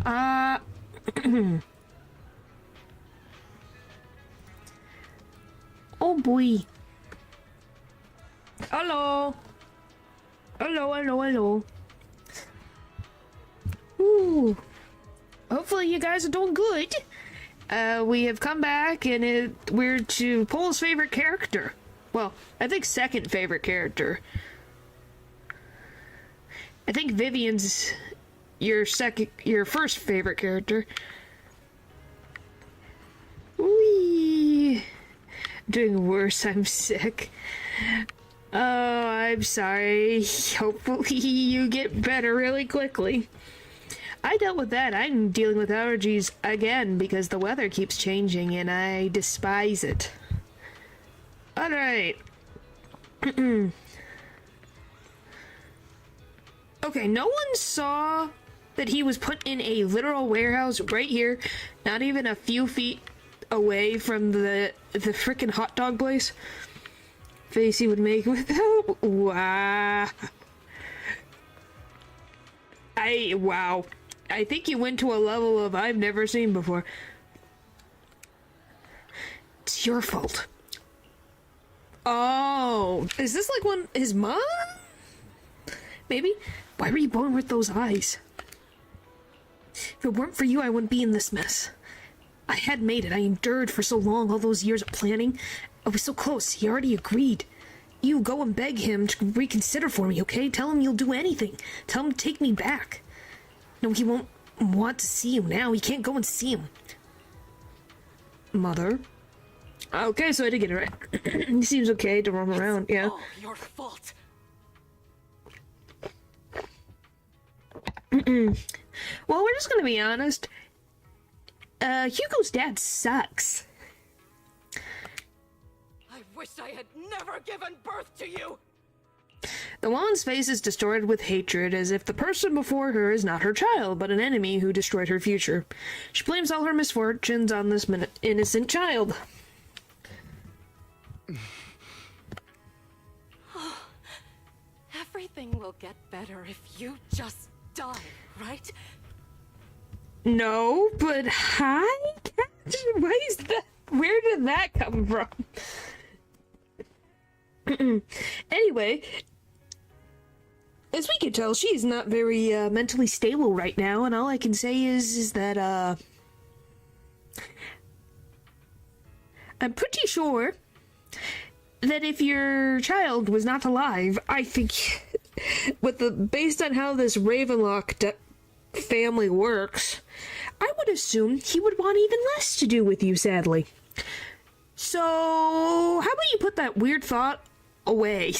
Uh... Oh boy. Hello. Hello, hello, hello. Ooh. Hopefully you guys are doing good. We have come back and we're to Paul's favorite character. Well, I think second favorite character. I think Vivian's your first favorite character. Whee! Doing worse, I'm sick. Oh, I'm sorry. Hopefully you get better really quickly. I dealt with that. I'm dealing with allergies again because the weather keeps changing and I despise it. Alright. Okay, no one saw that he was put in a literal warehouse right here, not even a few feet away from the frickin' hot dog place. Face he would make without. Wow. Wow. I think you went to a level of I've never seen before. It's your fault. Oh, is this like his mom? Maybe? Why were you born with those eyes? If it weren't for you, I wouldn't be in this mess. I had made it. I endured for so long, all those years of planning. I was so close. He already agreed. You go and beg him to reconsider for me, okay? Tell him you'll do anything. Tell him to take me back. No, he won't want to see you now. He can't go and see him. Mother? Okay, so I did get it right. He seems okay to roam around, yeah. All your fault. Well, we're just gonna be honest. Hugo's dad sucks. I wish I had never given birth to you. The woman's face is distorted with hatred, as if the person before her is not her child, but an enemy who destroyed her future. She blames all her misfortunes on this innocent child. Everything will get better if you just die, right? No, but hi? Why is that? Where did that come from? Anyway, as we can tell, she's not very mentally stable right now, and all I can say is that I'm pretty sure that if your child was not alive, I think based on how this Ravenlock family works, I would assume he would want even less to do with you, sadly. So, how about you put that weird thought away?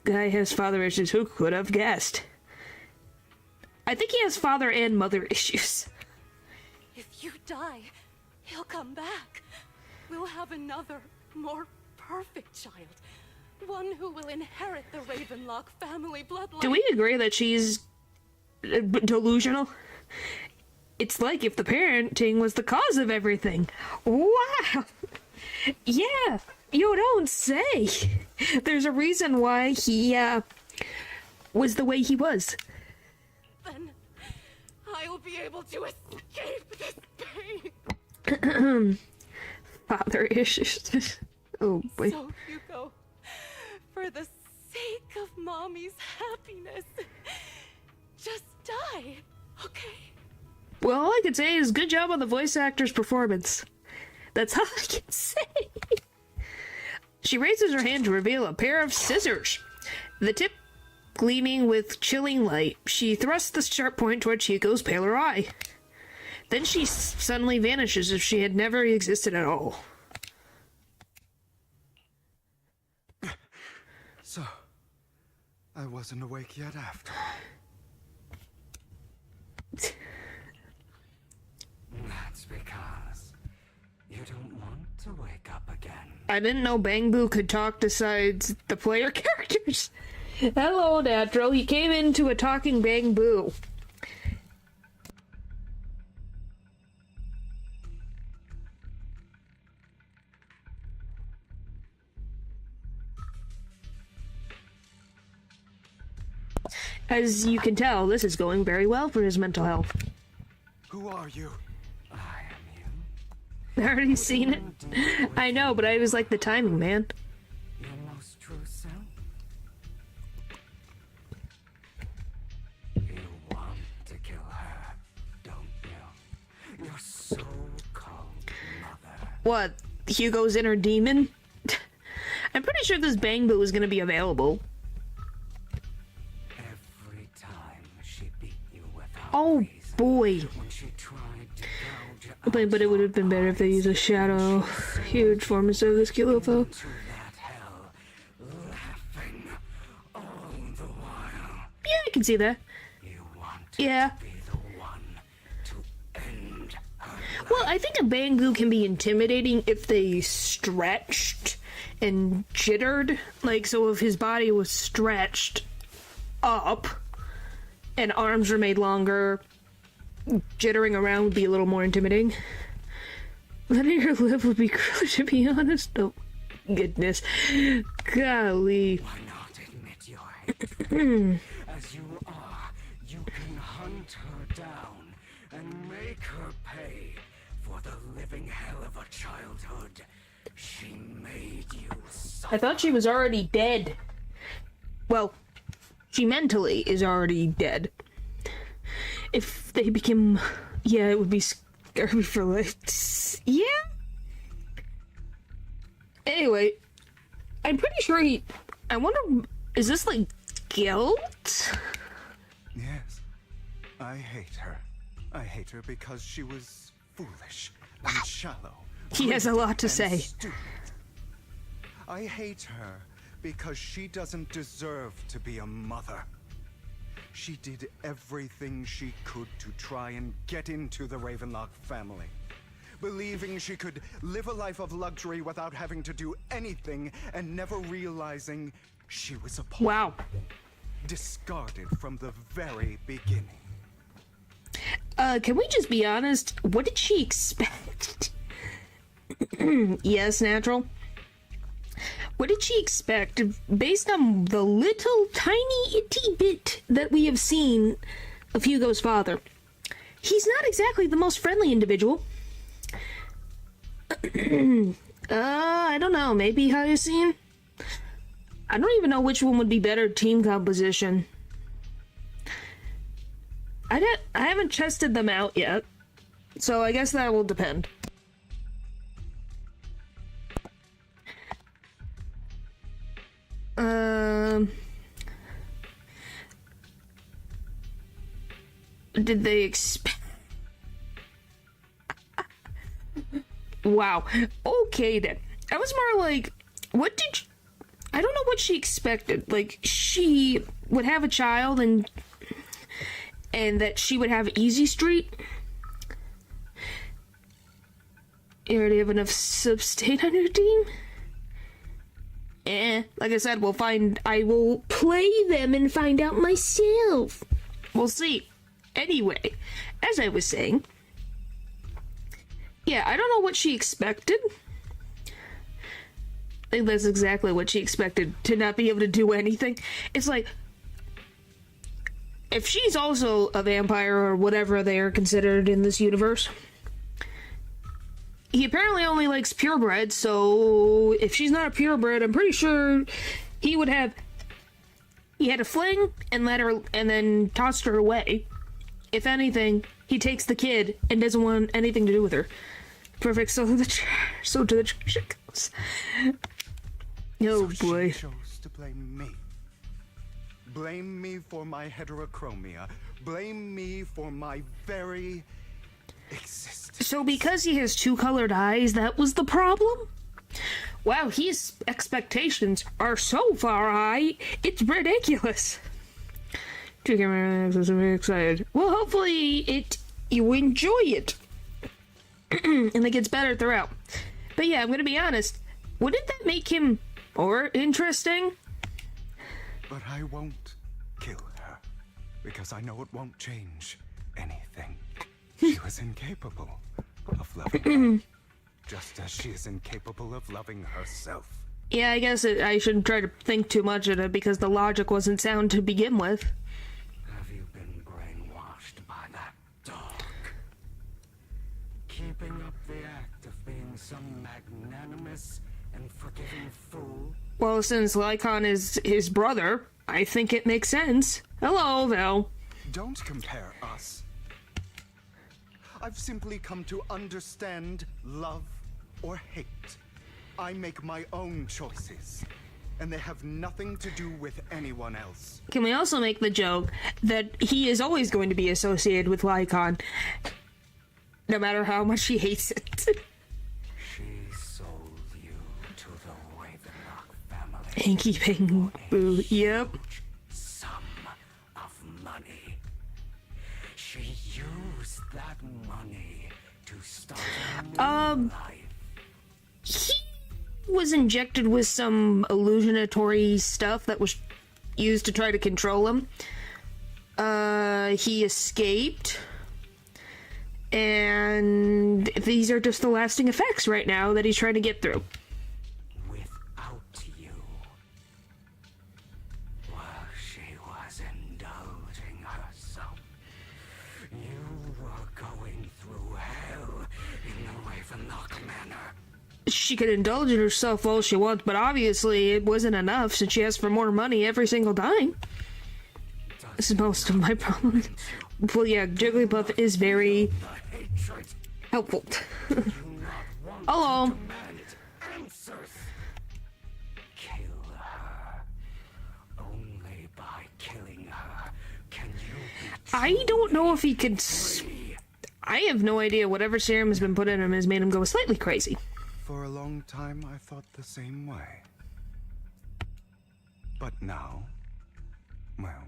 Guy has father issues. Who could have guessed? I think he has father and mother issues. If you die, he'll come back. We'll have another, more perfect child. One who will inherit the Ravenlock family bloodline. Do we agree that she's delusional? It's like if the parenting was the cause of everything. Wow! Yeah, you don't say. There's a reason why he, was the way he was. Then I'll be able to escape this pain. Father issues. Oh boy. So, Hugo, for the sake of Mommy's happiness, just die, okay? Well, all I can say is good job on the voice actor's performance. That's all I can say. She raises her hand to reveal a pair of scissors. The tip gleaming with chilling light. She thrusts the sharp point towards Hugo's paler eye. Then she suddenly vanishes as if she had never existed at all. So, I wasn't awake yet after all. That's because you don't want to wake up again. I didn't know Bang Boo could talk besides the player characters. Hello, Natural. He came into a talking Bang Boo. As you can tell, this is going very well for his mental health. Who are you? I am you. I already seen it. I know, but I was like the timing, man. Your most true self. You want to kill her, don't you? Your so-called mother. What? Hugo's inner demon? I'm pretty sure this Bang Boo is gonna be available. Every time she beat you without Oh reason, boy. when she tried to gouge out But it would have been better if they used a shadow. Huge form instead of this cute little foe. to that hell, laughing all the while. Yeah, I can see that. You want Yeah. to be the one to end her. Well, I think a Bangoo can be intimidating if they stretched and jittered. Like, so if his body was stretched up and arms were made longer, jittering around would be a little more intimidating. Letting her live would be cruel, to be honest. Oh, goodness. Golly. Why not admit your hatred? As you are, you can hunt her down and make her pay for the living hell of a childhood she made you suffer. I thought she was already dead. Well, she mentally is already dead. If they became... Yeah, it would be scary for life. Yeah? Anyway, I'm pretty sure he... I wonder... Is this, like, guilt? Yes. I hate her. I hate her because she was foolish and shallow. He has a lot to and say. stupid. I hate her because she doesn't deserve to be a mother. She did everything she could to try and get into the Ravenlock family, believing she could live a life of luxury without having to do anything and never realizing she was a pawn. Wow. Discarded from the very beginning. Can we just be honest? What did she expect? Yes, Natural. What did she expect based on the little tiny itty bit that we have seen of Hugo's father? He's not exactly the most friendly individual. I don't know. Maybe Hyacinth? I don't even know which one would be better team composition. I haven't tested them out yet, so I guess that will depend. Did they expect? Wow. Okay then. I was more like, what did I don't know what she expected. Like, she would have a child and that she would have Easy Street. You already have enough sub-state on your team? Like I said, I will play them and find out myself. We'll see. Anyway, as I was saying, yeah, I don't know what she expected. I think that's exactly what she expected, to not be able to do anything. It's like, if she's also a vampire or whatever they are considered in this universe, he apparently only likes purebred, so if she's not a purebred, I'm pretty sure he had a fling and let her, and then tossed her away. If anything, he takes the kid and doesn't want anything to do with her. Perfect. So to the trash it goes. Oh So boy. she chose to blame me. Blame me for my heterochromia. Blame me for my very existence. So because he has two colored eyes, that was the problem? Wow, his expectations are so far high, it's ridiculous. I'm very excited. Well, hopefully you enjoy it. And it gets better throughout. But yeah, I'm gonna be honest. Wouldn't that make him more interesting? But I won't kill her, because I know it won't change anything. She was incapable of loving me, just as she is incapable of loving herself. Yeah, I guess I shouldn't try to think too much of it because the logic wasn't sound to begin with. some magnanimous and forgiving fool? Well, since Lycon is his brother, I think it makes sense. Hello, Val. Don't compare us. I've simply come to understand love or hate. I make my own choices, and they have nothing to do with anyone else. Can we also make the joke that he is always going to be associated with Lycon, no matter how much he hates it? She sold you to the Ravenlock family. Hanky Pang Boo, yep. Sum of money. She used that money to start a new life. He was injected with some illusionatory stuff that was used to try to control him. He escaped. And these are just the lasting effects right now that he's trying to get through. Without you. While she was indulging herself, you were going through hell in the Ravenlock Manor. She could indulge in herself all she wants, but obviously it wasn't enough since she asks for more money every single time. This is most of my problems. Well, yeah, Jigglypuff is very helpful. Hello. Kill her. Only by killing her can you be I don't know if he could... I have no idea. Whatever serum has been put in him has made him go slightly crazy. For a long time, I thought the same way. But now, well,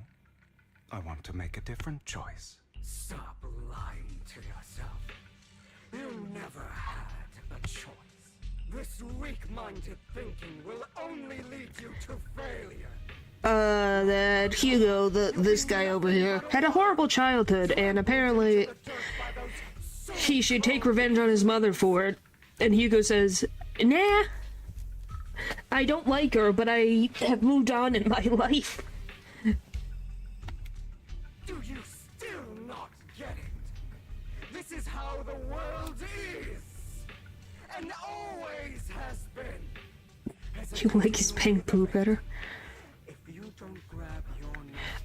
I want to make a different choice. Stop lying to yourself. You never had a choice. This weak-minded thinking will only lead you to failure. That Hugo, this guy over here, had a horrible childhood, and apparently he should take revenge on his mother for it. And Hugo says, nah, I don't like her, but I have moved on in my life. Do you still not get it? This is how the world is, and always has been. You like his pink poo better? If you don't grab your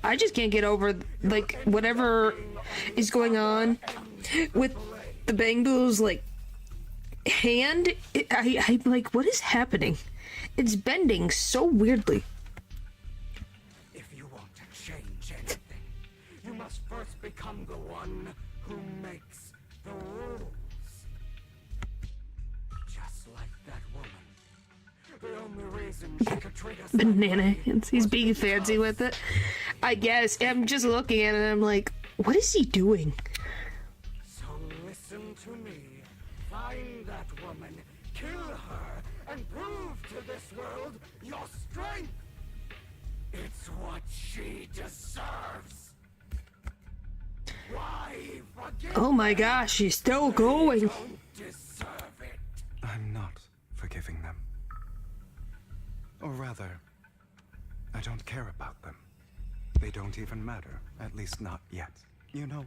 I just can't get over, like, whatever is going on with the Bang Boo's, like, hand. I'm like, what is happening? It's bending so weirdly. If you want to change anything, you must first become the one who makes the rules. Just like that woman. The only reason she could treat us Banana hands. He's being fancy with it. I guess. I'm just looking at it and I'm like, what is he doing? So listen to me. Find that woman, kill her, and prove to this world your strength. It's what she deserves. Why forgive Oh my gosh, she's still going. don't deserve it? I'm not forgiving them. Or rather, I don't care about them. They don't even matter, at least not yet. You know,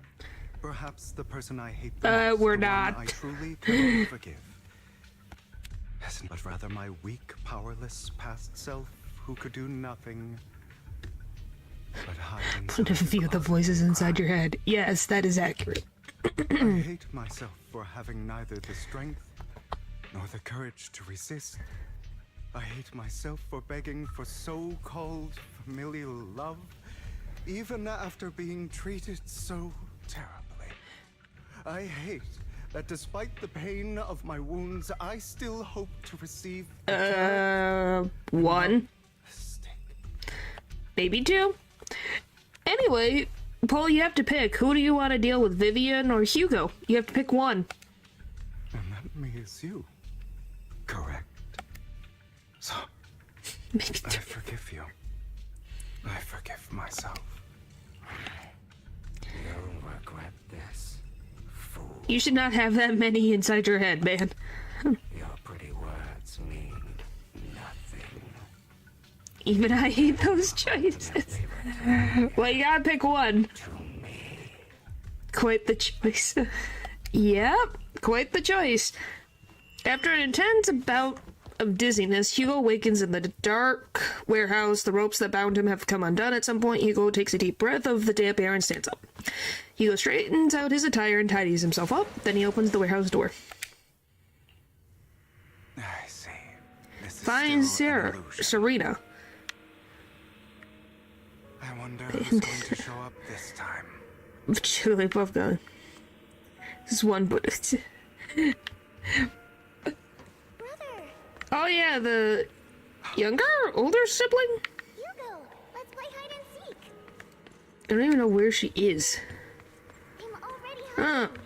perhaps the person I hate the most, we're the one not. I truly cannot forgive, isn't but rather my weak, powerless past self who could do nothing but hide Put a inside few of the closet voices and inside cry. your head. Yes, that is accurate. I hate myself for having neither the strength nor the courage to resist. I hate myself for begging for so-called familial love, even after being treated so terribly. I hate that despite the pain of my wounds, I still hope to receive One, mistake. maybe two. Anyway, Paul, you have to pick. Who do you want to deal with, Vivian or Hugo? You have to pick one. And that means you. Correct. So, Maybe I two. forgive you. I forgive myself. You'll regret this, fool. You should not have that many inside your head, man. Your pretty words mean nothing. Even I hate those choices. Well, you gotta pick one. To me. Quite the choice. Yep, quite the choice. After an intense bout of dizziness, Hugo awakens in the dark warehouse. The ropes that bound him have come undone at some point. Hugo takes a deep breath of the damp air and stands up. Hugo straightens out his attire and tidies himself up. Then he opens the warehouse door. I see. This is Finds still an Sarah, illusion. Serena. I wonder who's going to show up this time. Chili puff gun. This one, but oh yeah, the younger, older sibling. Hugo, let's play hide and seek. I don't even know where she is. I'm already hiding.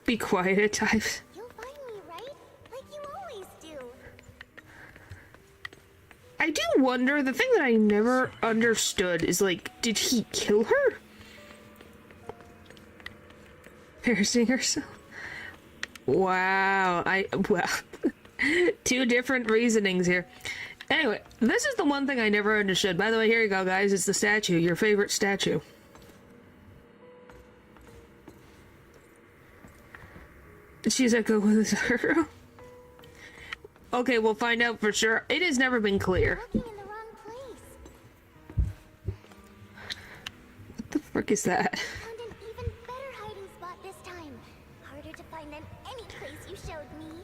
Be quiet at times. You'll find me, right? Like you always do. I do wonder, the thing that I never understood is, like, did he kill her? Embarrassing herself. Wow, well, two different reasonings here. Anyway, this is the one thing I never understood. By the way, here you go, guys. It's the statue, your favorite statue. She's echo with her. Okay, we'll find out for sure. It has never been clear. Looking in the wrong place. What the frick is that? Found an even better hiding spot this time. Harder to find than any place you showed me.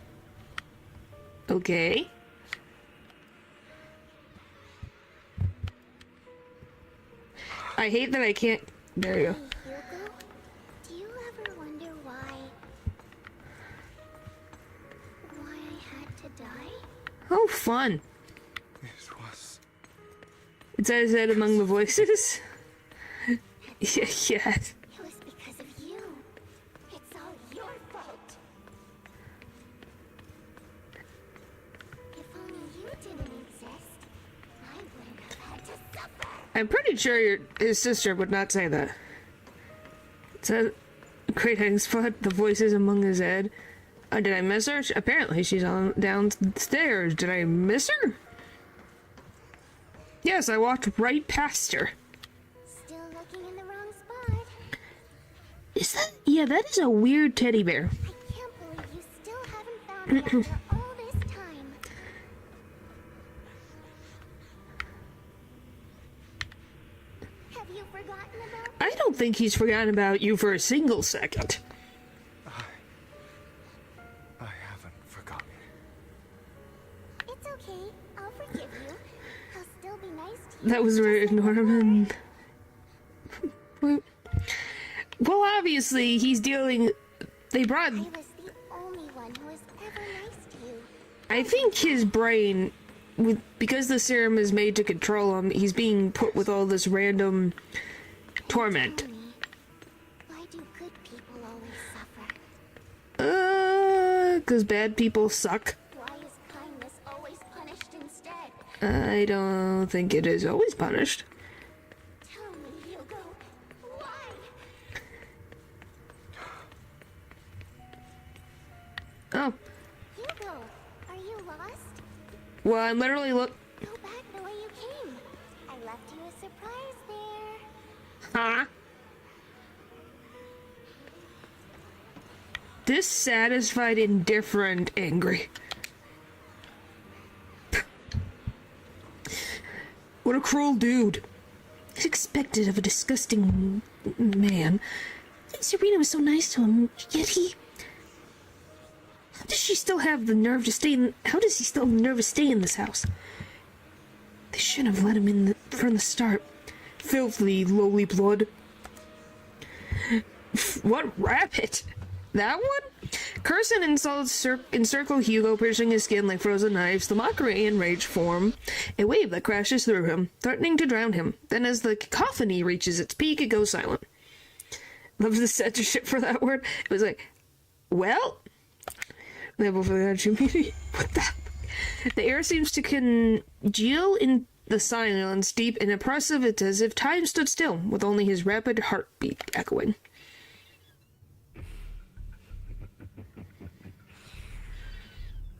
Okay. I hate that I can't. There you go. Hey, Hugo, do you ever wonder why I had to die? Oh, fun. It was. It says that among the voices. Yes. It was because of you. It's all your fault. If only you didn't exist, I wouldn't have had to suffer. I'm pretty sure his sister would not say that. It says, great hiding spot, the voices among his head. Did I miss her? Apparently she's on downstairs. Did I miss her? Yes, I walked right past her. Still looking in the wrong spot. Is that? Yeah, that is a weird teddy bear. I can't believe you still haven't found me after all this time. Have you forgotten about I don't think he's forgotten about you for a single second. I haven't forgotten. It's okay. I'll forgive you. I'll still be nice to you. That was where Norman. Well, obviously, he's dealing. They brought. I was the only one who was ever nice to you. I think his brain, because the serum is made to control him, he's being put with all this random torment. Tell me, why do good people always suffer? Because bad people suck. Why is kindness always punished instead? I don't think it is always punished. Tell me, Hugo, why? Oh, Hugo, are you lost? well, I'm literally Go back the way you came. I left you a surprise there. Huh? This satisfied, indifferent, angry. What a cruel dude. It's expected of a disgusting man. I think Serena was so nice to him, yet he... How does she still have the nerve to stay in... How does he still have the nerve to stay in this house? They shouldn't have let him in from the start. Filthy, lowly blood. What rabbit? That one? Curse and insults encircle Hugo, piercing his skin like frozen knives. The mockery and rage form a wave that crashes through him, threatening to drown him. Then as the cacophony reaches its peak, it goes silent. Love the censorship for that word. It was like, well... Level for the meeting. What the... The air seems to congeal in the silence, deep and oppressive. It's as if time stood still, with only his rapid heartbeat echoing.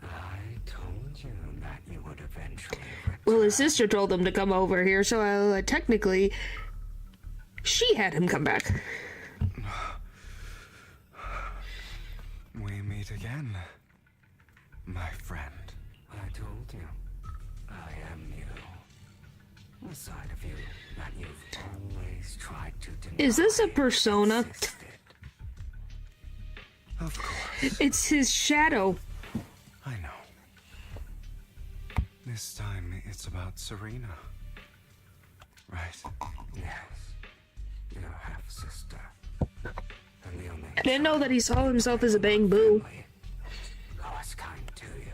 I told you that you would eventually Well, his sister told him to come over here, so technically, she had him come back. We meet again. my friend. I told you. I am you. A side of you that you've always tried to deny. Is this a persona? Existed. Of course. It's his shadow. I know. This time it's about Serena. Right? Yes. Your half-sister. And the only I didn't know that he saw himself as a bamboo. who was kind to you.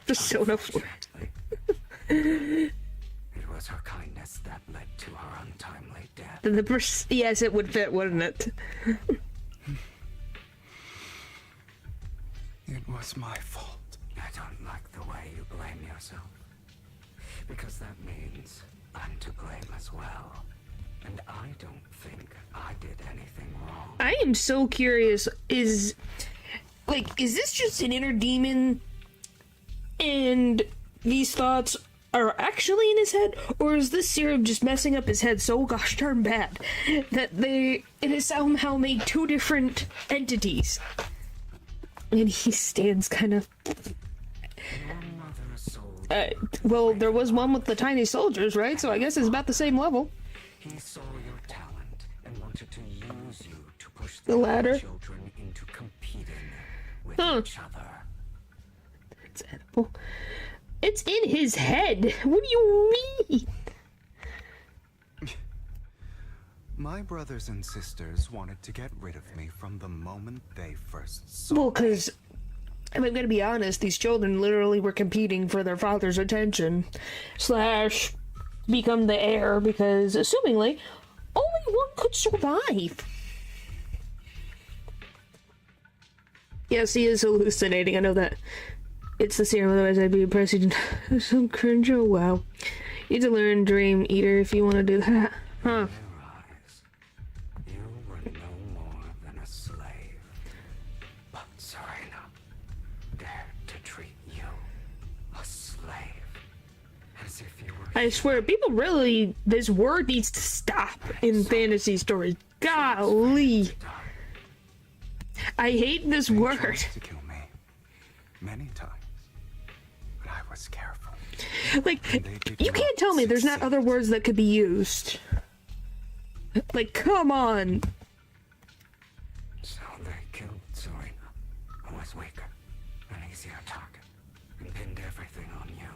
Persona 4. It was her kindness that led to her untimely death. Yes, it would fit, wouldn't it? It was my fault. I don't like the way you blame yourself. Because that means I'm to blame as well. And I don't think I did anything wrong. I am so curious, is this just an inner demon and these thoughts are actually in his head, or is this serum just messing up his head so gosh darn bad that it has somehow made two different entities? And he stands kind of... Your mother sold well, there was one with the tiny soldiers, right? So I guess it's about the same level. He saw your talent and wanted to use you to push The ladder. children into competing with Huh. each other. It's edible. It's in his head. What do you mean? My brothers and sisters wanted to get rid of me from the moment they first saw Well, because, I'm gonna be honest, these children literally were competing for their father's attention. / become the heir, because, assumingly, only one could survive. Yes, he is hallucinating, I know that. It's the serum, otherwise I'd be impressed. So cringe, oh wow. You need to learn Dream Eater if you want to do that. Huh. In your eyes, you were no more than a slave. But Serena dared to treat you, a slave, as if you were... I swear, people really, this word needs to stop in fantasy stories. Golly. I hate this They word. tried to kill me many times, but I was careful. Like, They did you not can't tell me there's not succeed. other words that could be used. Like, come on. So they killed Serena, who was weaker, an easier target, and pinned everything on you.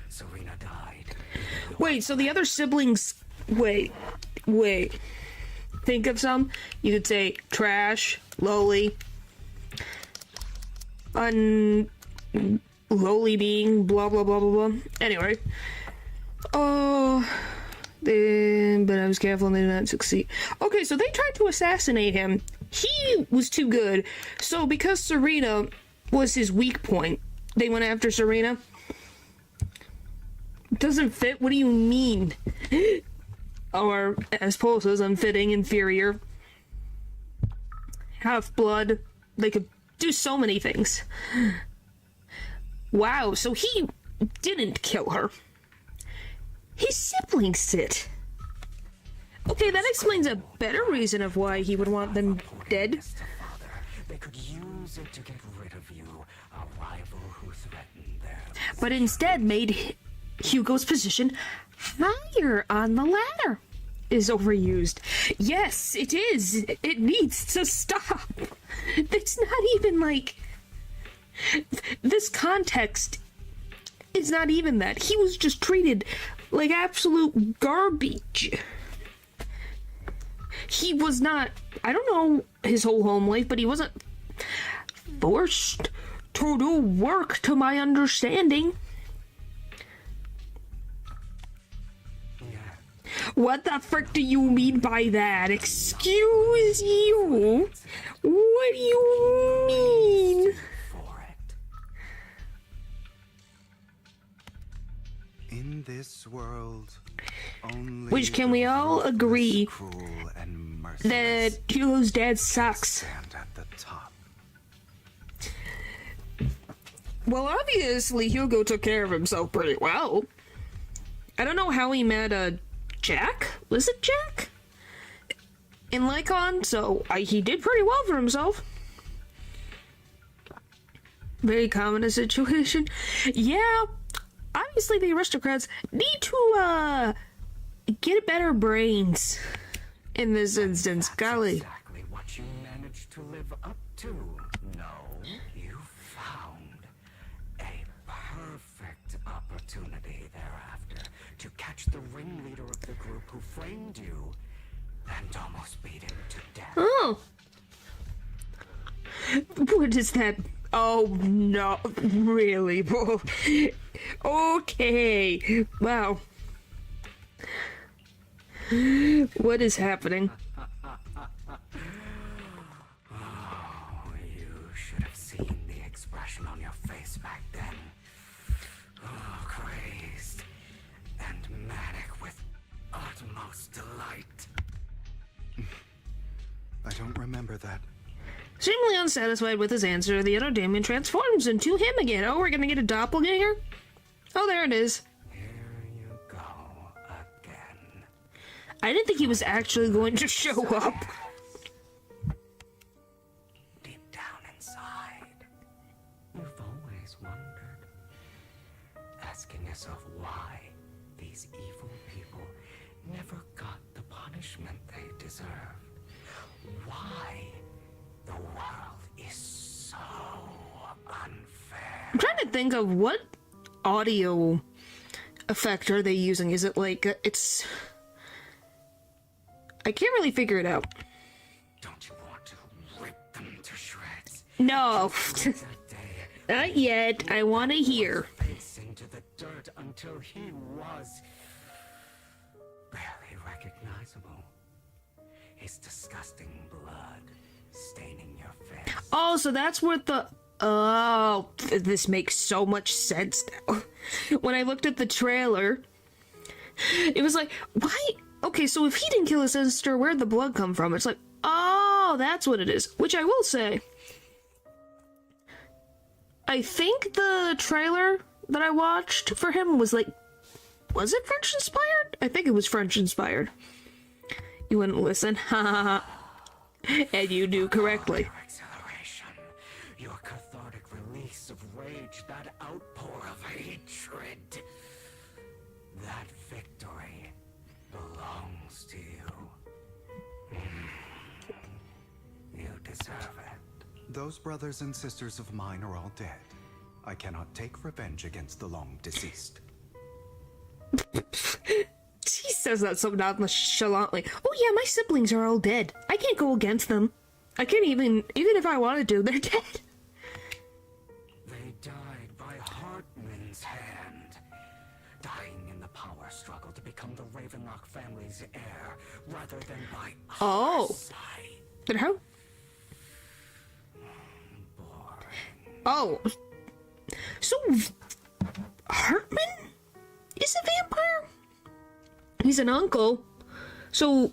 Serena died. Wait, so the other siblings... Wait. Think of some. You could say trash, lowly, lowly being, blah, blah, blah, blah, blah. Anyway. Oh... but I was careful and they did not succeed. Okay, so they tried to assassinate him. He was too good. So because Serena was his weak point, they went after Serena. Doesn't fit? What do you mean? Or, as Paul says, unfitting, inferior. Half-blood. They could do so many things. Wow, so he didn't kill her. His siblings did. Okay, that explains a better reason of why he would want them dead. Father, they could use it to get rid of you, a rival who threatened them. But instead made Hugo's position higher on the ladder. Is overused. Yes, it is. It needs to stop. It's not even like... This context is not even that. He was just treated like absolute garbage. He was not... I don't know his whole home life, but he wasn't forced to do work, to my understanding. What the frick do you mean by that? Excuse you? What do you mean? For it. In this world, only Which can we all the agree cruel and merciless that Hugo's dad sucks? stand at the top. Well, obviously Hugo took care of himself pretty well. I don't know how he met Jack? Was it Jack? In Lycon, so he did pretty well for himself. Very common a situation. Yeah, obviously the aristocrats need to get better brains in this instance. That's Golly. exactly what you managed to live up to. No, you found a perfect opportunity thereafter to catch the ringleader of the group who framed you and almost beat him to death. Oh. What is that? Oh, no. Really? Okay. Wow. What is happening? Oh, you should have seen the expression on your face back then. Oh, crazed and manic with utmost delight. I don't remember that. Seemingly unsatisfied with his answer, the other demon transforms into him again. Oh, we're gonna get a doppelganger? Oh, there it is. Here you go again. I didn't think he was actually going to show up. Deep down inside, you've always wondered, asking yourself why these evil people never got the punishment they deserved. Why the world is so unfair. I'm trying to think of what audio effect are they using. Is it like, it's... I can't really figure it out. Don't you want to rip them to shreds? No. That day, Not yet. I want to hear. face into the dirt until he was barely recognizable. His disgusting blood staining your face. Oh, so that's what the... Oh, this makes so much sense now. When I looked at the trailer, it was like, why? Okay, so if he didn't kill his sister, where'd the blood come from? It's like, oh, that's what it is. Which I will say, I think the trailer that I watched for him was like, was it French inspired? I think it was French inspired. You wouldn't listen. Ha ha ha. And you knew correctly. Your exhilaration, your cathartic release of rage, that outpour of hatred. That victory belongs to you. You deserve it. Those brothers and sisters of mine are all dead. I cannot take revenge against the long deceased. He says that so nonchalantly. Oh yeah, my siblings are all dead. I can't go against them. I can't even if I wanted to, they're dead. They died by Hartman's hand, dying in the power struggle to become the Ravenlock family's heir, rather than by our side. Then how? Boring. Oh. So, Hartman is a vampire? He's an uncle. So,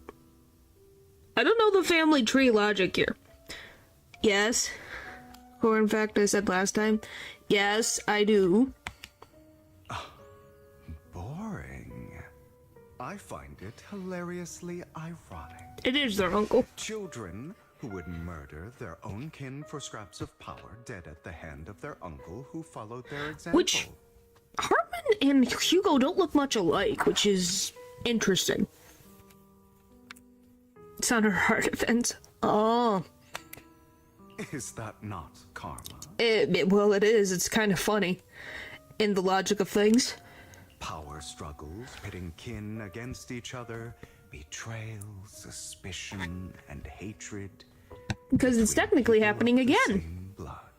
I don't know the family tree logic here. Yes. Or in fact, I said last time, yes, I do. Boring. I find it hilariously ironic. It is their uncle. Children who would murder their own kin for scraps of power, dead at the hand of their uncle who followed their example. Which, Hartman and Hugo don't look much alike, which is interesting. It's not a heart offense. Oh. Is that not karma? Well, it is. It's kind of funny in the logic of things. Power struggles, pitting kin against each other, betrayal, suspicion, and hatred. Because it's between technically people happening of the again. same blood.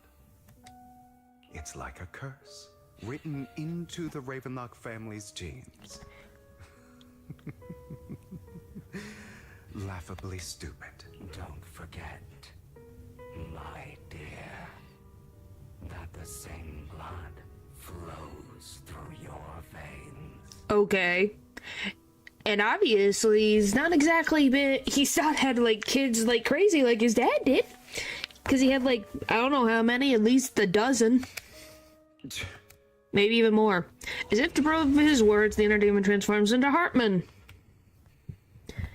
It's like a curse, written into the Ravenlock family's genes. Laughably stupid. Don't forget, my dear, that the same blood flows through your veins. Okay. And obviously, he's not exactly been. He's not had like kids like crazy like his dad did. Because he had like, I don't know how many, at least a dozen. Maybe even more. As if to prove his words, the inner demon transforms into Hartman.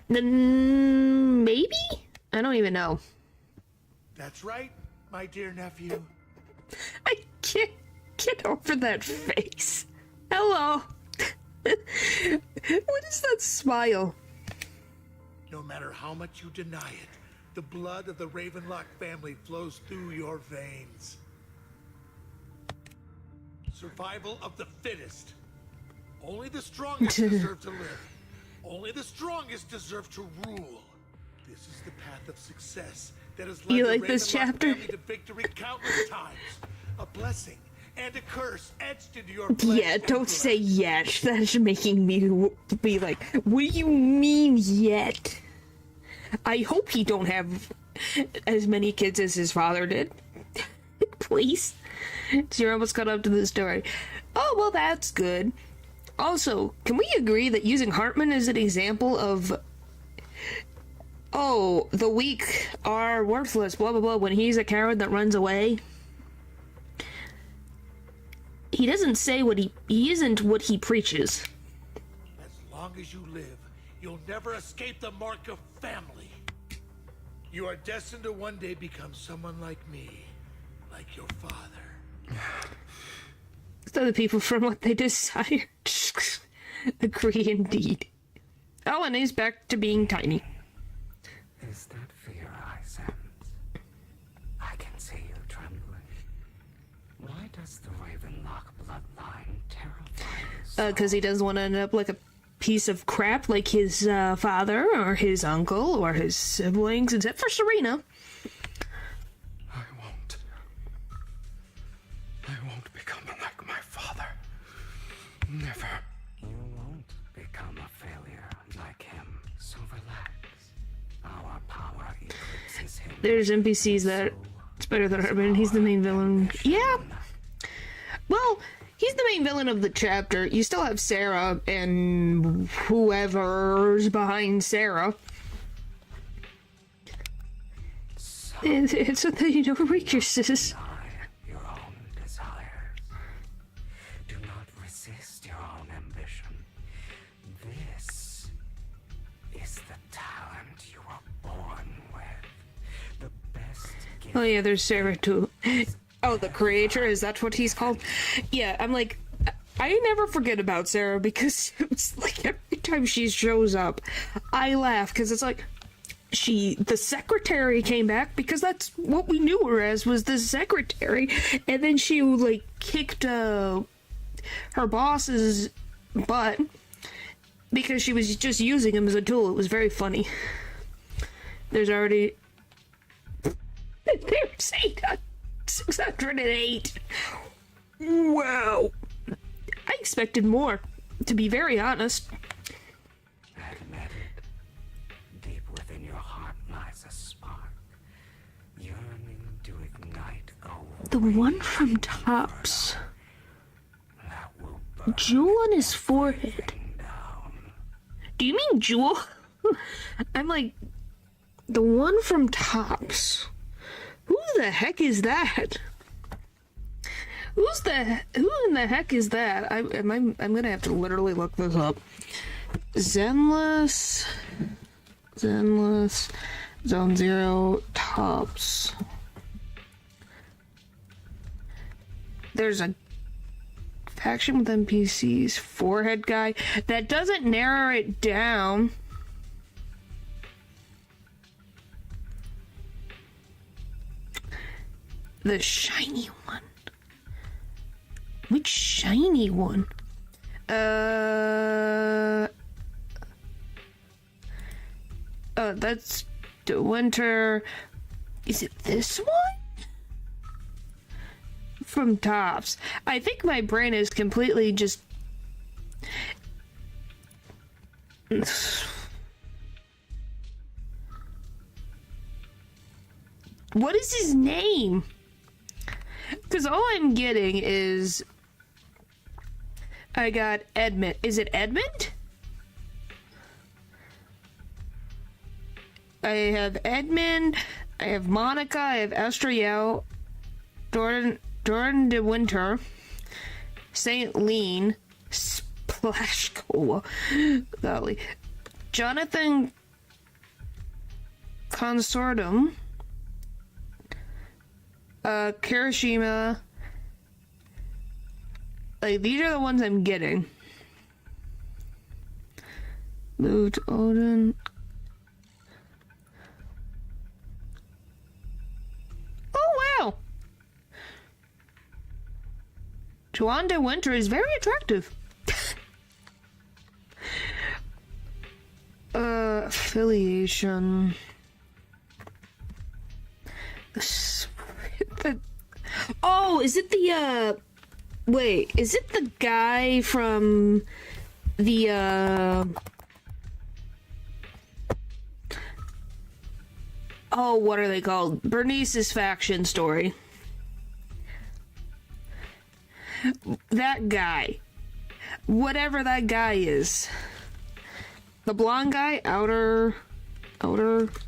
Then maybe? I don't even know. That's right, my dear nephew. I can't get over that face. Hello. What is that smile? No matter how much you deny it, the blood of the Ravenlock family flows through your veins. Survival of the fittest. Only the strongest deserve to live. Only the strongest deserve to rule. This is the path of success that has led You the like this Ravenlock chapter? family to victory countless times. A blessing and a curse etched into your flesh. Yeah, don't say yet. That's making me be like, what do you mean yet? I hope he don't have as many kids as his father did. Please. So you're almost caught up to the story. Oh, well, that's good. Also, can we agree that using Hartman as an example of, oh, the weak are worthless, blah, blah, blah, when he's a coward that runs away? He doesn't say what he isn't what he preaches. As long as you live, you'll never escape the mark of family. You are destined to one day become someone like me, like your father. So the people from what they desire agree indeed. Oh, and he's back to being tiny. Is that fear I sense? I can see you trembling. Why does the Ravenlock bloodline terrify you so? Because he doesn't want to end up like a piece of crap like his father or his uncle or his siblings, except for Serena. I won't become like my father. Never. You won't become a failure like him, so relax. Our power eclipses him. There's NPCs that it's better than Hartman. He's the main villain. Yeah. Well, he's the main villain of the chapter. You still have Sarah and whoever's behind Sarah. It's so that you don't weaknesses. Your own desires. Do not resist your own ambition. This is the talent you were born with. The best gift. Oh yeah, there's Sarah too. Oh, the creator, is that what he's called? Yeah, I'm like, I never forget about Sarah because it's like every time she shows up, I laugh because it's like, the secretary came back because that's what we knew her as, was the secretary, and then she like kicked her boss's butt because she was just using him as a tool. It was very funny. There's already there's 608. Wow. I expected more, to be very honest. Admit it. Deep within your heart lies a spark, yearning to ignite a The one from Tops. that will burn Jewel on his forehead. down. Do you mean Jewel? I'm like, the one from Tops. Who the heck is that? Who in the heck is that? I'm gonna have to literally look this up. Zenless, Zone Zero, Tops. There's a faction with NPCs, forehead guy. That doesn't narrow it down. The shiny one. Which shiny one? That's the winter. Is it this one? From Tops. I think my brain is completely just... What is his name? Because all I'm getting is... I got Edmund. Is it Edmund? I have Edmund, I have Monica, I have Estriel, Doran de Winter, Saint Lean, Splashko, golly, Jonathan Consortum, Kirishima, Like, these are the ones I'm getting. Moved Odin. Oh, wow! Joanne de Winter is very attractive. Affiliation. Oh, is it the, wait, is it the guy from the, oh, what are they called? Bernice's faction story. That guy. Whatever that guy is. The blonde guy, outer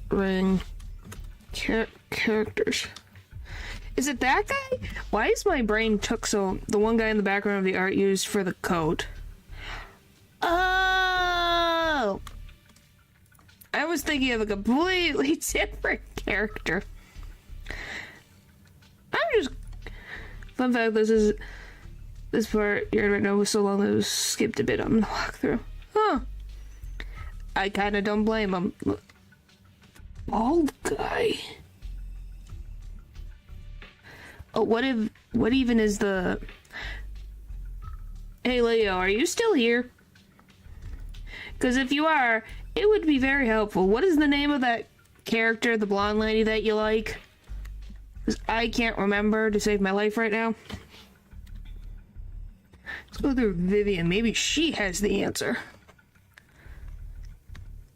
ring characters. Is it that guy? Why is my brain took so... The one guy in the background of the art used for the coat. Oh! I was thinking of a completely different character. I'm just... Fun fact, this part you're right now was so long that it was skipped a bit on the walkthrough. Huh. I kinda don't blame him. Bald guy. Oh, what even is the... Hey Leo, are you still here? Because if you are, it would be very helpful. What is the name of that character, the blonde lady that you like? Because I can't remember to save my life right now. Let's go through Vivian. Maybe she has the answer.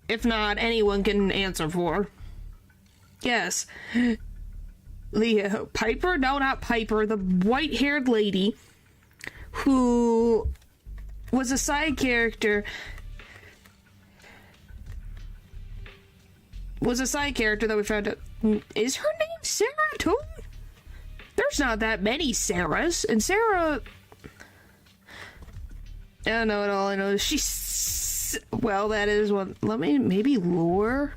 If not, anyone can answer for. Yes. Leo. Piper? No, not Piper. The white-haired lady who was a side character. Was a side character that we found out. Is her name Sarah too? There's not that many Sarahs. And Sarah... I don't know at all. I know she's... Well, that is one. Let me maybe lure.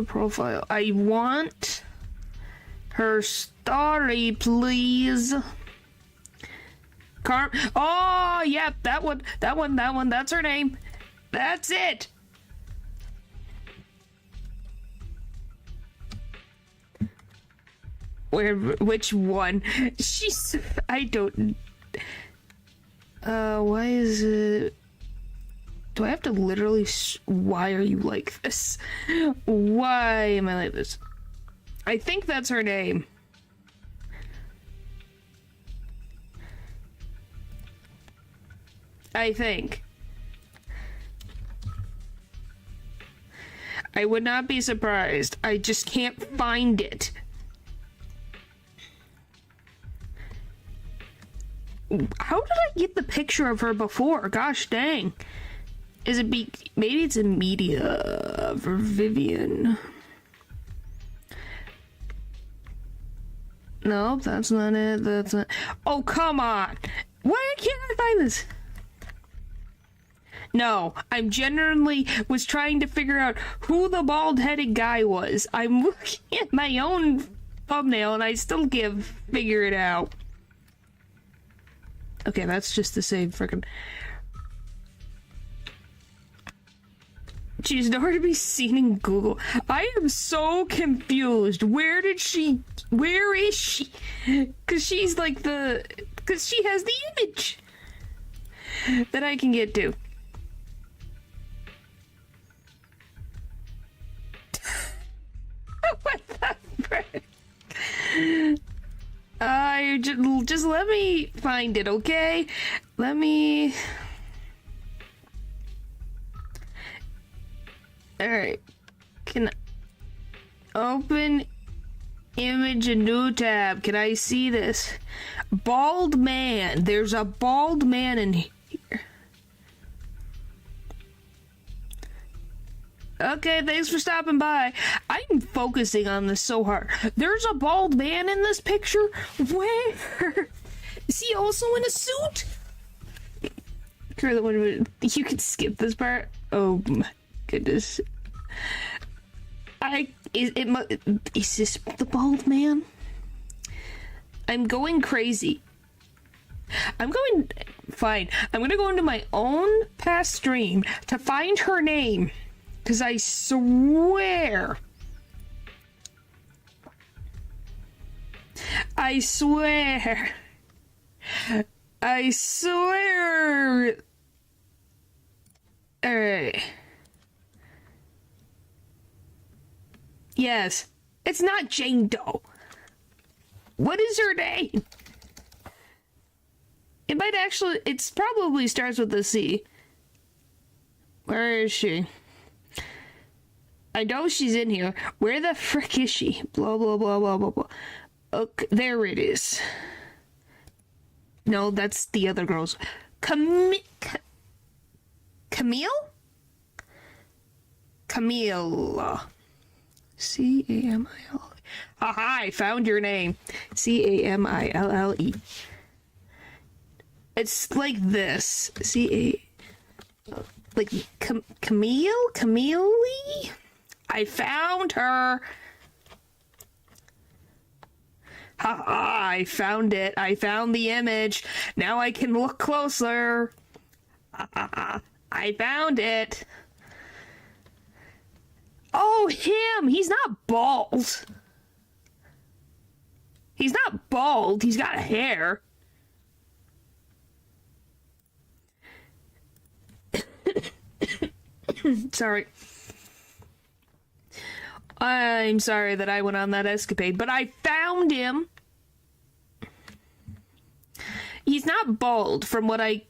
Profile. I want her story, please. Oh, yep, that one. That's her name. That's it. Which one? I don't. Why is it? Do I have to literally? Why are you like this? Why am I like this? I think that's her name. I think. I would not be surprised. I just can't find it. How did I get the picture of her before? Gosh dang. Is it maybe it's in media for Vivian. No, that's not it. That's not. Oh, come on. Why can't I find this? No, I'm genuinely was trying to figure out who the bald-headed guy was. I'm looking at my own thumbnail and I still can't figure it out. Okay, that's just the same frickin'. She's nowhere to be seen in Google. I am so confused. Where is she? Because she's like because she has the image that I can get to. What the frick? Just let me find it, okay? Let me... Alright. Can I... Open image, a new tab. Can I see this? Bald man. There's a bald man in here. Okay, thanks for stopping by. I'm focusing on this so hard. There's a bald man in this picture? Where? Is he also in a suit? You can skip this part. Oh my goodness. Is this the bald man? I'm going crazy. Fine. I'm gonna go into my own past stream to find her name. Because I swear. I swear. Alright. Yes. It's not Jane Doe. What is her name? It might actually... It probably starts with a C. Where is she? I know she's in here. Where the frick is she? Blah, blah, blah, blah, blah, blah. Okay, there it is. No, that's the other girls. Camille? Camille. C-A-M-I-L-E. Haha, I found your name. C-A-M-I-L-L-E. It's like this. Like Camille? Camille? I found her. Haha, I found it. I found the image. Now I can look closer. I found it. Oh, him! He's not bald. He's not bald. He's got hair. Sorry. I'm sorry that I went on that escapade, but I found him. He's not bald from what I...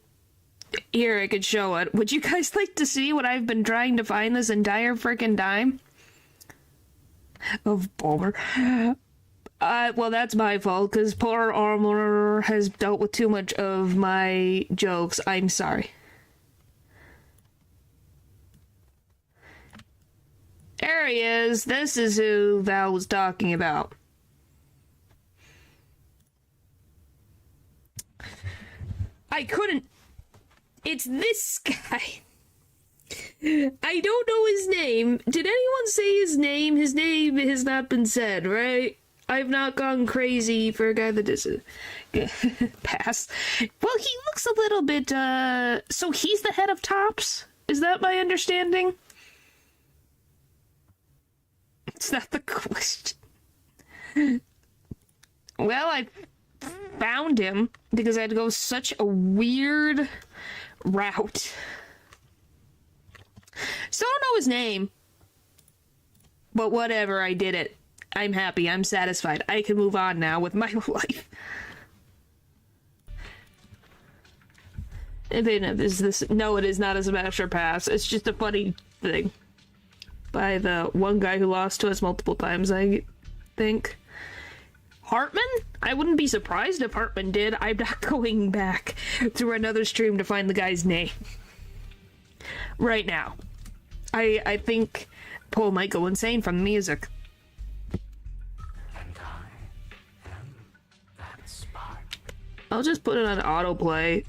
Here, I could show it. Would you guys like to see what I've been trying to find this entire frickin' time? Of Bulmer. Well, that's my fault, because poor Armor has dealt with too much of my jokes. I'm sorry. There he is. This is who Val was talking about. I couldn't... It's this guy. I don't know his name. Did anyone say his name? His name has not been said, right? I've not gone crazy for a guy that doesn't... Pass. Well, he looks a little bit, So he's the head of Tops? Is that my understanding? It's not the question. Well, I found him because I had to go such a weird route. Still don't know his name. But whatever, I did it. I'm happy, I'm satisfied. I can move on now with my life. No, it is not a smash or pass. It's just a funny thing. By the one guy who lost to us multiple times, I think. Hartman? I wouldn't be surprised if Hartman did. I'm not going back through another stream to find the guy's name. Right now. I think Paul might go insane from the music. And I am that spark. I'll just put it on autoplay.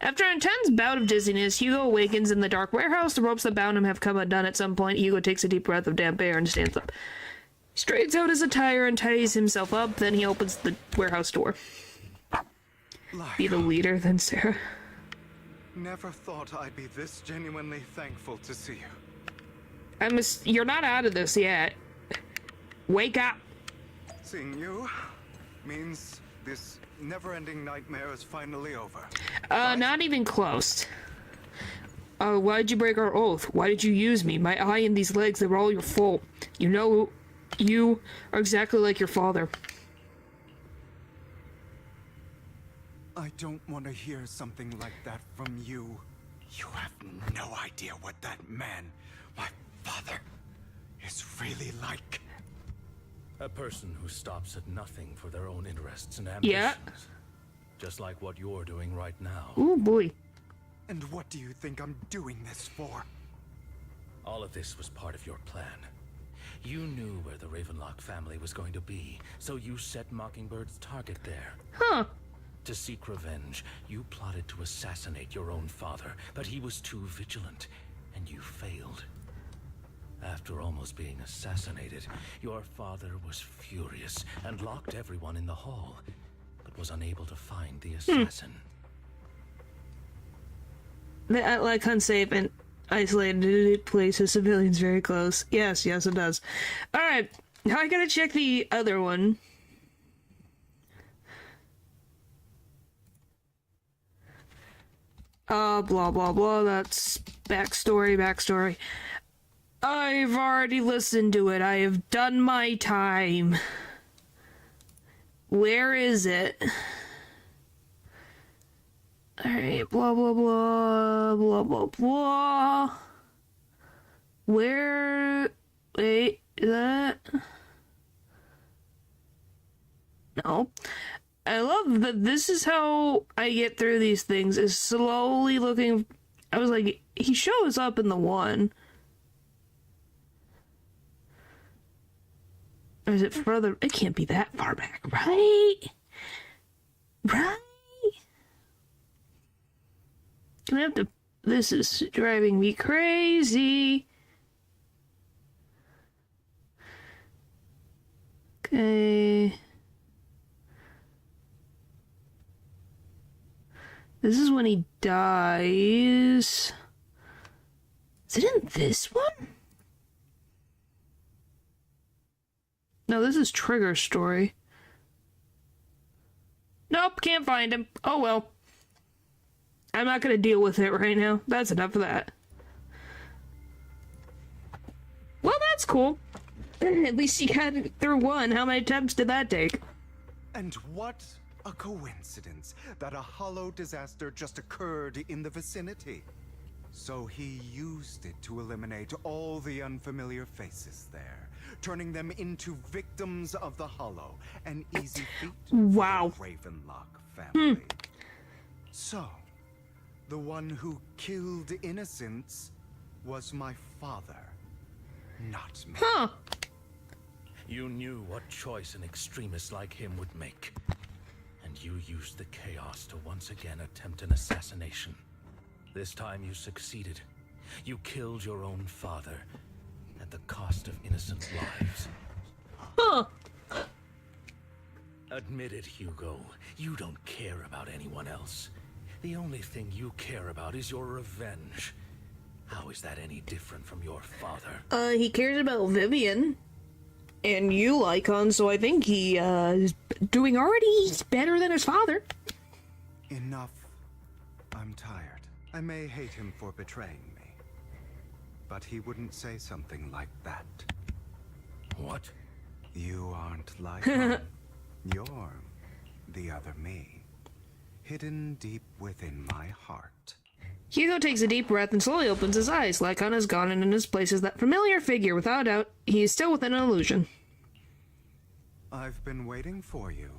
After an intense bout of dizziness, Hugo awakens in the dark warehouse. The ropes that bound him have come undone at some point. Hugo takes a deep breath of damp air and stands up. He straightens out his attire and ties himself up. Then he opens the warehouse door. Be the leader, then Sarah. Never thought I'd be this genuinely thankful to see you. You're not out of this yet. Wake up. Seeing you means this never-ending nightmare is finally over. Not even close. Why'd you break our oath? Why did you use me? My eye and these legs, they were all your fault. You know, you are exactly like your father. I don't want to hear something like that from you. You have no idea what that man, my father, is really like. A person who stops at nothing for their own interests and ambitions. Yeah. Just like what you're doing right now. Oh boy. And what do you think I'm doing this for? All of this was part of your plan. You knew where the Ravenlock family was going to be, so you set Mockingbird's target there. Huh. To seek revenge, you plotted to assassinate your own father, but he was too vigilant, and you failed. After almost being assassinated, your father was furious and locked everyone in the hall, but was unable to find the assassin. Like unsafe and isolated places, civilians very close. Yes, yes, it does. Alright, now I gotta check the other one. Blah, blah, blah. That's backstory. I've already listened to it. I have done my time. Where is it? Alright, blah, blah, blah, blah, blah, blah. Where... Wait, is that... No. I love that this is how I get through these things, is slowly looking... I was like, he shows up in the one. Or is it further? It can't be that far back, right? Right? Gonna have to... This is driving me crazy. Okay... This is when he dies. Is it in this one? No, this is Trigger's story. Nope, can't find him. Oh well. I'm not gonna deal with it right now. That's enough of that. Well, that's cool. At least you got it through one. How many attempts did that take? And what a coincidence that a hollow disaster just occurred in the vicinity. So he used it to eliminate all the unfamiliar faces there, turning them into victims of the hollow. An easy feat Wow. for the Ravenlock family. So, the one who killed innocents was my father, not me. Huh. You knew what choice an extremist like him would make. And you used the chaos to once again attempt an assassination. This time you succeeded. You killed your own father at the cost of innocent lives. Huh. Admit it, Hugo. You don't care about anyone else. The only thing you care about is your revenge. How is that any different from your father? He cares about Vivian. And you, Lycon, so I think he, is doing already better than his father. Enough. I'm tired. I may hate him for betraying me, but he wouldn't say something like that. What? You aren't like him. You're the other me, hidden deep within my heart. Hugo takes a deep breath and slowly opens his eyes. Lycon is gone, and in his place is that familiar figure. Without doubt, he is still within an illusion. I've been waiting for you,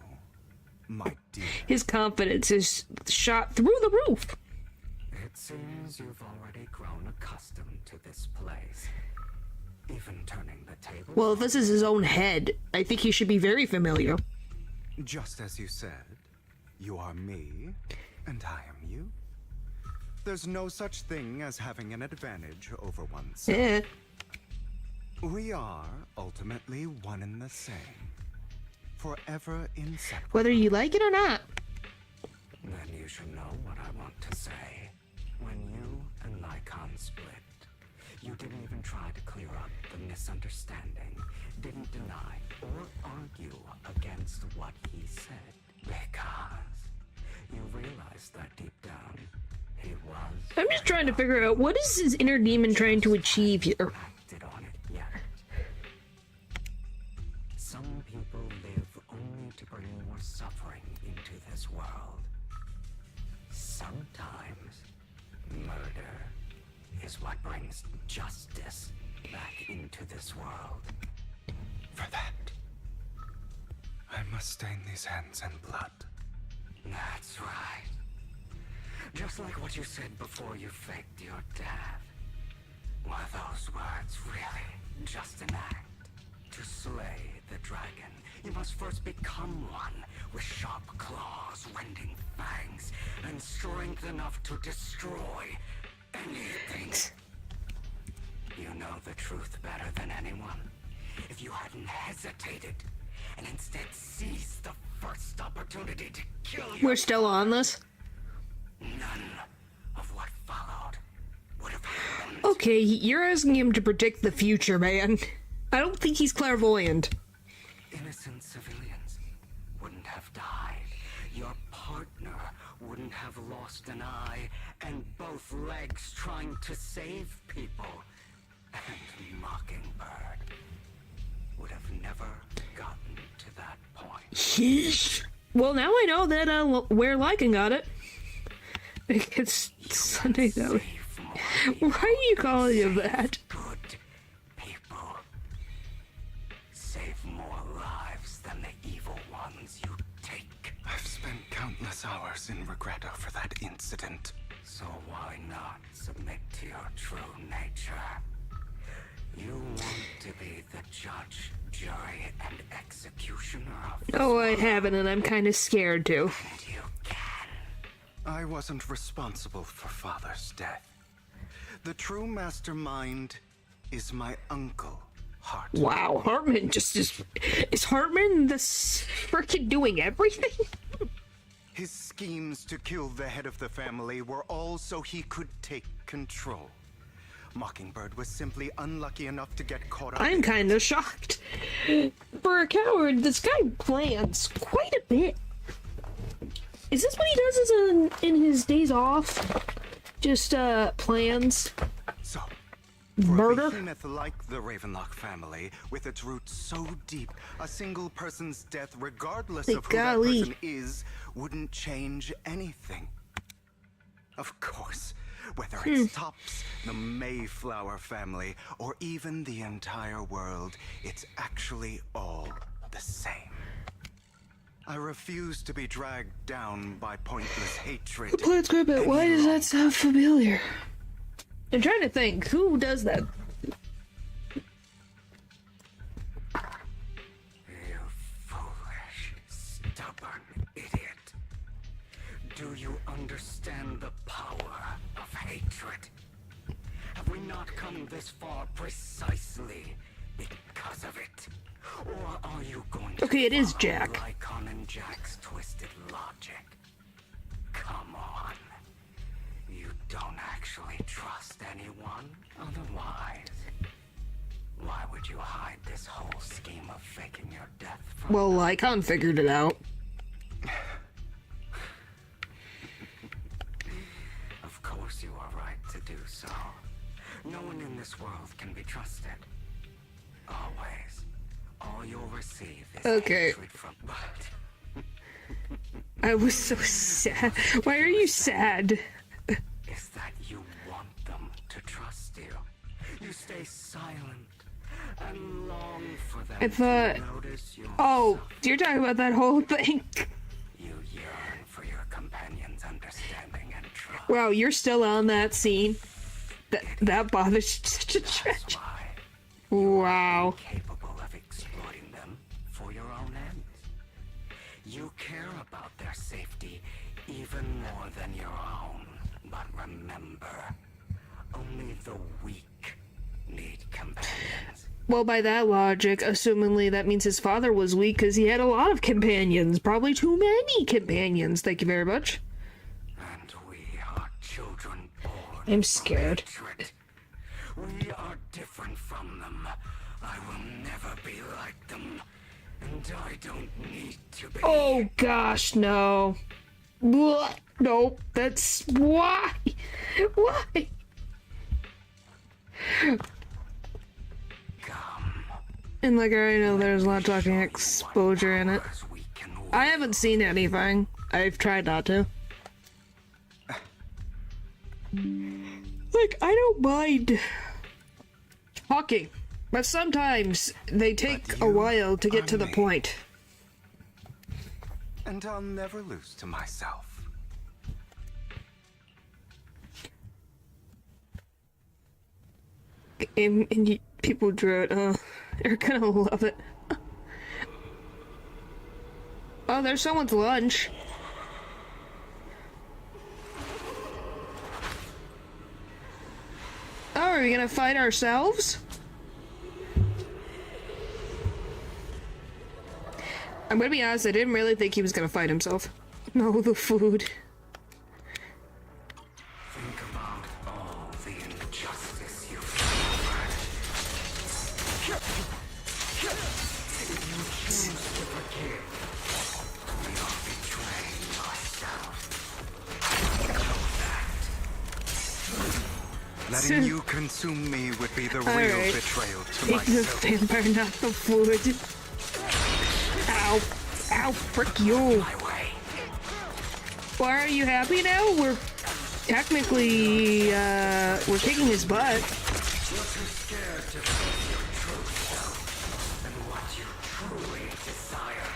my dear. His confidence is shot through the roof. It seems you've already grown accustomed to this place. Even turning the tables. Well, if this is his own head, I think he should be very familiar. Just as you said, you are me, and I am you. There's no such thing as having an advantage over oneself. Yeah. We are ultimately one and the same. Forever inseparable. Whether you like it or not. Then you should know what I want to say. When you and Lycon split, you didn't even try to clear up the misunderstanding, didn't deny or argue against what he said, because you realized that deep down, he was... I'm just trying to figure out, what is his inner demon trying to achieve here? acted on it yet. Some people live only to bring more suffering into this world. Sometimes, murder is what brings justice back into this world. For that, I must stain these hands in blood. That's right. Just like what you said before you faked your death. Were those words really just an act? To slay the dragon, you must first become one with sharp claws, rending fangs, and strength enough to destroy anything. You know the truth better than anyone. If you hadn't hesitated, and instead seized the first opportunity to kill you, We're still on this? none of what followed would have happened. Okay, you're asking him to predict the future, man. I don't think he's clairvoyant. Innocent civilians wouldn't have died. Your partner wouldn't have lost an eye and both legs trying to save people. And Mockingbird would have never gotten to that point. Well, now I know that where Lycan got it. It's Sunday though. Why are you calling him that? Good people save more lives than the evil ones you take. I've spent countless hours in regret over that incident. So why not submit to your true nature? You want to be the judge, jury, and executioner of this No, I world, haven't, and I'm kind of scared too. and you can. I wasn't responsible for Father's death. The true mastermind is my uncle, Hart. Wow, Hartman is Hartman this freaking doing everything? His schemes to kill the head of the family were all so he could take control. Mockingbird was simply unlucky enough to get caught up. I'm kind of shocked. For a coward, this guy plans quite a bit. Is this what he does in his days off? Just plans? So, Murder? a behemoth like the Ravenlock family, with its roots so deep, a single person's death, regardless Hey, of who golly. that person is, wouldn't change anything. Of course, whether it's Tops, the Mayflower family, or even the entire world, it's actually all the same. I refuse to be dragged down by pointless hatred. Let's grab it. Why does that sound familiar? I'm trying to think. Who does that? You foolish, stubborn idiot. Do you understand the power of hatred? Have we not come this far precisely because of it? Or are you going to Okay, it is follow Jack. Lycon and Jack's twisted logic? Come on. You don't actually trust anyone? Otherwise, why would you hide this whole scheme of faking your death from Well, Lycon figured it out. Of course you are right to do so. No one in this world can be trusted. Always. All you'll receive is Okay. hatred from... But I was so sad. Why are you sad? is that you want them to trust you. You stay silent and long for them I thought... to notice your Oh, suffering. you're talking about that whole thing. You yearn for your companion's understanding and trust. Wow, you're still on that scene. That bothers such a That's stretch. why Wow. capable of exploiting them for your own ends. You care about their safety even more than your own. But remember, only the weak need companions. Well, by that logic, assumingly that means his father was weak because he had a lot of companions. Probably too many companions. Thank you very much. And we are children born I'm from scared. hatred. We are different from them. I will never be like them. And I don't need to be. Oh gosh, no. Blah. Nope, that's why. Why? Come. And like I already know there's a lot of talking exposure in it. As we can I haven't seen anything. I've tried not to. Like, I don't mind talking, but sometimes they take But a you while to get are to the me. point. And I'll never lose to myself. And people drew it. They're gonna love it. Oh, there's someone's lunch. Alright. we gonna fight ourselves? I'm gonna be honest, I didn't really think he was gonna fight himself. No, the food. Think about all the injustice you've suffered. If you choose to forgive, you're betraying yourself. Letting you consume me would be the real Alright. betrayal to Take the myself. vampire, not the food. Ow. Ow, frick you. Why are you happy now? We're technically, we're kicking his butt. You're too scared to face your true self and what you truly desire.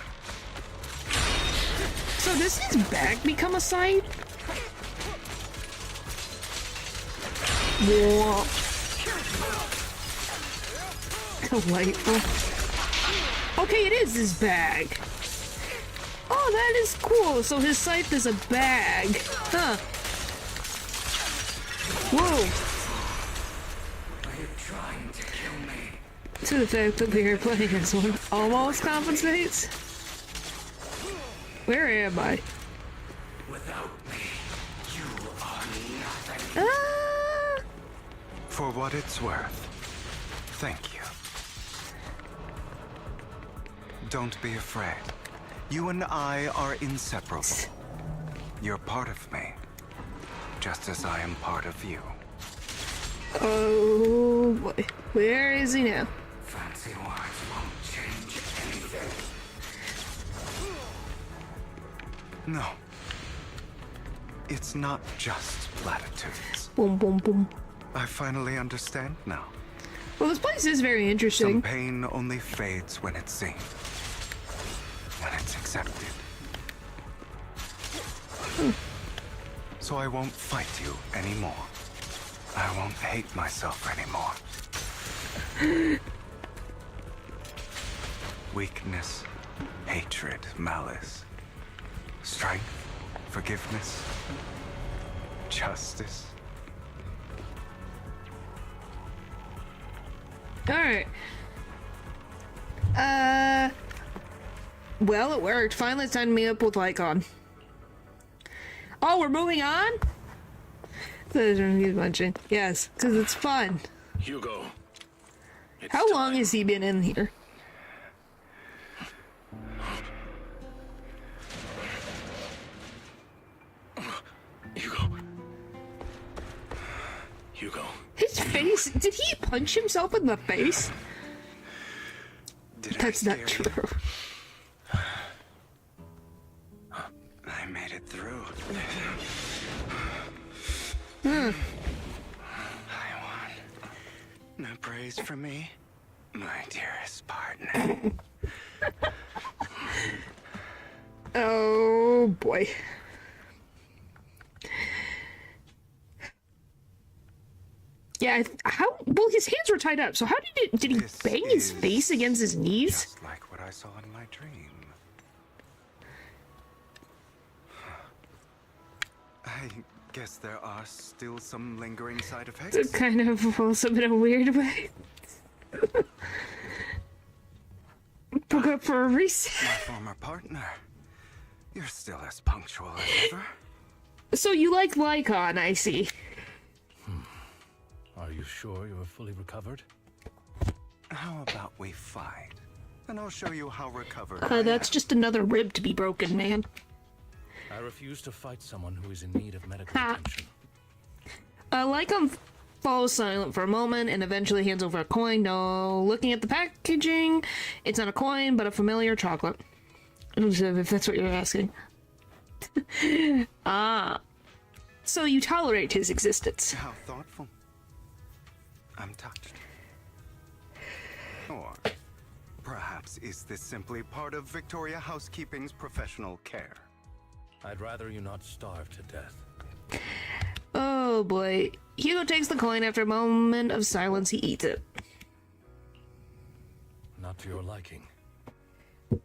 So does his back become a sight? Whoa. Delightful. Okay, it is his bag. Oh, that is cool. So his scythe is a bag. Huh. Whoa. Are you trying to kill me? To the fact that we are playing this one almost compensates. Where am I? Without me, you are nothing. Ah! For what it's worth, thank you. Don't be afraid. You and I are inseparable. You're part of me, just as I am part of you. Oh boy. Where is he now? Fancy words won't change anything. No. It's not just platitudes. Boom, boom, boom. I finally understand now. Well, this place is very Some interesting. pain only fades when it's seen. When it's accepted. So I won't fight you anymore. I won't hate myself anymore. Weakness, hatred, malice, strength, forgiveness, justice. Alright. Well, it worked. Finally, it's time to meet up with Lycon. Oh, we're moving on? Yes, because it's fun. Hugo. It's How time. long has he been in here? Hugo. Hugo. His face. Did he punch himself in the face? Did That's I not scare true. you? I made it through. I won. No praise for me, my dearest partner. Oh boy. Yeah, how? Well, his hands were tied up, so how did he This bang his is face against his knees? Just like what I saw in my dream. I guess there are still some lingering side effects. It's kind of also in a weird way. Book up for a reset. My former partner. You're still as punctual as ever. So you like Lycon, I see. Are you sure you are fully recovered? How about we fight? And I'll show you how recovered I That's am. just another rib to be broken, man. I refuse to fight someone who is in need of medical Ha. attention. Lycon falls silent for a moment and eventually hands over a coin. No, looking at the packaging, it's not a coin, but a familiar chocolate. If that's what you're asking. Ah. So you tolerate his existence. How thoughtful. I'm touched. Or perhaps is this simply part of Victoria Housekeeping's professional care? I'd rather you not starve to death. Oh boy. Hugo takes the coin. After a moment of silence, he eats it. Not to your liking.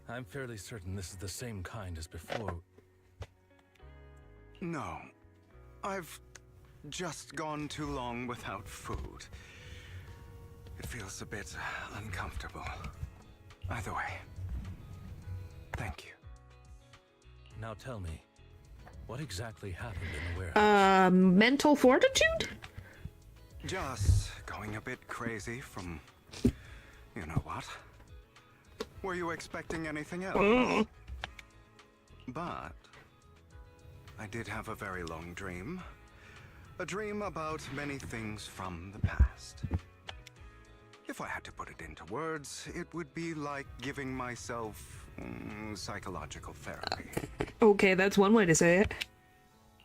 I'm fairly certain this is the same kind as before. No. I've just gone too long without food. It feels a bit uncomfortable. Either way, thank you. Now tell me, what exactly happened in the warehouse? Mental fortitude? Just going a bit crazy from... you know what? Were you expecting anything else? But... I did have a very long dream. A dream about many things from the past. If I had to put it into words, it would be like giving myself psychological therapy. Okay, that's one way to say it.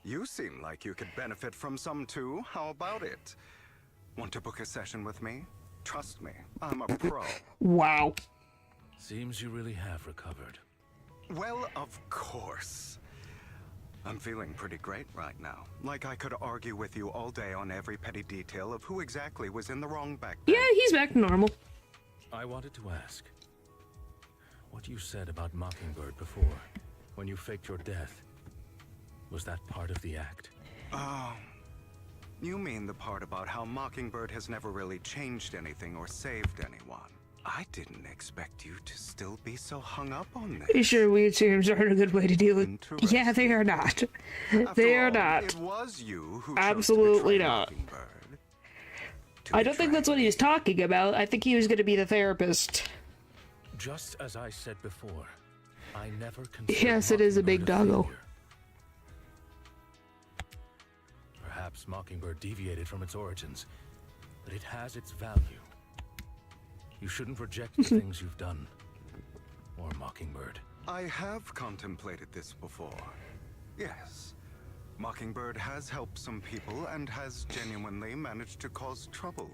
You seem like you could benefit from some too. How about it? Want to book a session with me? Trust me, I'm a pro. Wow. Seems you really have recovered. Well, of course. I'm feeling pretty great right now. Like I could argue with you all day on every petty detail of who exactly was in the wrong back then. Yeah, he's back to normal. I wanted to ask, what you said about Mockingbird before, when you faked your death, was that part of the act? Oh, you mean the part about how Mockingbird has never really changed anything or saved anyone. I didn't expect you to still be so hung up on this. Pretty sure weird terms aren't a good way to deal with. Interesting. Yeah, they are not. After They are all, not. It was you who Absolutely chose to betray not. Mockingbird. I don't think that's what he was talking about. I think he was going to be the therapist. Just as I said before, I never considered Yes, it is a big Mockingbird doggo. failure. Perhaps Mockingbird deviated from its origins, but it has its value. You shouldn't reject the things you've done, or Mockingbird. I have contemplated this before. Yes. Mockingbird has helped some people and has genuinely managed to cause trouble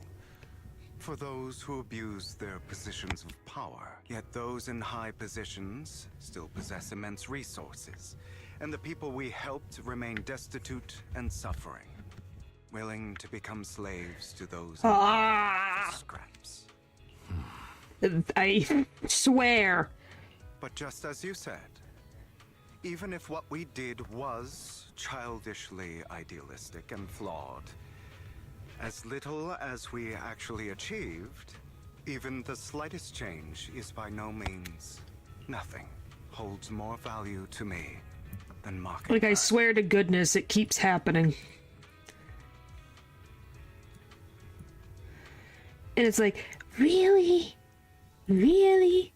for those who abuse their positions of power. Yet those in high positions still possess immense resources, and the people we helped remain destitute and suffering, willing to become slaves to those scraps. I swear. But just as you said, even if what we did was childishly idealistic and flawed, as little as we actually achieved, even the slightest change is by no means nothing. Holds more value to me than Mockingbird. Like, I swear to goodness, it keeps happening. And it's like, really? Really?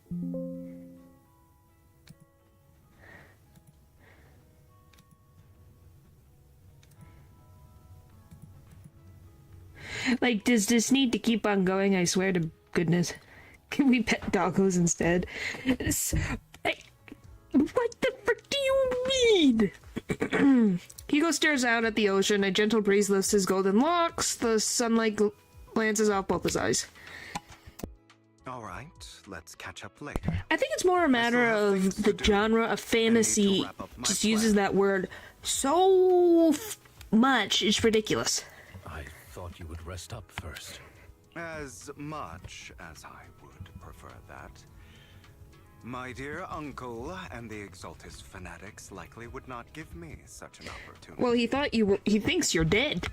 Like, does this need to keep on going? I swear to goodness. Can we pet doggos instead? What the frick do you mean? Hugo stares out at the ocean. A gentle breeze lifts his golden locks. The sunlight glances off both his eyes. All right, let's catch up later. I think it's more a matter of the genre of fantasy just uses that word so much. It's ridiculous. I thought you would rest up first. As much as I would prefer that. My dear uncle and the Exaltus fanatics likely would not give me such an opportunity. Well, he thought you were. He thinks you're dead.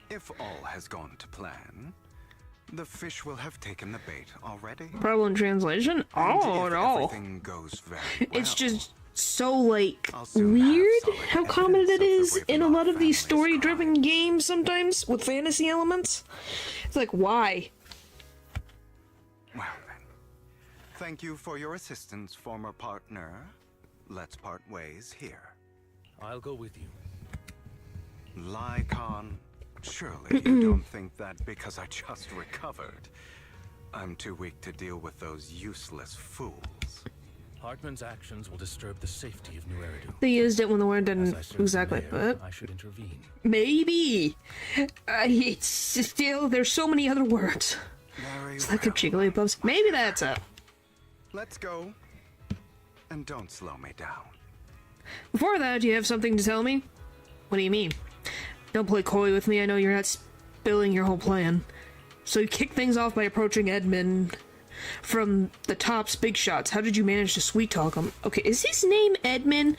If all has gone to plan, the fish will have taken the bait already. Problem translation? And Oh if no. everything goes very well, It's just so, like, I'll soon have weird solid how common evidence it of the is in a lot of these Ravenloft story-driven family's games sometimes with fantasy elements. It's like, why? Well then, thank you for your assistance, former partner. Let's part ways here. I'll go with you. Lycon, surely you don't think that because I just recovered, I'm too weak to deal with those useless fools. Hartman's actions will disturb the safety of New Eridu. They used it when the word As didn't I serve exactly. the mayor, But I should intervene. maybe. It's still, there's so many other words. Very It's like a well. Jigglypuffs. Maybe that's it. Let's go. And don't slow me down. Before that, do you have something to tell me? What do you mean? Don't play coy with me. I know you're not spilling your whole plan. So you kick things off by approaching Edmund from the top's big shots. How did you manage to sweet talk him? Okay, is his name Edmund?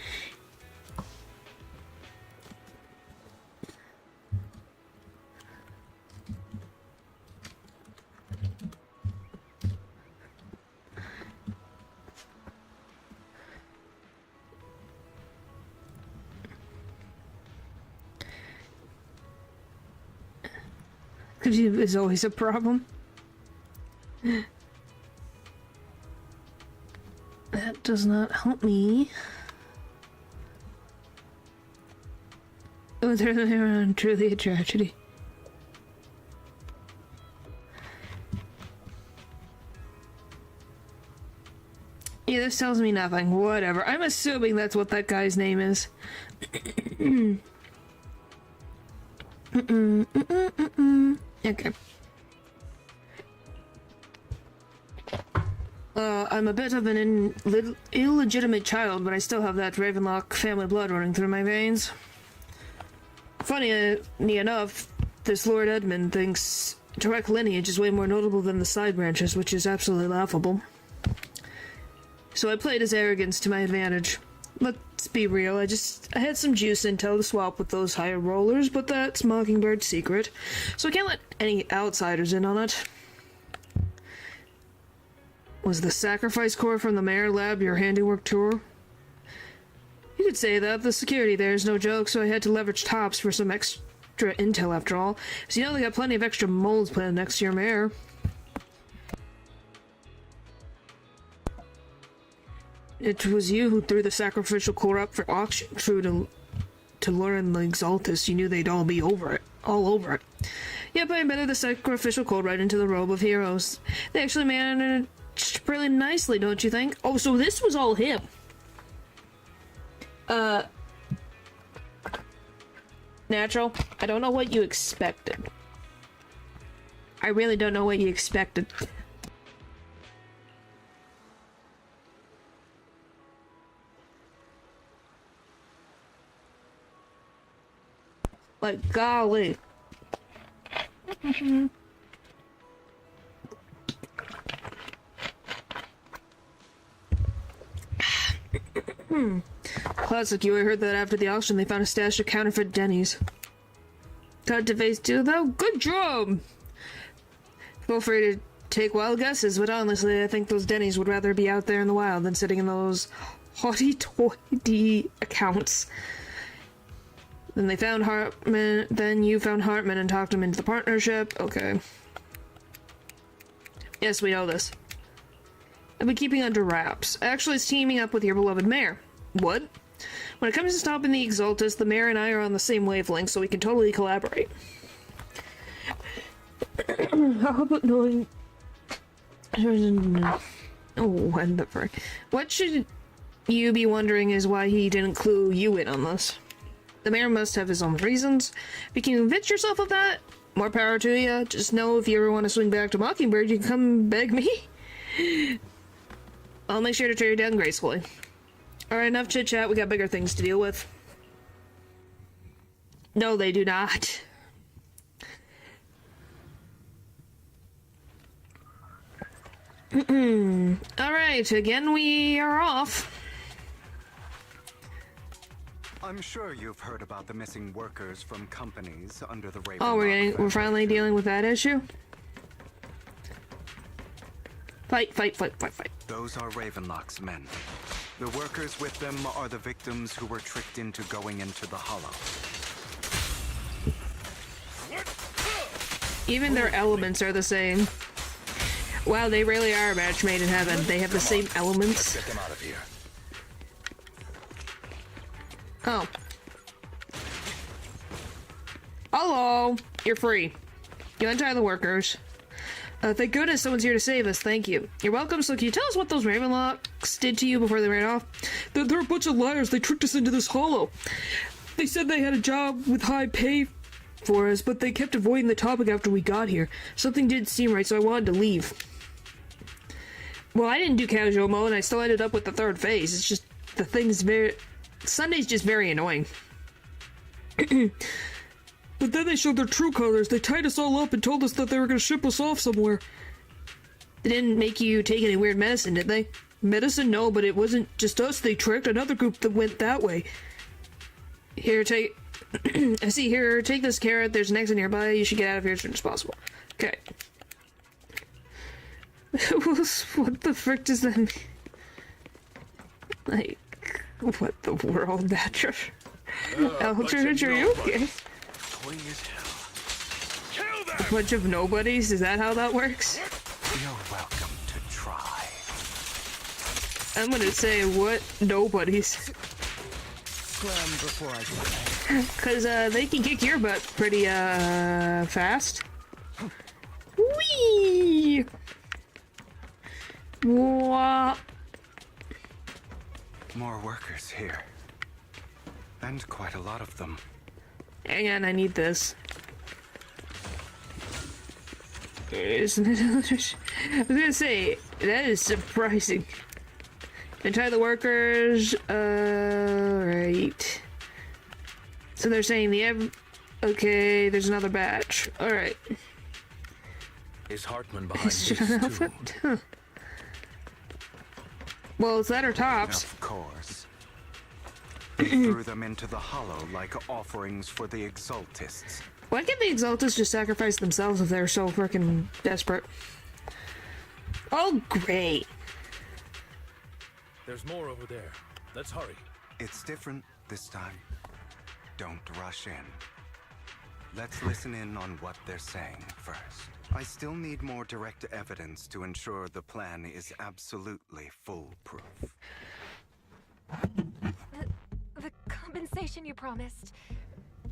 Because is always a problem. That does not help me. Oh, they're truly a tragedy. Yeah, this tells me nothing. Whatever. I'm assuming that's what that guy's name is. Okay. I'm a bit of an illegitimate child, but I still have that Ravenlock family blood running through my veins. Funny enough, this Lord Edmund thinks direct lineage is way more notable than the side branches, which is absolutely laughable. So I played his arrogance to my advantage. Let's be real, I had some juice intel to swap with those higher rollers, but that's Mockingbird's secret, so I can't let any outsiders in on it. Was the sacrifice core from the Mayor Lab your handiwork tour? You could say that. The security there is no joke, so I had to leverage Tops for some extra intel after all. So you know they got plenty of extra molds planned next to your mayor. It was you who threw the sacrificial core up for auction. True to learn the Exaltus, you knew they'd all be all over it. Yep, I embedded the sacrificial core right into the robe of heroes. They actually managed pretty nicely, don't you think? Oh, so this was all him. Natural, I don't know what you expected. I really don't know what you expected. Like, golly. Classic, you heard that after the auction they found a stash of counterfeit Denny's. Cut to phase 2 though? Good job! Feel free to take wild guesses, but honestly I think those Denny's would rather be out there in the wild than sitting in those hoity-toity accounts. Then they found Hartman, then you found Hartman and talked him into the partnership. Okay. Yes, we know this. I've been keeping under wraps. Actually, it's teaming up with your beloved mayor. What? When it comes to stopping the Exaltus, the mayor and I are on the same wavelength, so we can totally collaborate. How about knowing... Oh, what the frick. What should you be wondering is why he didn't clue you in on this. The mayor must have his own reasons. If you can convince yourself of that, more power to you. Just know if you ever want to swing back to Mockingbird, you can come beg me. I'll make sure to tear you down gracefully. Alright, enough chit-chat. We got bigger things to deal with. No, they do not. Alright, again we are off. I'm sure you've heard about the missing workers from companies under the Ravenlock. Oh, we're finally dealing with that issue? Fight. Those are Ravenlock's men. The workers with them are the victims who were tricked into going into the Hollow. Even their elements are the same. Wow, they really are a match made in heaven. They have the same elements. Get them out of here. Oh. Hello. You're free. You untie the workers. Thank goodness someone's here to save us. Thank you. You're welcome. So can you tell us what those Ravenlocks did to you before they ran off? They're a bunch of liars. They tricked us into this hollow. They said they had a job with high pay for us, but they kept avoiding the topic after we got here. Something didn't seem right, so I wanted to leave. Well, I didn't do casual mode, and I still ended up with the third phase. It's just, the thing's Sunday's just very annoying. But then they showed their true colors. They tied us all up and told us that they were going to ship us off somewhere. They didn't make you take any weird medicine, did they? Medicine? No, but it wasn't just us they tricked. Another group that went that way. Here, take... I see here, take this carrot. There's an exit nearby. You should get out of here as soon as possible. Okay. What the frick does that mean? Like, what the world, Thatcher? Eldridge, are you okay? As hell. Kill them! bunch of nobodies? Is that how that works? You're welcome to try. I'm gonna say, what nobodies? Scram before I play. Cause they can kick your butt pretty fast. Whee! Wah. More workers here. And quite a lot of them. Hang on, I need this. Isn't it? I was gonna say, that is surprising. Untie the workers. Right. So they're saying okay, there's another batch. Alright. Is Hartman behind this too? Huh. Well, it's that or tops. Of course. They threw them into the hollow like offerings for the Exaltists. Why can't the Exaltists just sacrifice themselves if they're so freaking desperate? Oh, great. There's more over there. Let's hurry. It's different this time. Don't rush in. Let's listen in on what they're saying first. I still need more direct evidence to ensure the plan is absolutely foolproof. The compensation you promised.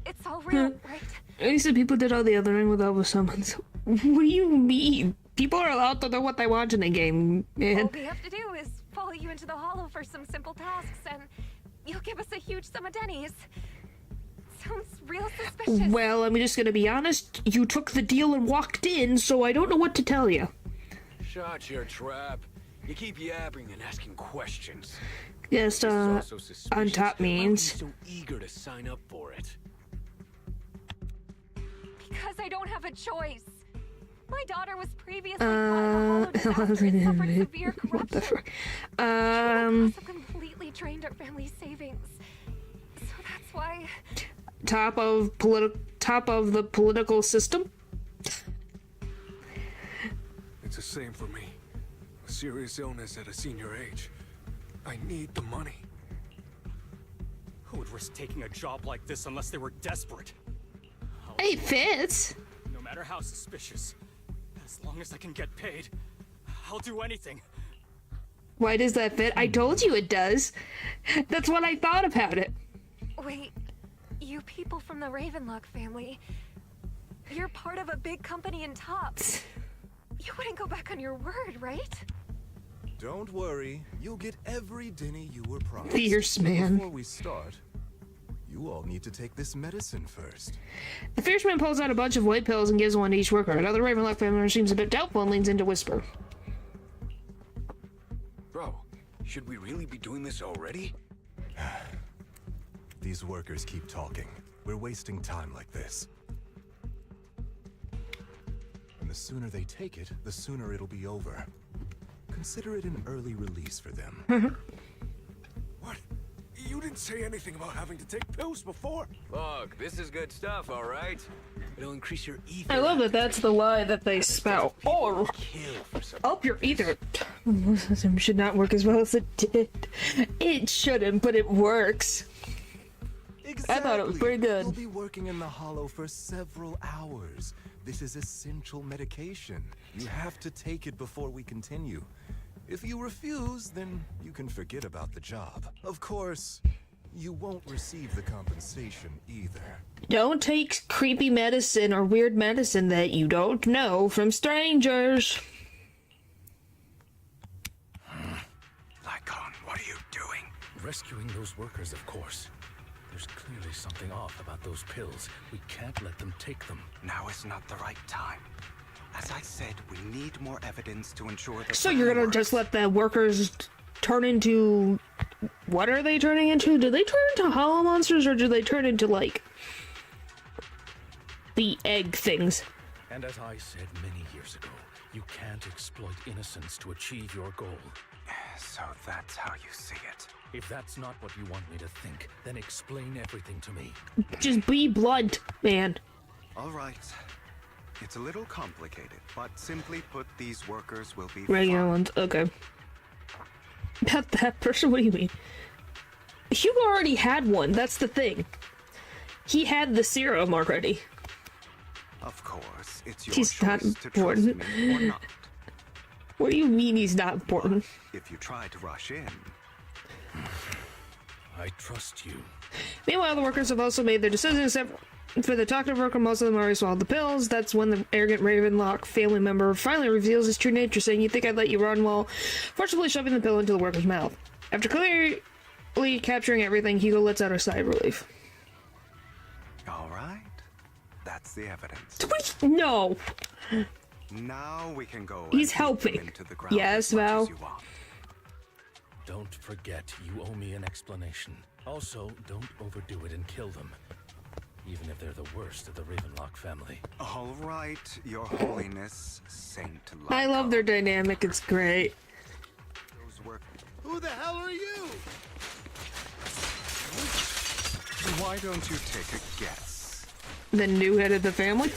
It's all real, right? You said people did all the othering without the summons. What do you mean? People are allowed to do what they want in the game, man. All we have to do is follow you into the hollow for some simple tasks, and you'll give us a huge sum of dennies. Sounds real suspicious. Well, I'm just gonna be honest. You took the deal and walked in, so I don't know what to tell you. Shut your trap. You keep yapping and asking questions. Just, This is also on suspicious. top Why were you means. so eager to sign up for it? Because I don't have a choice. My daughter was previously caught in a hollow disaster and suffered severe corruption. What the frick? She also completely drained our family's savings. So that's why... Top of the political system? It's the same for me. A serious illness at a senior age. I need the money. Who would risk taking a job like this unless they were desperate? Hey, Fitz. No matter how suspicious, as long as I can get paid, I'll do anything. Why does that fit? I told you it does. That's what I thought about it. Wait, you people from the Ravenlock family, you're part of a big company in Tops. You wouldn't go back on your word, right? Don't worry, you'll get every denny you were promised. Fierce man. Before we start, you all need to take this medicine first. The fierce man pulls out a bunch of white pills and gives one to each worker. Another Ravenlock family member seems a bit doubtful and leans in to whisper. Bro, should we really be doing this already? These workers keep talking. We're wasting time like this. And the sooner they take it, the sooner it'll be over. Consider it an early release for them. What? You didn't say anything about having to take pills before. Look, this is good stuff, all right? It'll increase your ether. I love that that's the lie that they spout. Oh, Kill for some. up your ether. System should not work as well as it did. It shouldn't, but it works. Exactly. I thought it was pretty good. You'll be working in the hollow for several hours. This is essential medication. You have to take it before we continue. If you refuse, then you can forget about the job. Of course, you won't receive the compensation either. Don't take creepy medicine or weird medicine that you don't know from strangers. Lycon, what are you doing? Rescuing those workers, of course. There's clearly something off about those pills. We can't let them take them. Now is not the right time. As I said, we need more evidence to ensure that. So you're gonna just let the workers turn into... What are they turning into? Do they turn into hollow monsters or do they turn into, like... the egg things? And as I said many years ago, you can't exploit innocence to achieve your goal. So that's how you see it. If that's not what you want me to think, then explain everything to me. Just be blunt, man. All right. It's a little complicated, but simply put, these workers will be Regular fine. ones, okay. About that person, what do you mean? Hugo already had one, that's the thing. He had the serum already. Of course, it's your He's not choice to trust important. me or not. What do you mean he's not important? If you try to rush in, I trust you. Meanwhile, the workers have also made their decisions, except for the talkative worker. Most of them already swallowed the pills. That's when the arrogant Ravenlock family member finally reveals his true nature, saying, "You think I'd let you run?" While forcibly shoving the pill into the worker's mouth. After clearly capturing everything, Hugo lets out a sigh of relief. all right. That's the evidence. No! Now we can go. He's and helping. dig them into the ground Yes, as much Val. as you want. Don't forget, you owe me an explanation. Also, don't overdo it and kill them. Even if they're the worst of the Ravenlock family. All right, Your Holiness, Saint Lyco. I love their dynamic, it's great. Those were... Who the hell are you? Why don't you take a guess? The new head of the family?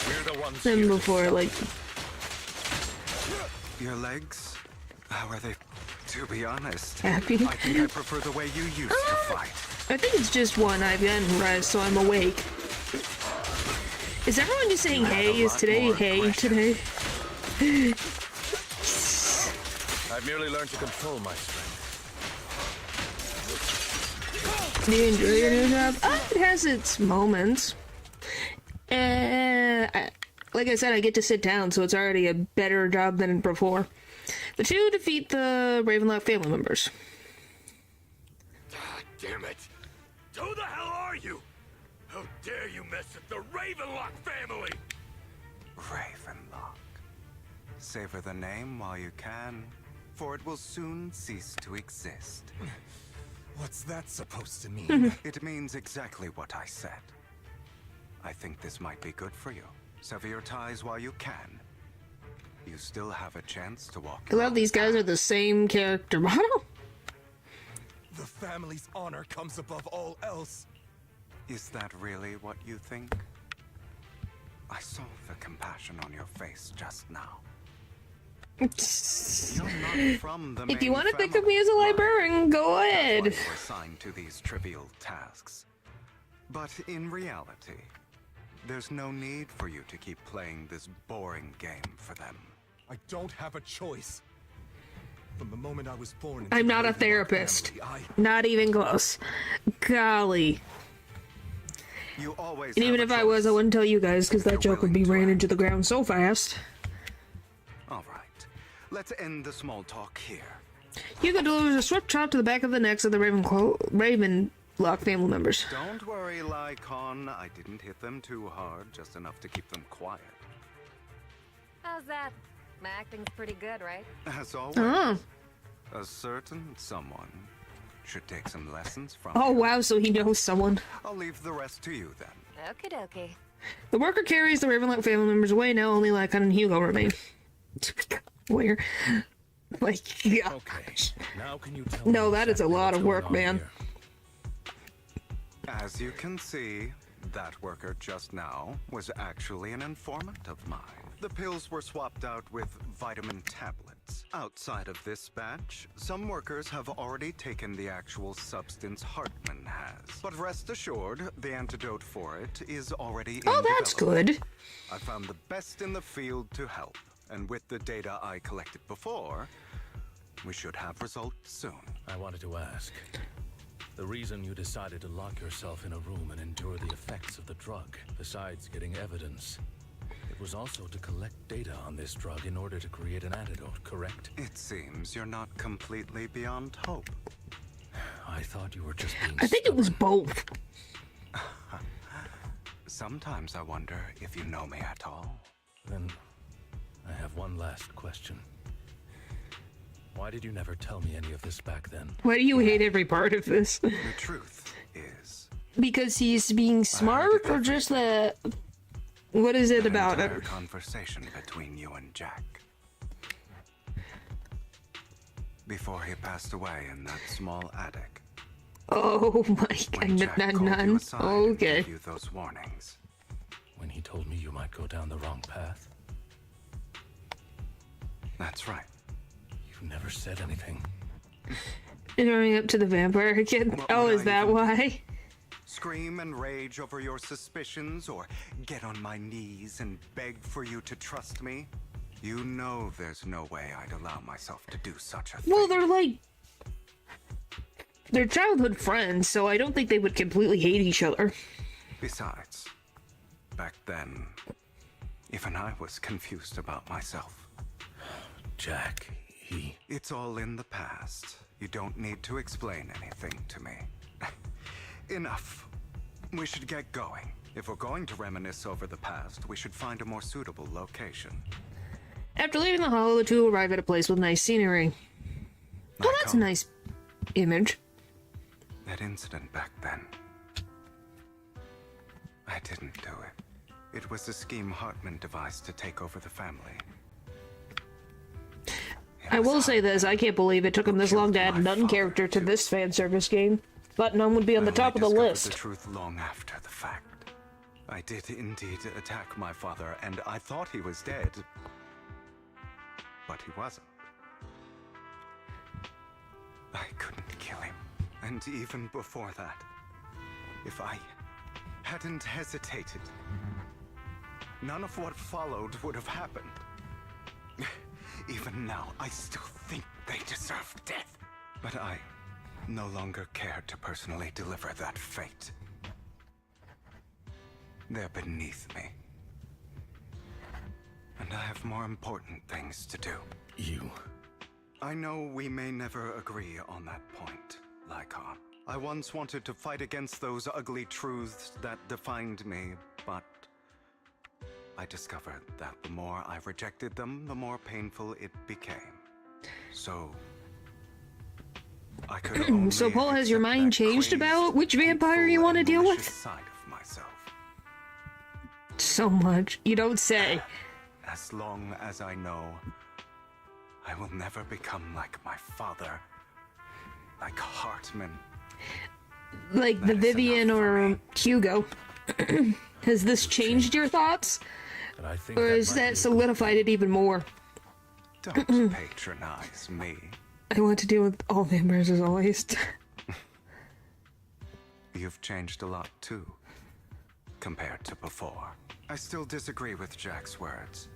We're the ones Then here to before, stop. like... Your legs? How are they? To be honest, Happy? I think I prefer the way you used to fight. I think it's just one. I've gotten rest, so I'm awake. Is everyone just saying hey? Is today hey today? I've merely learned to control my strength. Do you enjoy your new job? It has its moments. Like I said, I get to sit down, so it's already a better job than before. The two defeat the Ravenlock family members. God damn it! Who the hell are you? How dare you mess with the Ravenlock family? Ravenlock. Savor the name while you can, for it will soon cease to exist. What's that supposed to mean? It means exactly what I said. I think this might be good for you. Sever your ties while you can. You still have a chance to walk. I love these guys are the same character model. The family's honor comes above all else. Is that really what you think? I saw the compassion on your face just now. You're not from the If you main want to think of family, me as a right? librarian, go That's ahead. why you were assigned to these trivial tasks. But in reality, there's no need for you to keep playing this boring game for them. I don't have a choice. From the moment I was born, I'm into not the a Ravenlock therapist. family, Not even close. Golly. You always And even have if a I was, I choice. wouldn't tell you guys, because that You're joke would be willing to ran act. into the ground so fast. All right, let's end the small talk here. Hugo delivers a swift chop to the back of the necks of the Ravenlock family members. Don't worry, Lycon. I didn't hit them too hard, just enough to keep them quiet. How's that? My acting's pretty good, right? As always, Oh. a certain someone should take some lessons from Oh, you. wow, so he knows someone. I'll leave the rest to you then. Okie dokie. The worker carries the Ravenlock family members away. Now only Lycon and Hugo remain. Where? My God. Okay, now can you tell me No, that is a exactly lot what's of going work, on man. here? As you can see, that worker just now was actually an informant of mine. The pills were swapped out with vitamin tablets. Outside of this batch, some workers have already taken the actual substance Hartman has. But rest assured, the antidote for it is already in Oh, that's development. good. I found the best in the field to help, and with the data I collected before, we should have results soon. I wanted to ask. The reason you decided to lock yourself in a room and endure the effects of the drug, besides getting evidence, it was also to collect data on this drug in order to create an antidote, correct? It seems you're not completely beyond hope. I thought you were just being I think it was stubborn. both. Sometimes I wonder if you know me at all. Then I have one last question. Why did you never tell me any of this back then? Why do you hate every part of this? The truth is, Because he's being smart, or just the... What is it an about it? entire conversation between you and Jack. Before he passed away in that small attic. Oh my When God, Jack called you none. aside and Okay. gave you those warnings. When he told me you might go down the wrong path? That's right. You never said anything. Running up to the vampire again. What Oh, would is I that even- why? Scream and rage over your suspicions, or get on my knees and beg for you to trust me? You know there's no way I'd allow myself to do such a thing. Well, they're childhood friends, so I don't think they would completely hate each other. Besides, back then, even I was confused about myself. Jack, It's all in the past. You don't need to explain anything to me. Enough. We should get going. If we're going to reminisce over the past, we should find a more suitable location. After leaving the hollow, the two arrive at a place with nice scenery. Oh, that's a nice image. That incident back then. I didn't do it. It was a scheme Hartman devised to take over the family. I will say this, I can't believe it took him this long to add Nun character to this fan service game. But Nun would be on the top of the list. The truth long after the fact. I did indeed attack my father, and I thought he was dead. But he wasn't. I couldn't kill him. And even before that, if I hadn't hesitated, none of what followed would have happened. Even now, I still think they deserve death. But I no longer care to personally deliver that fate. They're beneath me. And I have more important things to do. I know we may never agree on that point, Lycon. I once wanted to fight against those ugly truths that defined me, but I discovered that the more I rejected them, the more painful it became. So I could only So Paul, has your accept mind that changed crazed, about which vampire you hateful, want to and deal malicious with? side of myself. So much. You don't say. As long as I know, I will never become like my father, like Hartman. Like the Vivian or Hugo. Has this changed your thoughts? but I think Or that has might that be- solidified it even more? Don't patronize me. I want to deal with all vampires as always. You've changed a lot too, compared to before. I still disagree with Jack's words.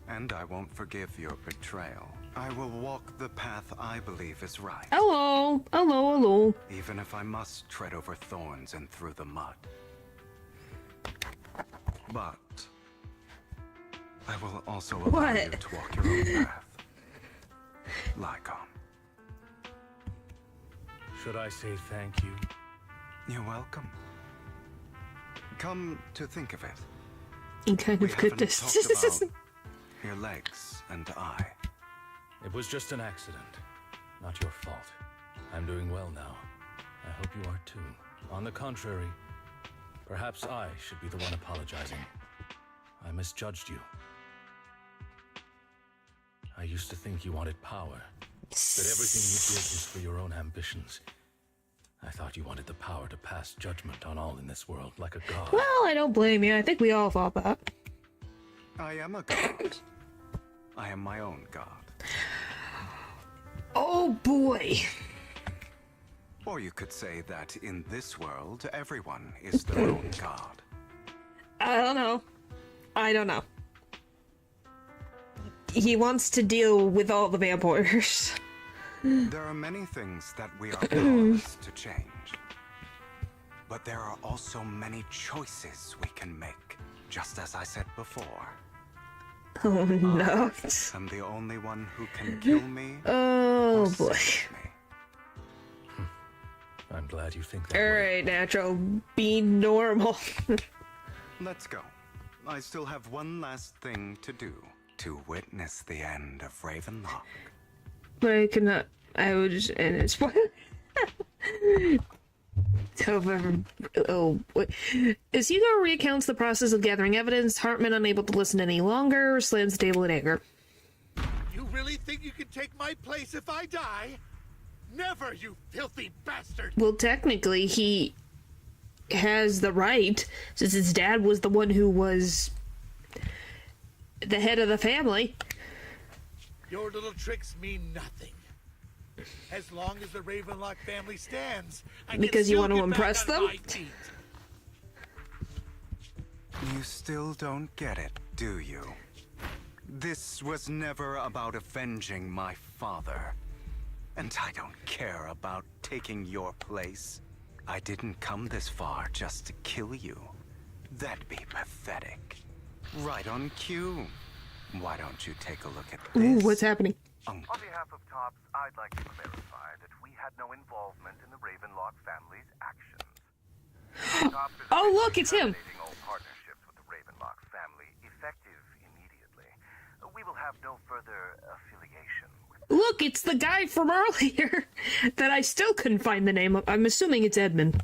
And I won't forgive your betrayal. I will walk the path I believe is right. Hello, hello, hello. Even if I must tread over thorns and through the mud. But I will also allow you What? to walk your own path. Lycon. Should I say thank you? You're welcome. Come to think of it, You kind we of could haven't this. talked about your legs and I. It was just an accident. Not your fault. I'm doing well now. I hope you are too. On the contrary, perhaps I should be the one apologizing. I misjudged you. I used to think you wanted power. That everything you did was for your own ambitions. I thought you wanted the power to pass judgment on all in this world like a god. Well, I don't blame you. I think we all thought that. I am a god. I am my own god. Oh boy. Or you could say that in this world, everyone is their own god. I don't know. I don't know. He wants to deal with all the vampires. There are many things that we are powerless to change. But there are also many choices we can make, just as I said before. Oh no. I'm the only one who can kill me Oh or boy. save me. I'm glad you think that way. Alright, Natural. Be normal. Let's go. I still have one last thing to do. To witness the end of Ravenlock. But I cannot. I would just end it. Oh, wait. As Hugo recounts the process of gathering evidence, Hartman, unable to listen any longer, slams the table in anger. You really think you can take my place if I die? Never, you filthy bastard! Well, technically, he has the right, since his dad was the one who was the head of the family. Your little tricks mean nothing. As long as the Ravenlock family stands, I can Because you still want to get back impress on them? my feet. You still don't get it, do you? This was never about avenging my father. And I don't care about taking your place. I didn't come this far just to kill you. That'd be pathetic. Right on cue. Why don't you take a look at this? Ooh, what's happening? Uncle. On behalf of TOPS, I'd like to clarify that we had no involvement in the Ravenlock family's actions. TOPS is Oh, look, it's him. terminating all partnerships with the Ravenlock family, effective immediately. We will have no further affiliation with Look, it's the guy from earlier that I still couldn't find the name of. I'm assuming it's Edmund.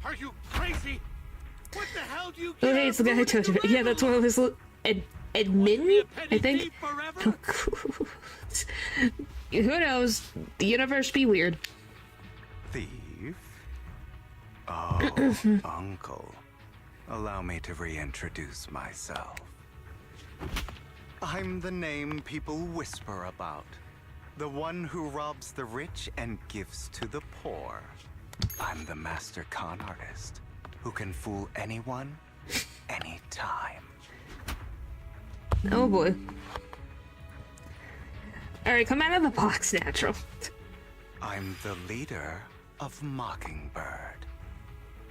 Are you crazy? What the hell do you Oh, care? hey, it's the guy I told you about. Yeah, that's one of his... Edmund, I think? Who knows? The universe be weird. Thief? Oh, Uncle. Allow me to reintroduce myself. I'm the name people whisper about. The one who robs the rich and gives to the poor. I'm the master con artist who can fool anyone, anytime. Oh boy. Alright, come out of the box, Natural. I'm the leader of Mockingbird.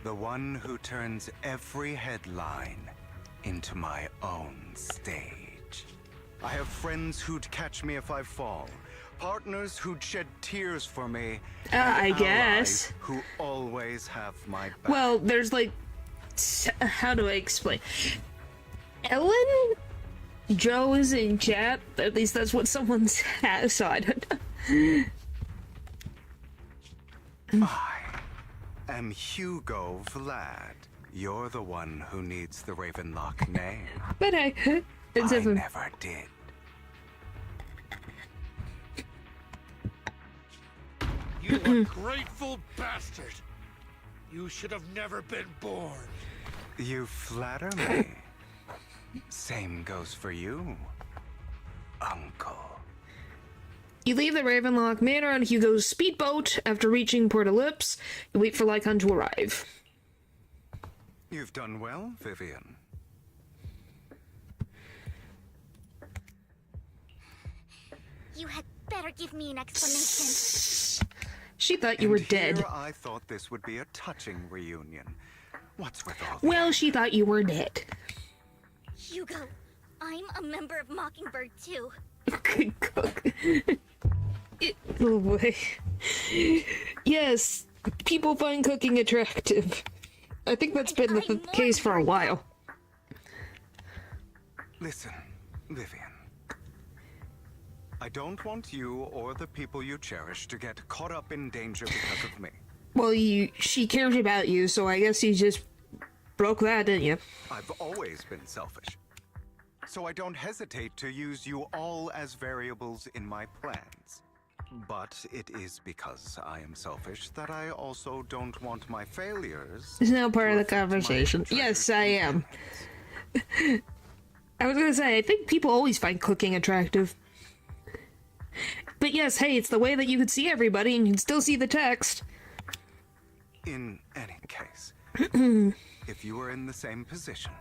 The one who turns every headline into my own stage. I have friends who'd catch me if I fall. Partners who'd shed tears for me. I and guess. allies who always have my back. Well, there's like... How do I explain? Ellen? Joe is in chat. At least that's what someone has, so I don't know. I am Hugo Vlad. You're the one who needs the Ravenlock name. But I never did. You ungrateful bastard! You should have never been born. You flatter me. Same goes for you, Uncle. You leave the Ravenlock Manor on Hugo's speedboat. After reaching Port Ellipse, you wait for Lycon to arrive. You've done well, Vivian. You had better give me an explanation. She thought you were dead. Here I thought this would be a touching reunion. What's with all Well, she thought you were dead. Hugo, I'm a member of Mockingbird too. Oh boy. Yes, people find cooking attractive. I think that's been the case for a while. Listen, Vivian. I don't want you or the people you cherish to get caught up in danger because of me. Well, she cares about you, so I guess you just broke that, didn't you? I've always been selfish. So I don't hesitate to use you all as variables in my plans. But it is because I am selfish that I also don't want my failures. It's now part to of the affect my conversation. Yes, I am. companions. I was gonna say, I think people always find cooking attractive. But yes, hey, it's the way that you could see everybody and you can still see the text. In any case, if you were in the same position,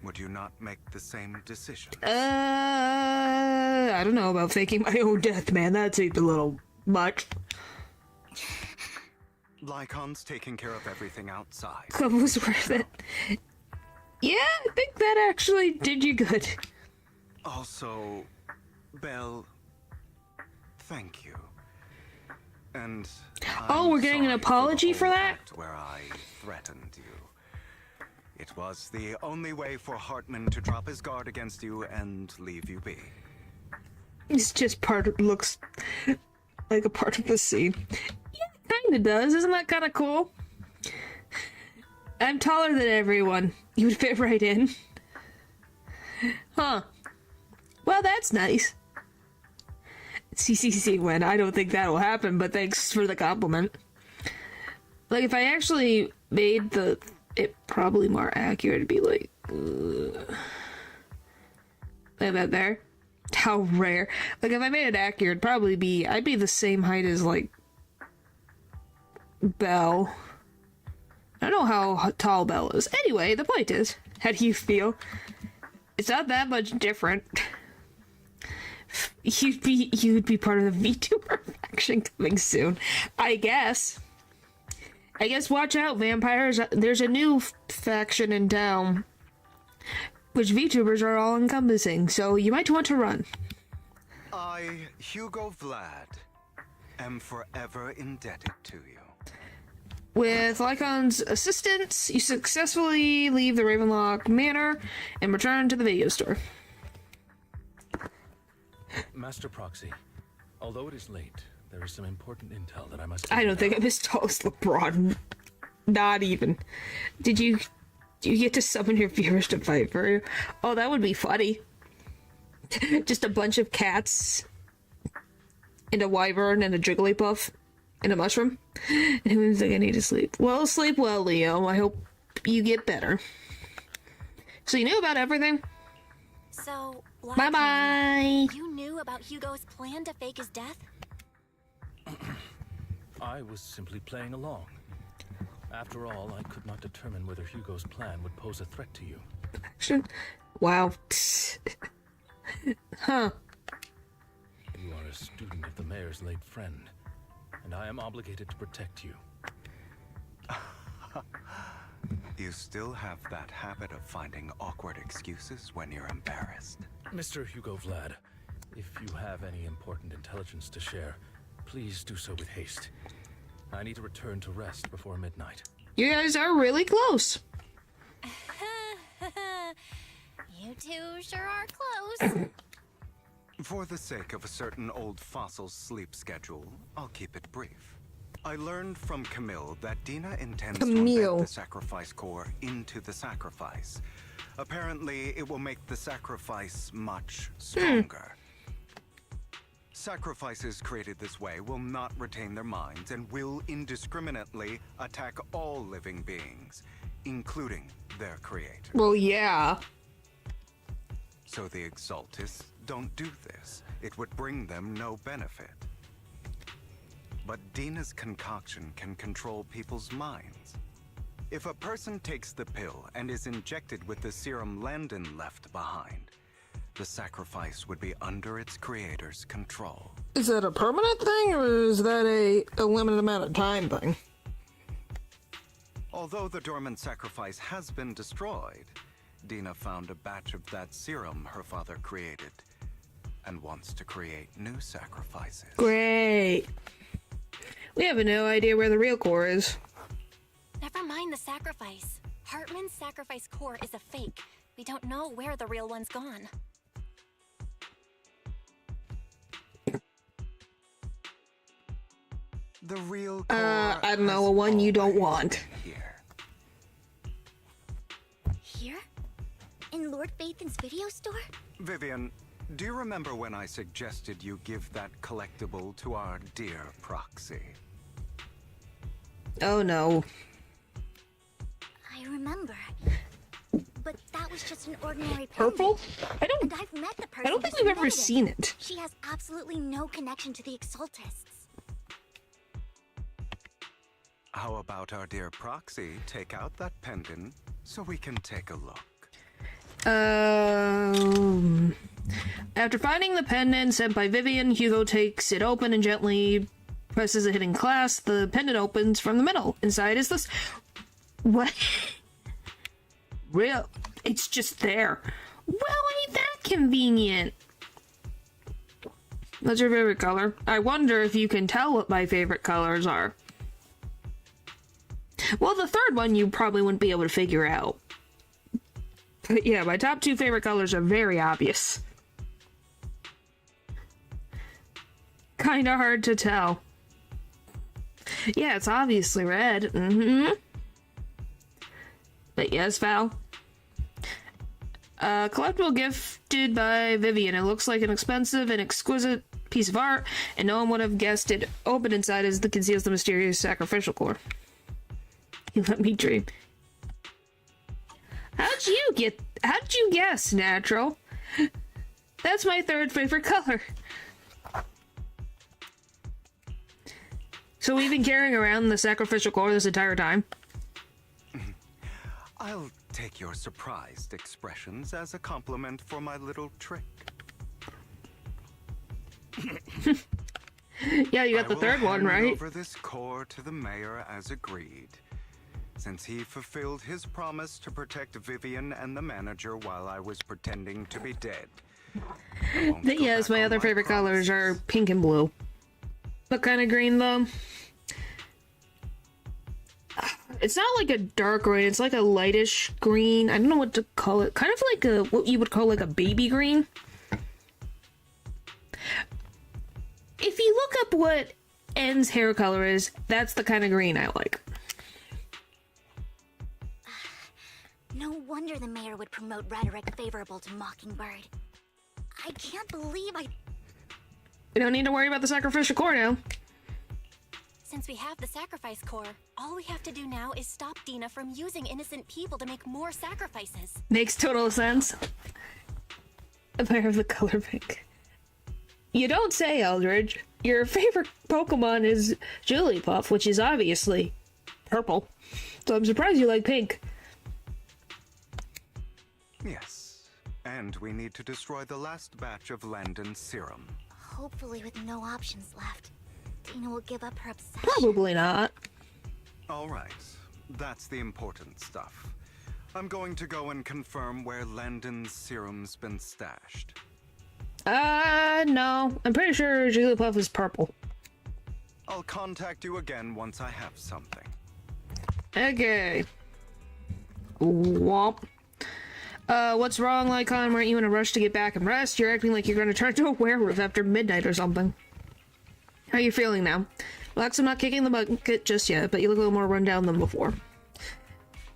would you not make the same decision? I don't know about faking my own death, man. That seemed a little much. Lycon's taking care of everything outside. Club was worth it. Yeah, I think that actually did you good. Also, Belle, thank you. And Oh, I'm we're getting an sorry apology the for whole that? act where I threatened you. It was the only way for Hartman to drop his guard against you and leave you be. It's just looks like a part of the scene. Yeah, kinda does. Isn't that kinda cool? I'm taller than everyone. You would fit right in. Huh. Well, that's nice. CCC win. I don't think that'll happen, but thanks for the compliment. Like, if I actually made it probably more accurate, it'd be like that there. How rare. Like, if I made it accurate, it'd probably be... I'd be the same height as, like... Belle. I don't know how tall Belle is. Anyway, the point is, how do you feel? It's not that much different. You'd be part of the VTuber faction coming soon. I guess watch out, vampires. There's a new faction in town, which VTubers are all encompassing, so you might want to run. I, Hugo Vlad, am forever indebted to you. With Lycon's assistance, you successfully leave the Ravenlock Manor and return to the video store. Master Proxy, although it is late, there is some important intel that I must... I don't think I mistalked LeBron. Not even. Do you get to summon your viewers to fight for you? Oh, that would be funny. Just a bunch of cats and a wyvern and a jigglypuff and a mushroom. And everyone's like, I need to sleep. Well, sleep well, Leo. I hope you get better. So you knew about everything? So, bye-bye. You knew about Hugo's plan to fake his death? I was simply playing along. After all, I could not determine whether Hugo's plan would pose a threat to you. Action? Wow. Huh. You are a student of the mayor's late friend, and I am obligated to protect you. You still have that habit of finding awkward excuses when you're embarrassed. Mr. Hugo Vlad, if you have any important intelligence to share, please do so with haste. I need to return to rest before midnight. You guys are really close. You two sure are close. For the sake of a certain old fossil's sleep schedule, I'll keep it brief. I learned from Camille that Dina intends to embed the sacrifice core into the sacrifice. Apparently, it will make the sacrifice much stronger. Sacrifices created this way will not retain their minds and will indiscriminately attack all living beings, including their creator. Well, yeah. So the Exaltists don't do this. It would bring them no benefit. But Dina's concoction can control people's minds. If a person takes the pill and is injected with the serum Landon left behind, the sacrifice would be under its creator's control. Is that a permanent thing, or is that a limited amount of time thing? Although the dormant sacrifice has been destroyed, Dina found a batch of that serum her father created and wants to create new sacrifices. Great. We have no idea where the real core is. Never mind the sacrifice. Hartman's sacrifice core is a fake. We don't know where the real one's gone. The real core I don't know, one you don't want. Here? In Lord Phaethon's video store? Vivian, do you remember when I suggested you give that collectible to our dear Proxy? Oh no. I remember. But that was just an ordinary Purple? pendant. And I've met the person. I don't think we've ever seen it. She has absolutely no connection to the Exaltists. How about our dear Proxy take out that pendant so we can take a look? After finding the pendant sent by Vivian, Hugo takes it open and gently presses a hidden clasp. The pendant opens from the middle. Inside is this... What? Real? It's just there. Well, ain't that convenient? What's your favorite color? I wonder if you can tell what my favorite colors are. Well, the third one you probably wouldn't be able to figure out. But yeah, my top two favorite colors are very obvious. Kinda hard to tell. Yeah, it's obviously red. Mm-hmm. But yes, Val. Collectible gifted by Vivian. It looks like an expensive and exquisite piece of art, and no one would have guessed it. Open inside as it conceals the mysterious sacrificial core. You let me dream. How'd you guess, Natural? That's my third favorite color. So we've been carrying around the sacrificial core this entire time? I'll take your surprised expressions as a compliment for my little trick. Yeah, you got the third one, I will hand right? over this core to the mayor as agreed, since he fulfilled his promise to protect Vivian and the manager while I was pretending to be dead. I won't go Yes, back my on other favorite colors are promises. pink and blue. What kind of green, though? It's not like a dark green, it's like a lightish green. I don't know what to call it. Kind of like what you would call like a baby green. If you look up what N's hair color is, that's the kind of green I like. No wonder the mayor would promote rhetoric favorable to Mockingbird. I can't believe I... We don't need to worry about the sacrificial core now. Since we have the sacrifice core, all we have to do now is stop Dina from using innocent people to make more sacrifices. Makes total sense. If I have the color pink. You don't say, Eldridge. Your favorite Pokemon is Jigglypuff, which is obviously purple. So I'm surprised you like pink. Yes, and we need to destroy the last batch of Landon's serum. Hopefully with no options left, Dina will give up her obsession. Probably not. All right, that's the important stuff. I'm going to go and confirm where Landon's serum's been stashed. No. I'm pretty sure Jigglypuff is purple. I'll contact you again once I have something. Okay. Womp. What's wrong, Lycon? Weren't you in a rush to get back and rest? You're acting like you're gonna turn into a werewolf after midnight or something. How are you feeling now? Lex, I'm not kicking the bucket just yet, but you look a little more run down than before.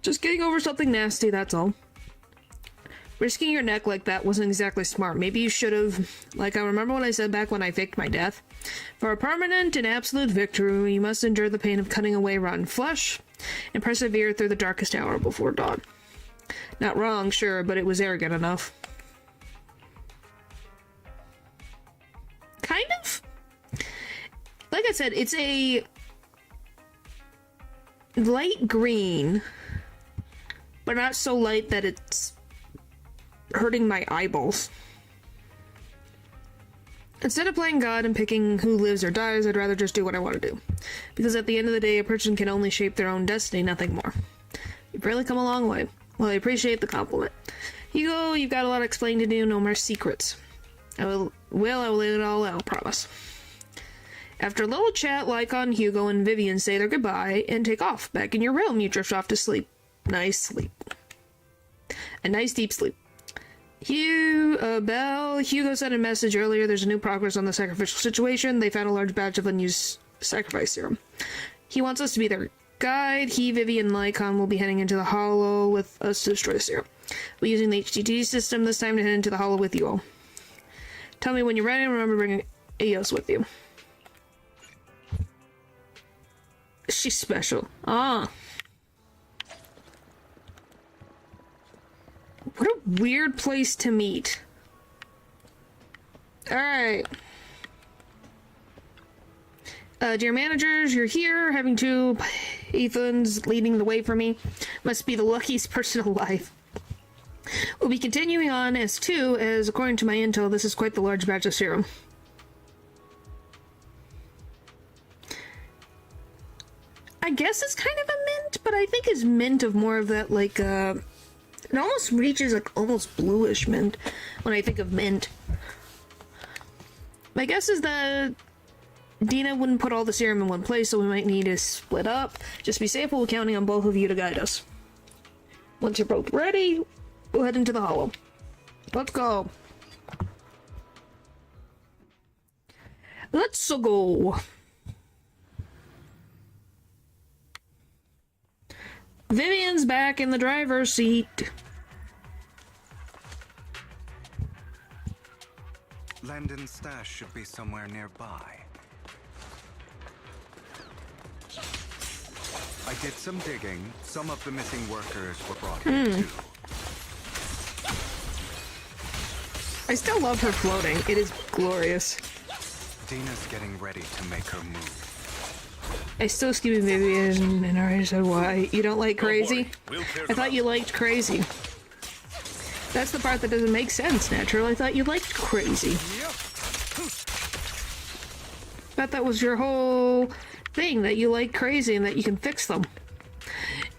Just getting over something nasty, that's all. Risking your neck like that wasn't exactly smart. Maybe you should have... Like, I remember what I said back when I faked my death. For a permanent and absolute victory, you must endure the pain of cutting away rotten flesh and persevere through the darkest hour before dawn. Not wrong, sure, but it was arrogant enough. Kind of? Like I said, it's a light green, but not so light that it's hurting my eyeballs. Instead of playing God and picking who lives or dies, I'd rather just do what I want to do. Because at the end of the day, a person can only shape their own destiny, nothing more. You've really come a long way. Well, I appreciate the compliment. Hugo, you've got a lot to explain to do, no more secrets. I will lay it all out, promise. After a little chat, Lycon, Hugo, and Vivian say their goodbye and take off. Back in your room, you drift off to sleep. Nice sleep. A nice deep sleep. Hugo sent a message earlier. There's a new progress on the sacrificial situation. They found a large batch of unused sacrifice serum. He wants us to be their guide. He, Vivian, and Lycon will be heading into the Hollow with us to destroy the serum. We're using the HTT system this time to head into the Hollow with you all. Tell me when you're ready, and remember bringing Eos with you. She's special. Ah. What a weird place to meet. Alright. Dear managers, you're here, having two Ethans leading the way for me. Must be the luckiest person alive. We'll be continuing on as two, as according to my intel, this is quite the large batch of serum. I guess it's kind of a mint, but I think it's mint of more of that, like, it almost reaches, like, almost bluish mint when I think of mint. My guess is that Dina wouldn't put all the serum in one place, so we might need to split up. Just be safe, we'll be counting on both of you to guide us. Once you're both ready, we'll head into the Hollow. Let's go. Let's go. Vivian's back in the driver's seat. Landon's stash should be somewhere nearby. I did some digging. Some of the missing workers were brought here too. I still love her floating. It is glorious. Dina's getting ready to make her move. I still Scooby Baby and I said why. You don't like crazy? I thought you liked crazy. That's the part that doesn't make sense, Natural. I thought you liked crazy. Thought that was your whole thing, that you like crazy and that you can fix them.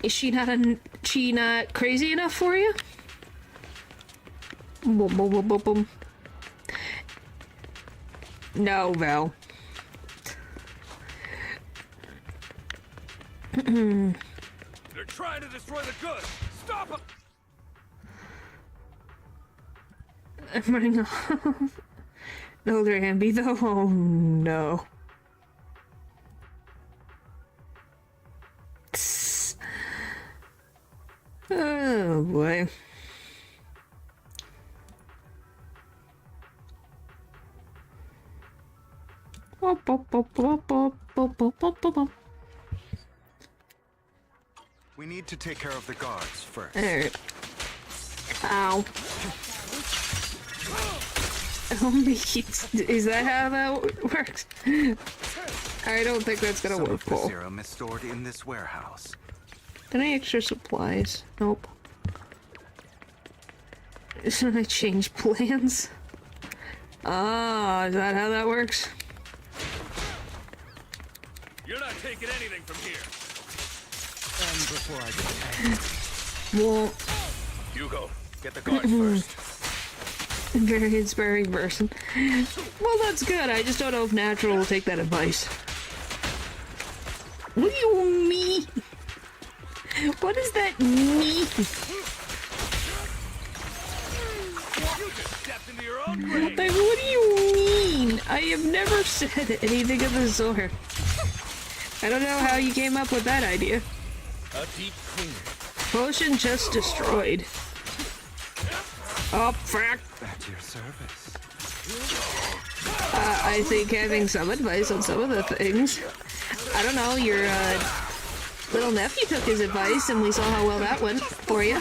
Is she not crazy enough for you? Boom, boom, boom, boom, boom. No, Val. They're trying to destroy the goods. Stop them! I'm running off. No, there can be though. Oh no. Tss. Oh boy. We need to take care of the guards first. Alright. Ow. Oh me, is that how that works? I don't think that's gonna work, The Paul. serum is stored in this warehouse. Any extra supplies? Nope. Should I change plans? Ah, is that how that works? You're not taking anything from here. And before I get Well, Hugo, get the guards first. very inspiring person. Well, that's good. I just don't know if Natural will take that advice. What do you mean? What does that mean? You just stepped into your own grave. Like, what do you mean? I have never said anything of the sort. I don't know how you came up with that idea. A deep clean. Potion just destroyed. Oh, frack. at your service. I think having some advice on some of the things. I don't know, your little nephew took his advice and we saw how well that went for you.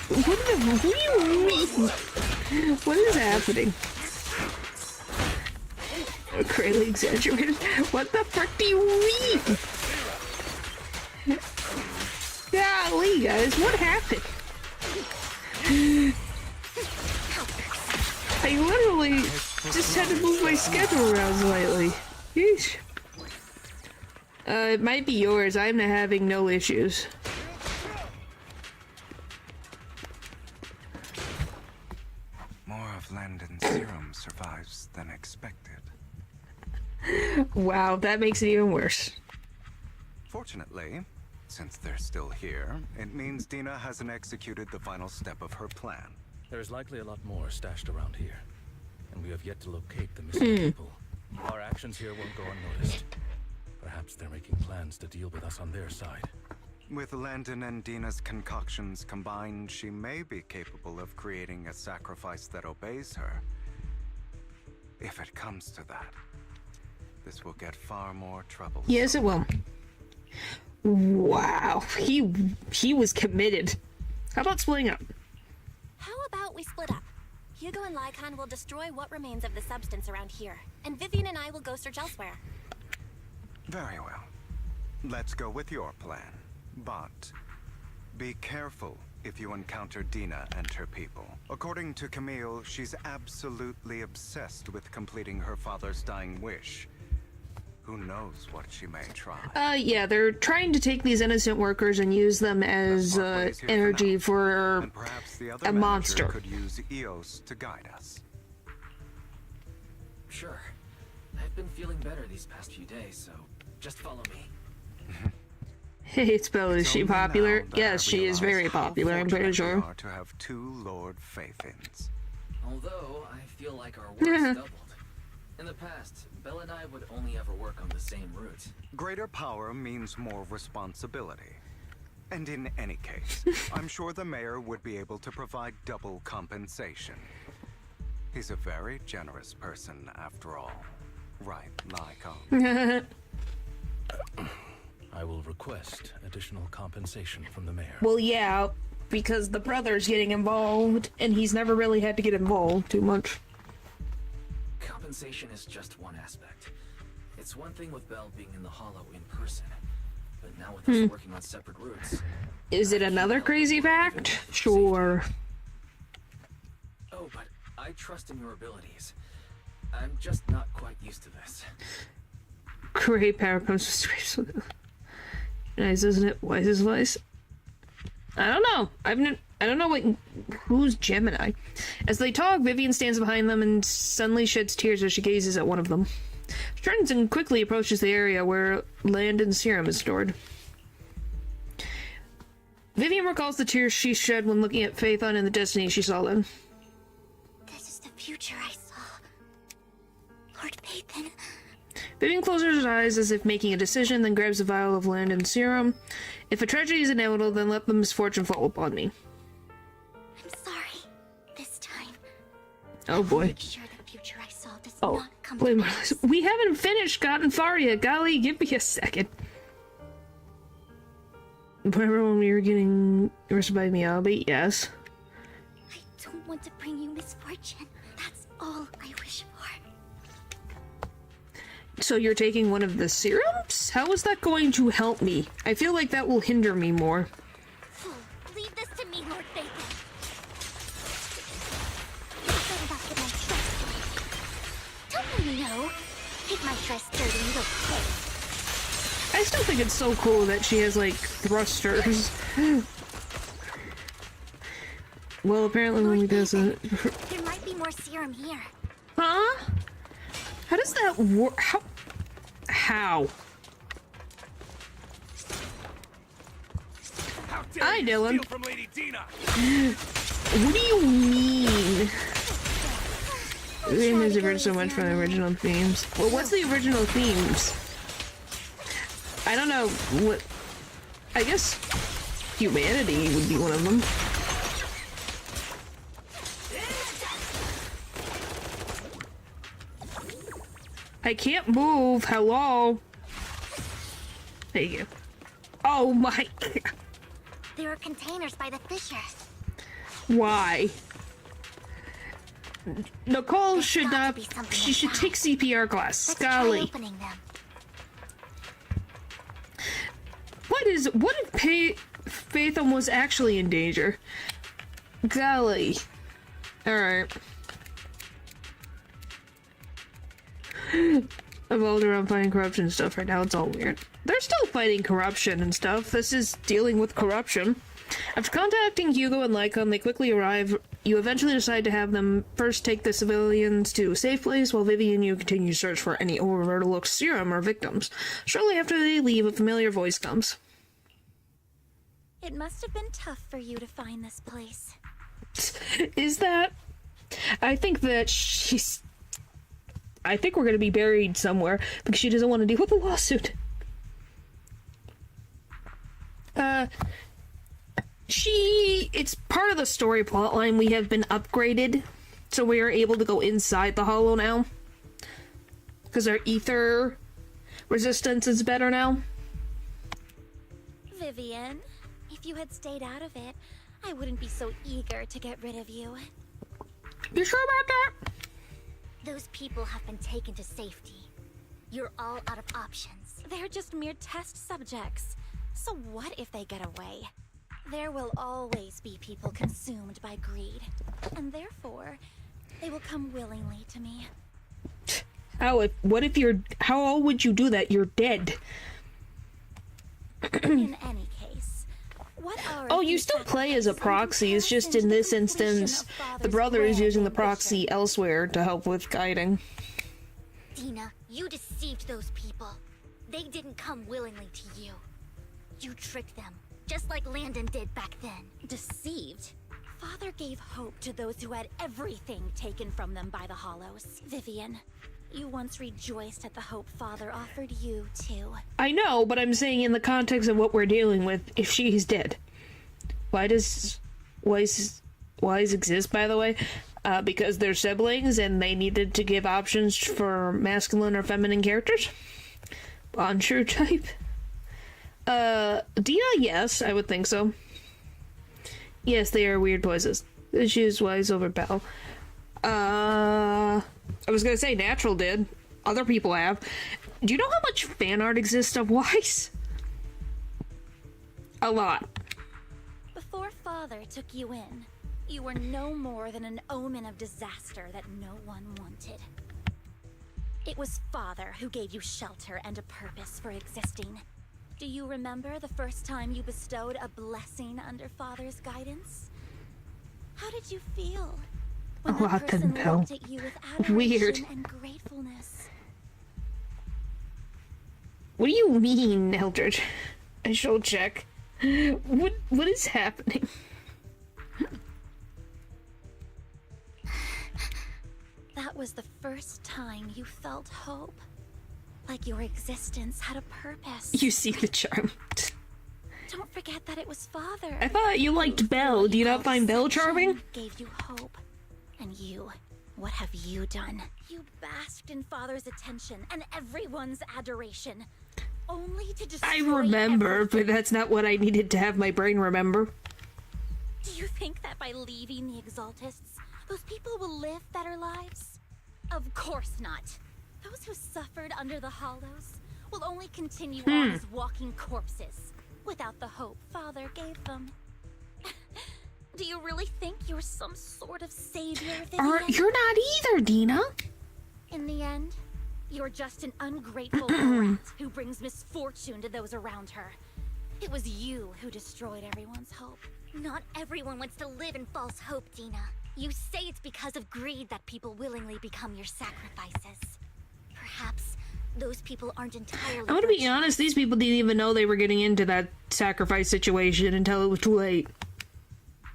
What do you mean? What is happening? Greatly exaggerated. What the frick do you mean? Golly, guys, what happened? I literally just had to move my schedule around slightly. Yeesh. It might be yours. I'm having no issues. More of Landon's serum survives than expected. Wow, that makes it even worse. Fortunately, since they're still here, it means Dina hasn't executed the final step of her plan. There is likely a lot more stashed around here, and we have yet to locate the missing people. Our actions here won't go unnoticed. Perhaps they're making plans to deal with us on their side. With Landon and Dina's concoctions combined, she may be capable of creating a sacrifice that obeys her. If it comes to that, this will get far more trouble. Yes, it will. Wow, he was committed. How about splitting up? How about we split up? Hugo and Lycon will destroy what remains of the substance around here, and Vivian and I will go search elsewhere. Very well. Let's go with your plan. But be careful if you encounter Dina and her people. According to Camille, she's absolutely obsessed with completing her father's dying wish. Who knows what she may try. Yeah, they're trying to take these innocent workers and use them as energy for And perhaps the other a manager monster. could use Eos to guide us. Sure. I've been feeling better these past few days, so just follow me. Hey, it's Belle. Is she Only popular? now that Yes, I she is very realize how popular, I'm pretty fortunate we sure. are to have two Lord Faithins. Although, I feel like our work's doubled. In the past, Belle and I would only ever work on the same route. Greater power means more responsibility. And in any case, I'm sure the mayor would be able to provide double compensation. He's a very generous person, after all. Right, Lycon? I will request additional compensation from the mayor. Well, yeah, because the brother's getting involved, and he's never really had to get involved too much. Compensation is just one aspect. It's one thing with Belle being in the Hollow in person, but now with us working on separate routes. Is it another crazy fact? Sure. Oh, but I trust in your abilities. I'm just not quite used to this. Great power comes with stripes. Nice, isn't it? Wise is wise. I don't know. I don't know who's Gemini. As they talk, Vivian stands behind them and suddenly sheds tears as she gazes at one of them. She turns and quickly approaches the area where Landon's serum is stored. Vivian recalls the tears she shed when looking at Phaethon and the destiny she saw then. This is the future I saw. Lord Phaethon. Vivian closes her eyes as if making a decision, then grabs a vial of Landon's serum. If a tragedy is inevitable, then let the misfortune fall upon me. I'm sorry. This time. Oh boy. Make sure the future I saw does not come wait, to pass. we haven't finished gotten far yet. Golly, give me a second. Remember when we were getting arrested by Miyabi? Yes. I don't want to bring you misfortune. That's all I wish for. So you're taking one of the serums? How is that going to help me? I feel like that will hinder me more. Fool, leave this to me, Lord Phaethon. What about with my trust? Don't you know? Take my trust dirty, you don't pay. I still think it's so cool that she has, like, thrusters. Well, apparently when we doesn't... There might be more serum here. Huh? How does that work? How? Hi, Dylan. From Lady Dina. What do you mean? The game has diverged so much from the original themes. Well, what's the original themes? I don't know. What? I guess humanity would be one of them. I can't move. Hello. There you go. Oh my god. There are containers by the fissure. Why? Nicole should not. She should take CPR class. Golly. Opening them. What if Phaethon was actually in danger? Golly. Alright. I'm all around fighting corruption and stuff right now. It's all weird. They're still fighting corruption and stuff. This is dealing with corruption. After contacting Hugo and Lycon, they quickly arrive. You eventually decide to have them first take the civilians to a safe place, while Vivian and you continue to search for any overlooked serum or victims. Shortly after they leave, a familiar voice comes. It must have been tough for you to find this place. Is that? I think that I think we're gonna be buried somewhere because she doesn't want to deal with the lawsuit. It's part of the story plotline. We have been upgraded, so we are able to go inside the Hollow now. Because our ether resistance is better now. Vivian, if you had stayed out of it, I wouldn't be so eager to get rid of you. You sure about that? Those people have been taken to safety. You're all out of options. They're just mere test subjects. So what if they get away? There will always be people consumed by greed, and therefore, they will come willingly to me. How would you do that? You're dead. In any case, what are... Oh, you still play as a proxy. It's just in this instance, the brother is using the proxy elsewhere to help with guiding. Dina, you deceived those people. They didn't come willingly to you. You tricked them, just like Landon did back then. Deceived? Father gave hope to those who had everything taken from them by the Hollows. Vivian, you once rejoiced at the hope Father offered you, too. I know, but I'm saying in the context of what we're dealing with, if she's dead. Why does Wise exist, by the way? Because they're siblings and they needed to give options for masculine or feminine characters? Bonjour type? Dina, yes, I would think so. Yes, they are weird voices. She is wise over Belle. I was gonna say Natural did. Other people have. Do you know how much fan art exists of Wise? A lot. Before Father took you in, you were no more than an omen of disaster that no one wanted. It was Father who gave you shelter and a purpose for existing. Do you remember the first time you bestowed a blessing under Father's guidance? How did you feel when that person looked at you with adoration Weird. and gratefulness? What do you mean, Eldridge? I shall check. What is happening? That was the first time you felt hope. Like your existence had a purpose. You see the charm. Don't forget that it was Father. I thought you liked Belle. Do you not find Belle charming? Gave you hope. And you, what have you done? You basked in Father's attention and everyone's adoration. Only to destroy I remember, everything. but that's not what I needed to have my brain remember. Do you think that by leaving the Exaltists, those people will live better lives? Of course not. Those who suffered under the Hollows will only continue on as walking corpses, without the hope Father gave them. Do you really think you're some sort of savior, Vivian? You're not either, Dina. In the end, you're just an ungrateful brat who brings misfortune to those around her. It was you who destroyed everyone's hope. Not everyone wants to live in false hope, Dina. You say it's because of greed that people willingly become your sacrifices. Perhaps those people aren't entirely... I'm gonna be honest, these people didn't even know they were getting into that sacrifice situation until it was too late.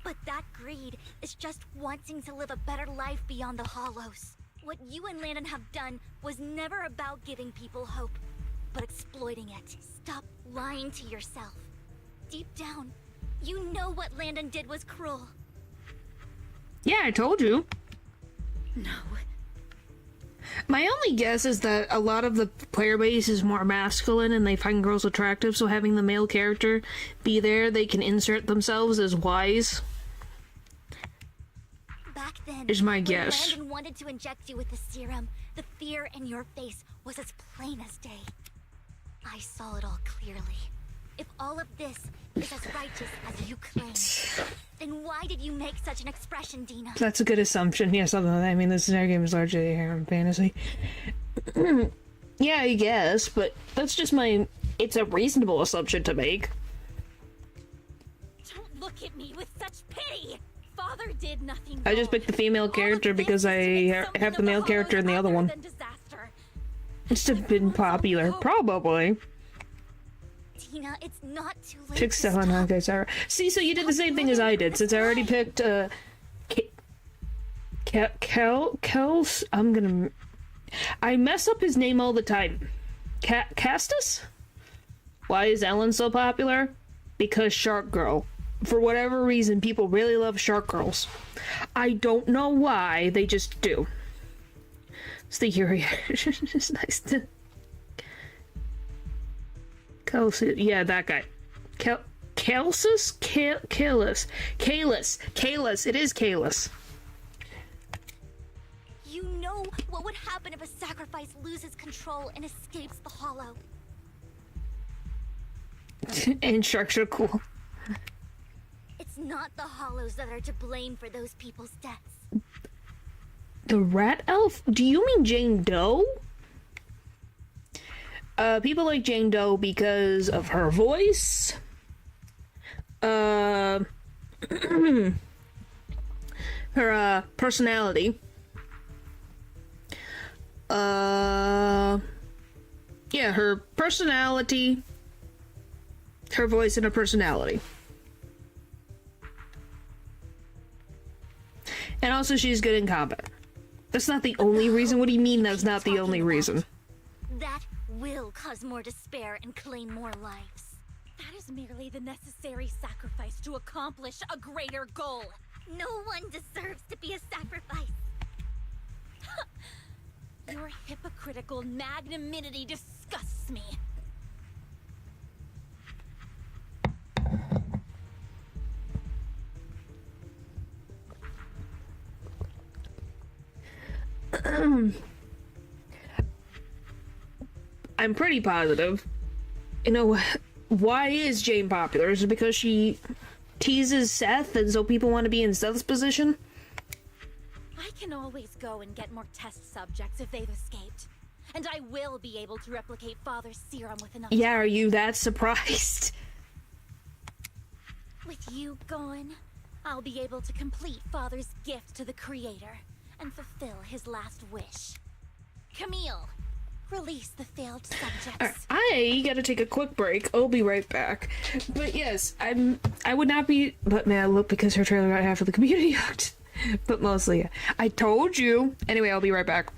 But that greed is just wanting to live a better life beyond the Hollows. What you and Landon have done was never about giving people hope, but exploiting it. Stop lying to yourself. Deep down, you know what Landon did was cruel. Yeah, I told you. No. My only guess is that a lot of the player base is more masculine and they find girls attractive, so having the male character be there, they can insert themselves as Wise. Back then, is my when guess. Landon wanted to inject you with the serum, the fear in your face was as plain as day. I saw it all clearly. If all of this is as righteous as you claim, then why did you make such an expression, Dina? That's a good assumption. Yeah, something like that. I mean, this entire game is largely a harem fantasy. Yeah, I guess, but that's just my... It's a reasonable assumption to make. Don't look at me with such pity! Father did nothing I just picked the female character because I have the male character in the other one. It's have been popular, probably. Tina, it's not too late. Pick stuff on okay, Sarah. See, so you did the same thing as I did, since I already picked, Kels? I mess up his name all the time. Castus? Why is Ellen so popular? Because Shark Girl. For whatever reason, people really love Shark Girls. I don't know why, they just do. It's the Yuri. It's nice to... Yeah, that guy. Kalis? It is Kalis. You know what would happen if a sacrifice loses control and escapes the Hollow. And sharks are cool. It's not the Hollows that are to blame for those people's deaths. The rat elf? Do you mean Jane Doe? People like Jane Doe because of her voice. Her personality. Yeah, her personality, her voice, and her personality. And also she's good in combat. That's not the only reason. What do you mean that's not the only reason? That will cause more despair and claim more lives. That is merely the necessary sacrifice to accomplish a greater goal. No one deserves to be a sacrifice. Your hypocritical magnanimity disgusts me. I'm pretty positive. You know, why is Jane popular? Is it because she teases Seth and so people want to be in Seth's position? I can always go and get more test subjects if they've escaped. And I will be able to replicate Father's serum with enough Yeah, time. are you that surprised? With you gone, I'll be able to complete Father's gift to the Creator and fulfill his last wish. Camille, release the failed subjects. I gotta take a quick break. I'll be right back. But yes, I would not be. But man, look, because her trailer got half of the community hooked. But mostly, yeah. I told you. Anyway, I'll be right back.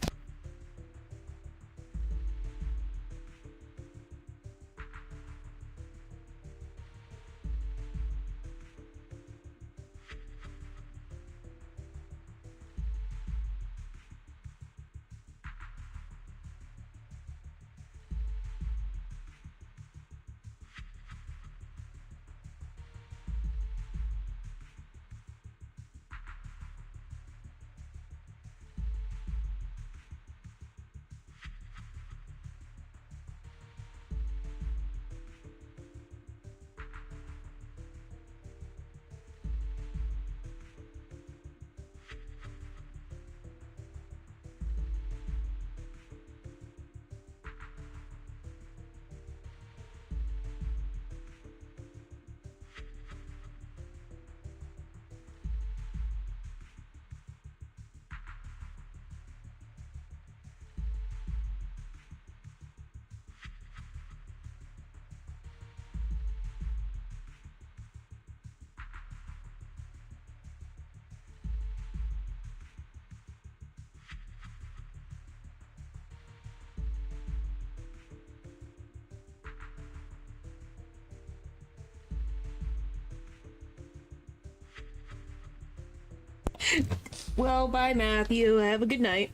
Well, bye, Matthew. Have a good night.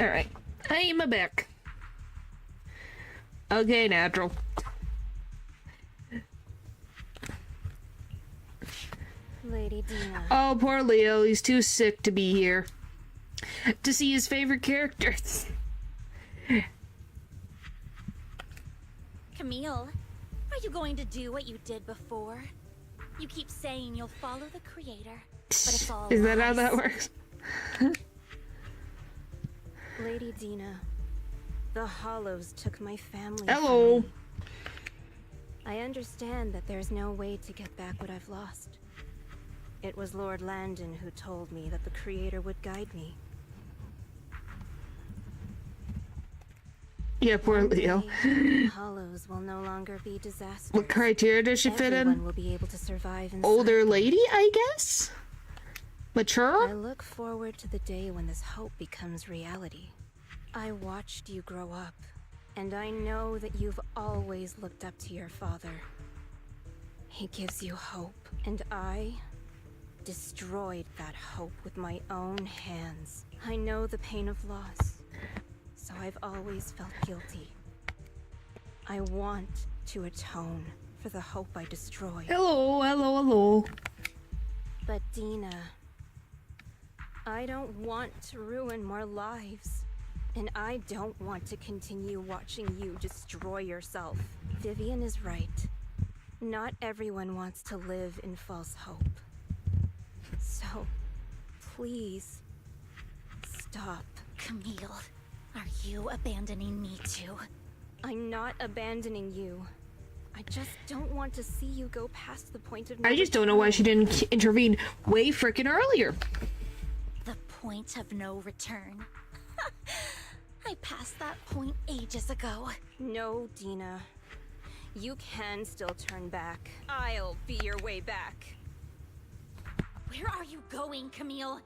Alright. I'm back. Okay, natural. Lady Dina. Oh, poor Leo. He's too sick to be here. To see his favorite characters. Camille, are you going to do what you did before? You keep saying you'll follow the Creator, but it's all Is that how lies. that works? Lady Dina, the Hollows took my family. Hello. from me. I understand that there's no way to get back what I've lost. It was Lord Landon who told me that the Creator would guide me. Yeah, poor One Leo. day, the Hollows will no longer be disasters. What criteria does she fit Everyone in? will be able to survive inside. Older lady, I guess? Mature? I look forward to the day when this hope becomes reality. I watched you grow up, and I know that you've always looked up to your father. He gives you hope, and I destroyed that hope with my own hands. I know the pain of loss, so I've always felt guilty. I want to atone for the hope I destroyed. Hello, hello, hello. But Dina, I don't want to ruin more lives. And I don't want to continue watching you destroy yourself. Vivian is right. Not everyone wants to live in false hope. So, please, stop. Camille, are you abandoning me too? I'm not abandoning you. I just don't want to see you go past the point of I just don't know why she didn't intervene way frickin' earlier. The point of no return. I passed that point ages ago. No, Dina. You can still turn back. I'll be your way back. Where are you going, Camille?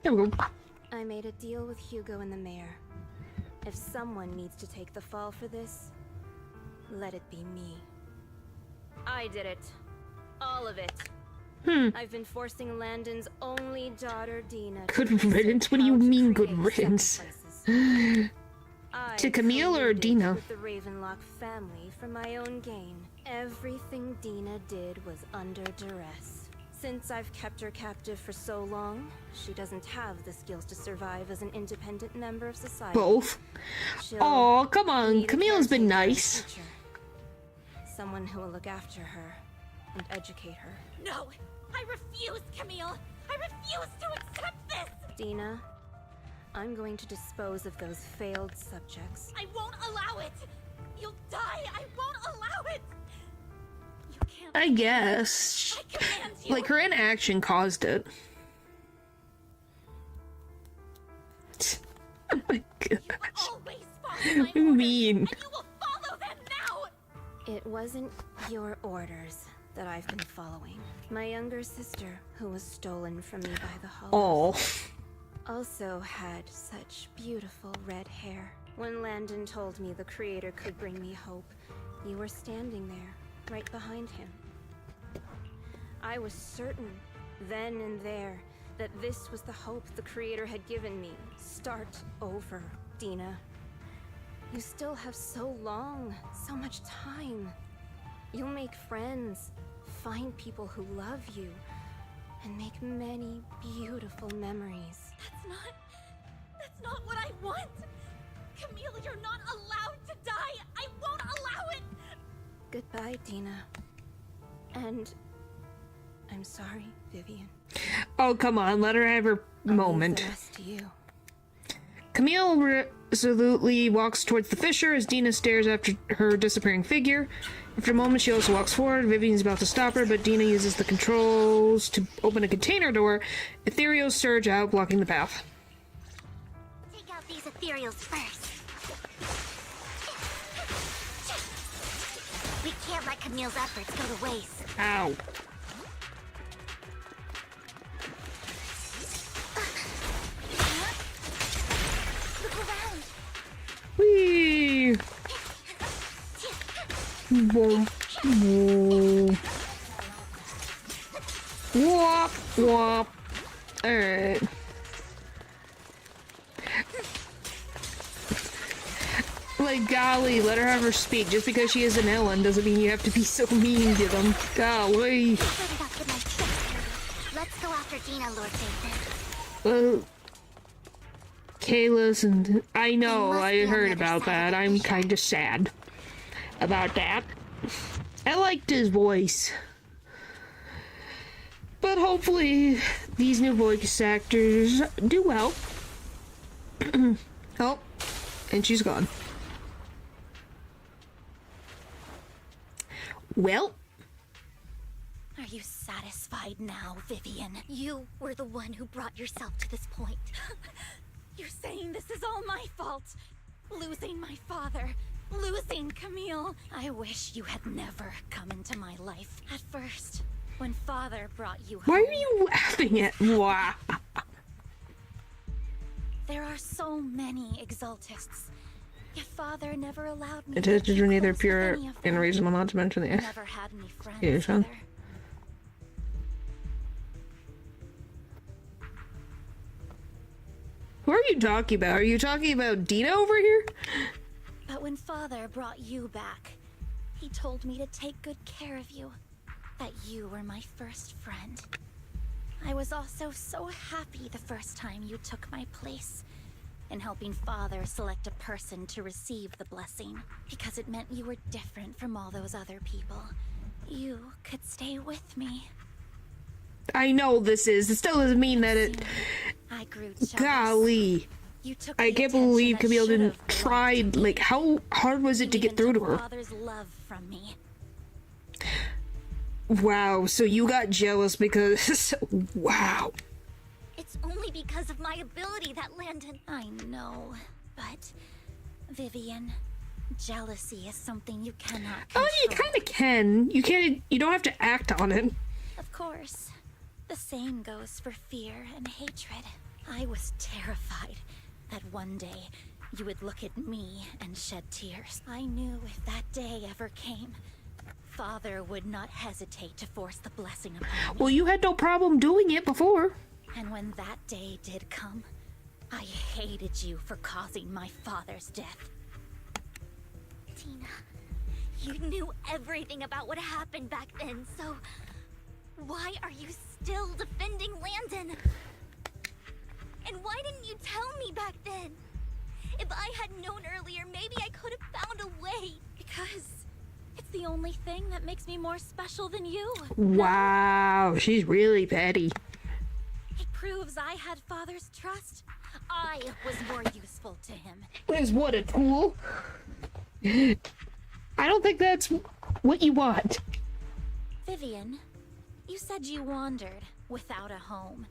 There we go. I made a deal with Hugo and the mayor. If someone needs to take the fall for this, let it be me. I did it. All of it. I've been forcing Landon's only daughter, Dina. Good riddance? What do you mean, good riddance? To Camille or colluded Dina? with the Ravenlock family for my own gain. Everything Dina did was under duress. Since I've kept her captive for so long, she doesn't have the skills to survive as an independent member of society. Both. Oh, come on. Camille's been nice. Someone who will look after her and educate her. No! I refuse, Camille! I refuse to accept this! Dina, I'm going to dispose of those failed subjects. I won't allow it! You'll die! I won't allow it! You can't. I guess. I command you! Like, her inaction caused it. Oh my gosh. Always follow my orders, Mean. and you will follow them now! It wasn't your orders that I've been following. My younger sister, who was stolen from me by the Hollows, also had such beautiful red hair. When Landon told me the Creator could bring me hope, you were standing there, right behind him. I was certain, then and there, that this was the hope the Creator had given me. Start over, Dina. You still have so long, so much time. You'll make friends, find people who love you, and make many beautiful memories. That's not what I want! Camille, you're not allowed to die! I won't allow it! Goodbye, Dina. And I'm sorry, Vivian. Oh, come on. Let her have her moment. The rest to you. Camille resolutely walks towards the fissure as Dina stares after her disappearing figure. After a moment, she also walks forward. Vivian's about to stop her, but Dina uses the controls to open a container door. Ethereals surge out, blocking the path. Take out these ethereals first. We can't let Camille's efforts go to waste. Ow. Look around. Whee! Boom. Boom. Wop, wop. Alright. Like, golly, let her have her speak. Just because she is an Ellen doesn't mean you have to be so mean to them. Golly. Let's go after Dina, Lord Nathan. Well, Kayla's and I know, I heard about that. I'm kind of sad about that. I liked his voice. But hopefully these new voice actors do well. Oh, and she's gone. Well. Are you satisfied now, Vivian? You were the one who brought yourself to this point. You're saying this is all my fault? Losing my father, losing Camille. I wish you had never come into my life. At first, when Father brought you home. Why are you laughing at me? Wow. There are so many exaltists. Yet Father never allowed me It to is keep neither close with pure any of them. and reasonable not to mention the I never had any friends Yeah, either. Who are you talking about? Are you talking about Dina over here? But when Father brought you back, he told me to take good care of you. That you were my first friend. I was also so happy the first time you took my place in helping Father select a person to receive the blessing, because it meant you were different from all those other people. You could stay with me. I know this is. It still doesn't mean that it. I grew jealous. Golly. You took I the can't attention believe that Camille should didn't have try. belonged to Like, how hard was it to get through to her? Father's love from me. Wow, so you got jealous because. Wow. It's only because of my ability that Landon... I know, but... Vivian, jealousy is something you cannot control. Oh, you kind of can. You can't. You don't have to act on it. Of course. The same goes for fear and hatred. I was terrified that one day you would look at me and shed tears. I knew if that day ever came, Father would not hesitate to force the blessing upon me. Well, you had no problem doing it before. And when that day did come, I hated you for causing my father's death. Tina, you knew everything about what happened back then, so why are you still defending Landon? And why didn't you tell me back then? If I had known earlier, maybe I could have found a way. Because it's the only thing that makes me more special than you. Wow, she's really petty. It proves I had father's trust. I was more useful to him. Is what a tool? I don't think that's what you want. Vivian, you said you wandered without a home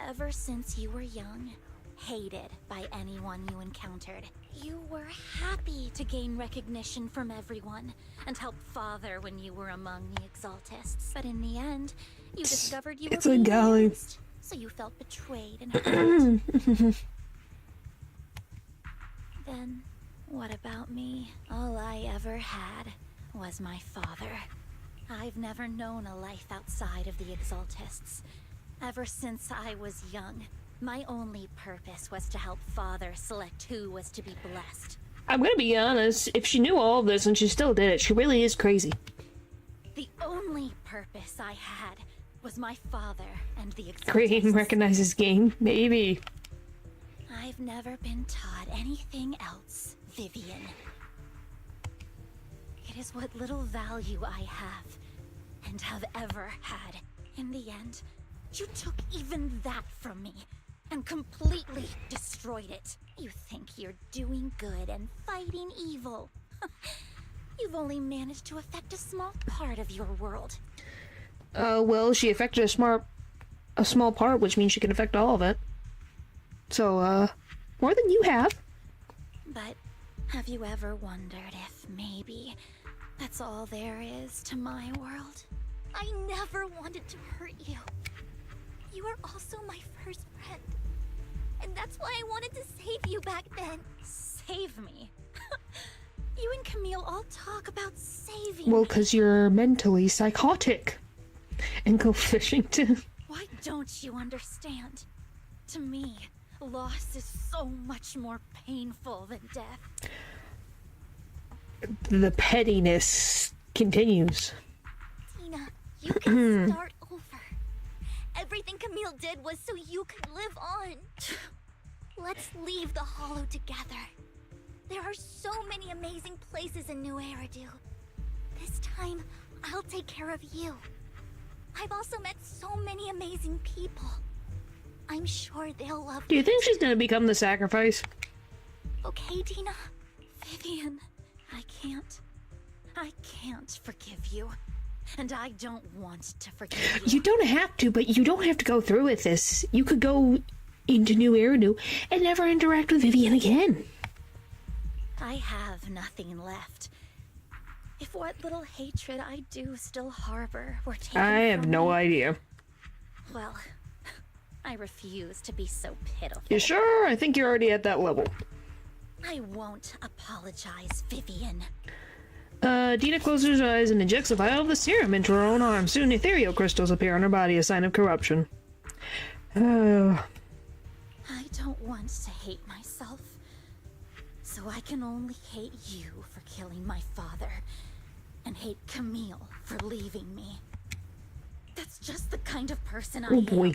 ever since you were young, hated by anyone you encountered. You were happy to gain recognition from everyone and help father when you were among the Exaltists. But in the end, you discovered you were being used, so you felt betrayed and hurt. Then, what about me? All I ever had was my father. I've never known a life outside of the Exaltists. Ever since I was young, my only purpose was to help father select who was to be blessed. I'm gonna be honest, if she knew all of this and she still did it, she really is crazy. The only purpose I had was my father and the Exaltists. Graham recognizes game, maybe. I've never been taught anything else, Vivian. It is what little value I have, and have ever had. In the end, you took even that from me, and completely destroyed it. You think you're doing good and fighting evil. You've only managed to affect a small part of your world. Well, she affected a small part, which means she can affect all of it. So, more than you have. But have you ever wondered if maybe that's all there is to my world? I never wanted to hurt you. You were also my first friend. And that's why I wanted to save you back then. Save me? You and Camille all talk about saving Well, me. 'cause you're mentally psychotic. And go fishing too. Why don't you understand? To me, loss is so much more painful than death. The pettiness continues. Tina, you can start over. Everything Camille did was so you could live on. Let's leave the Hollow together. There are so many amazing places in New Eridu. This time, I'll take care of you. I've also met so many amazing people. I'm sure they'll love you. Do you think she's gonna become the sacrifice? Okay, Tina? Vivian, I can't forgive you. And I don't want to forgive you. You don't have to, but you don't have to go through with this. You could go into New Eridu and never interact with Vivian again. I have nothing left. If what little hatred I do still harbor were taken I have from no me, idea. well, I refuse to be so pitiful. You sure? I think you're already at that level. I won't apologize, Vivian. Dina closes her eyes and injects a vial of the serum into her own arm. Soon ethereal crystals appear on her body, a sign of corruption. I don't want to hate myself. So I can only hate you for killing my father. And hate Camille for leaving me. That's just the kind of person I am.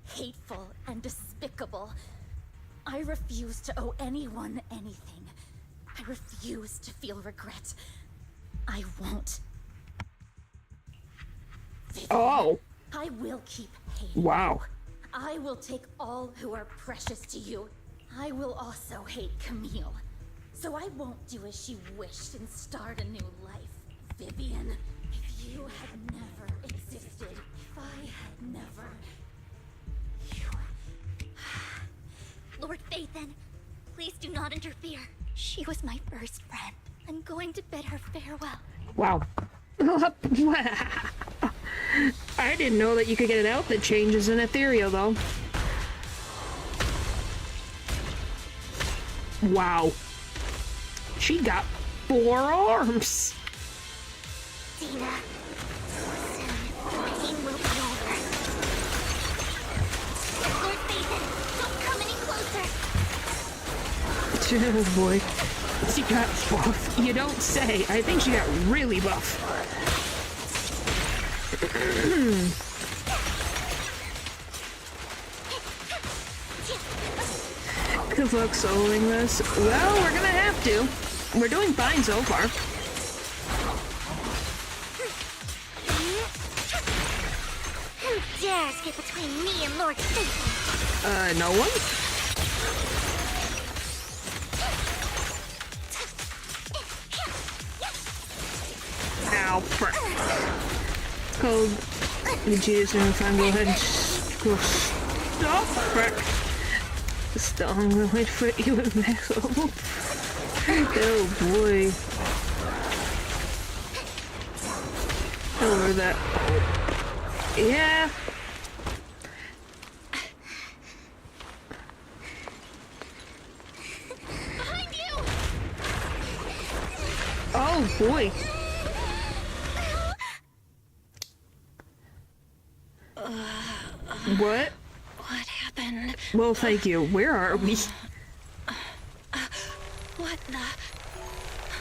Hateful and despicable. I refuse to owe anyone anything. I refuse to feel regret. I won't. Vivian, Oh. I will keep hating. Wow. I will take all who are precious to you. I will also hate Camille. So I won't do as she wished and start a new life. Vivian, if you had never existed, if I had never... Lord Phaethon, please do not interfere. She was my first friend. I'm going to bid her farewell. Wow. I didn't know that you could get an outfit change as an ethereal, though. Wow. She got 4 arms. Dina, soon, the pain will be over. Lord Phaethon, don't come any closer. Oh boy. She got buff. You don't say. I think she got really buff. Good luck soloing this. Well, we're gonna have to. We're doing fine so far. Who dares get between me and Lord Satan? No one? Ow, frick. Cold. The Jews and fine, go ahead and go. Stop, frick. Still, I'm gonna wait for you and Max. Oh boy. Over that. Yeah. Behind you! Oh boy. What? What happened? Well, thank you. Where are we? What the?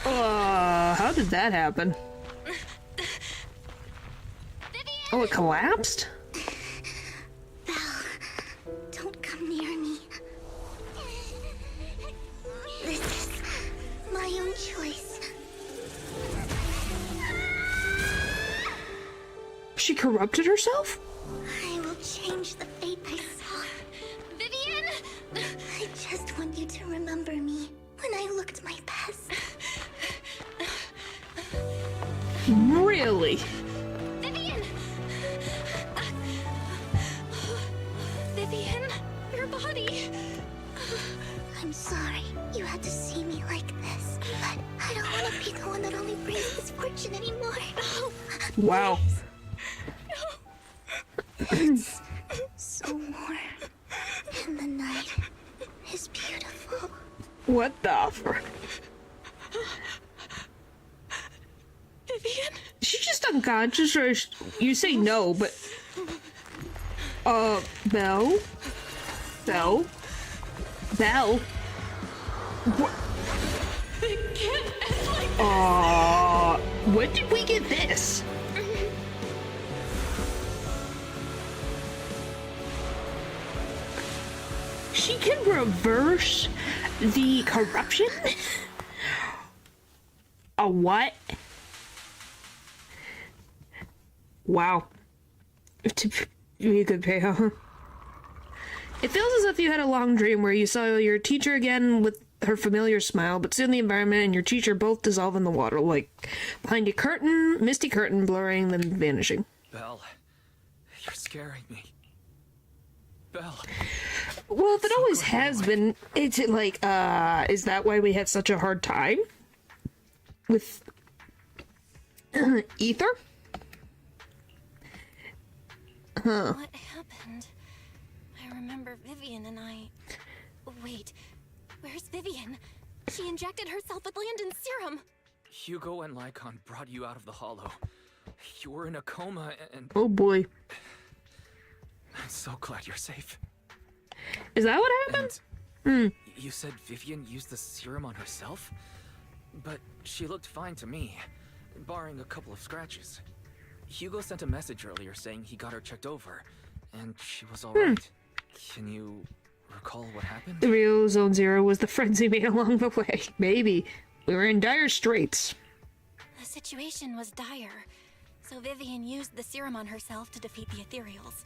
How did that happen? Oh, it collapsed? Belle, don't come near me. This is my own choice. She corrupted herself? I will change the fate I saw. Vivian! I just want you to remember me when I looked my best. Really? Vivian! Vivian, your body. I'm sorry you had to see me like this, but I don't want to be the one that only brings misfortune anymore. Wow. It's so warm, and the night is beautiful. What the frick? Vivian? She just unconscious, or you say no, but Belle? Belle? Belle? What? It can't end like this. When did we get this? She can reverse the corruption? A what? Wow. To be a good payoff. It feels as if you had a long dream where you saw your teacher again with her familiar smile, but soon the environment and your teacher both dissolve in the water, like behind a curtain, misty curtain, blurring, then vanishing. Belle, you're scaring me. Belle. Well, if it always has been, it's like, is that why we had such a hard time with Ether? Huh. What happened? I remember Vivian and I... Wait, where's Vivian? She injected herself with Landon's serum. Hugo and Lycon brought you out of the hollow. You were in a coma and... Oh boy. I'm so glad you're safe. Is that what happened? You said Vivian used the serum on herself? But she looked fine to me, barring a couple of scratches. Hugo sent a message earlier saying he got her checked over, and she was alright. Can you recall what happened? The real Zone Zero was the friends he made along the way. Maybe. We were in dire straits. The situation was dire, so Vivian used the serum on herself to defeat the ethereals.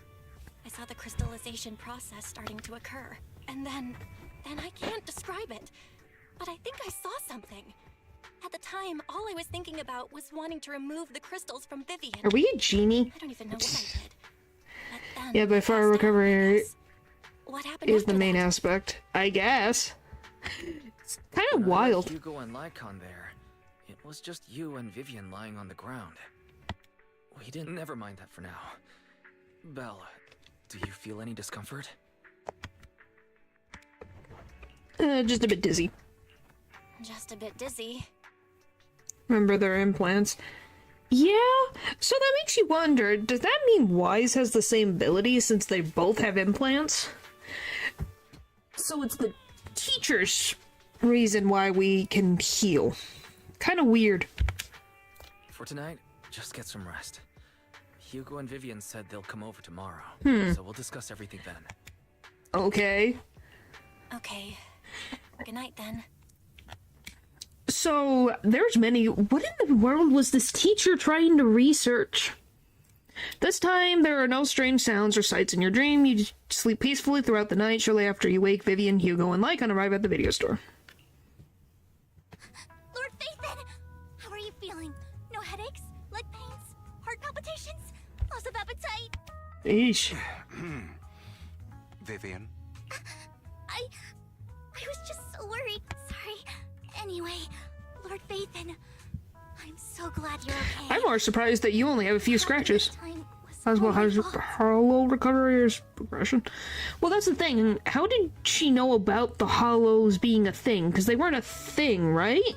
I saw the crystallization process starting to occur, and then I can't describe it, but I think I saw something. At the time, all I was thinking about was wanting to remove the crystals from Vivian. Are we a genie? I don't even know what I did. But then Yeah, by far recovery what happened is the after main that? aspect, I guess. It's kind of wild. Hugo and Lycon there. It was just you and Vivian lying on the ground. We didn't. Never mind that for now. Belle, do you feel any discomfort? Just a bit dizzy. Just a bit dizzy. Remember their implants? Yeah, so that makes you wonder, does that mean Wise has the same ability since they both have implants? So it's the teacher's reason why we can heal. Kind of weird. For tonight, just get some rest. Hugo and Vivian said they'll come over tomorrow, so we'll discuss everything then. Okay. Okay. Good night then. So, there's many... What in the world was this teacher trying to research? This time, there are no strange sounds or sights in your dream. You just sleep peacefully throughout the night. Shortly after you wake, Vivian, Hugo, and Lycon arrive at the video store. Lord Phaethon! How are you feeling? No headaches? Leg pains? Heart palpitations? Loss of appetite? Eesh. Vivian? I was just so worried. Sorry. Anyway, Lord Phaethon, I'm so glad you're okay. I'm more surprised that you only have a few scratches. As well, how's your hollow recovery or progression? Well, that's the thing. How did she know about the hollows being a thing? Because they weren't a thing, right?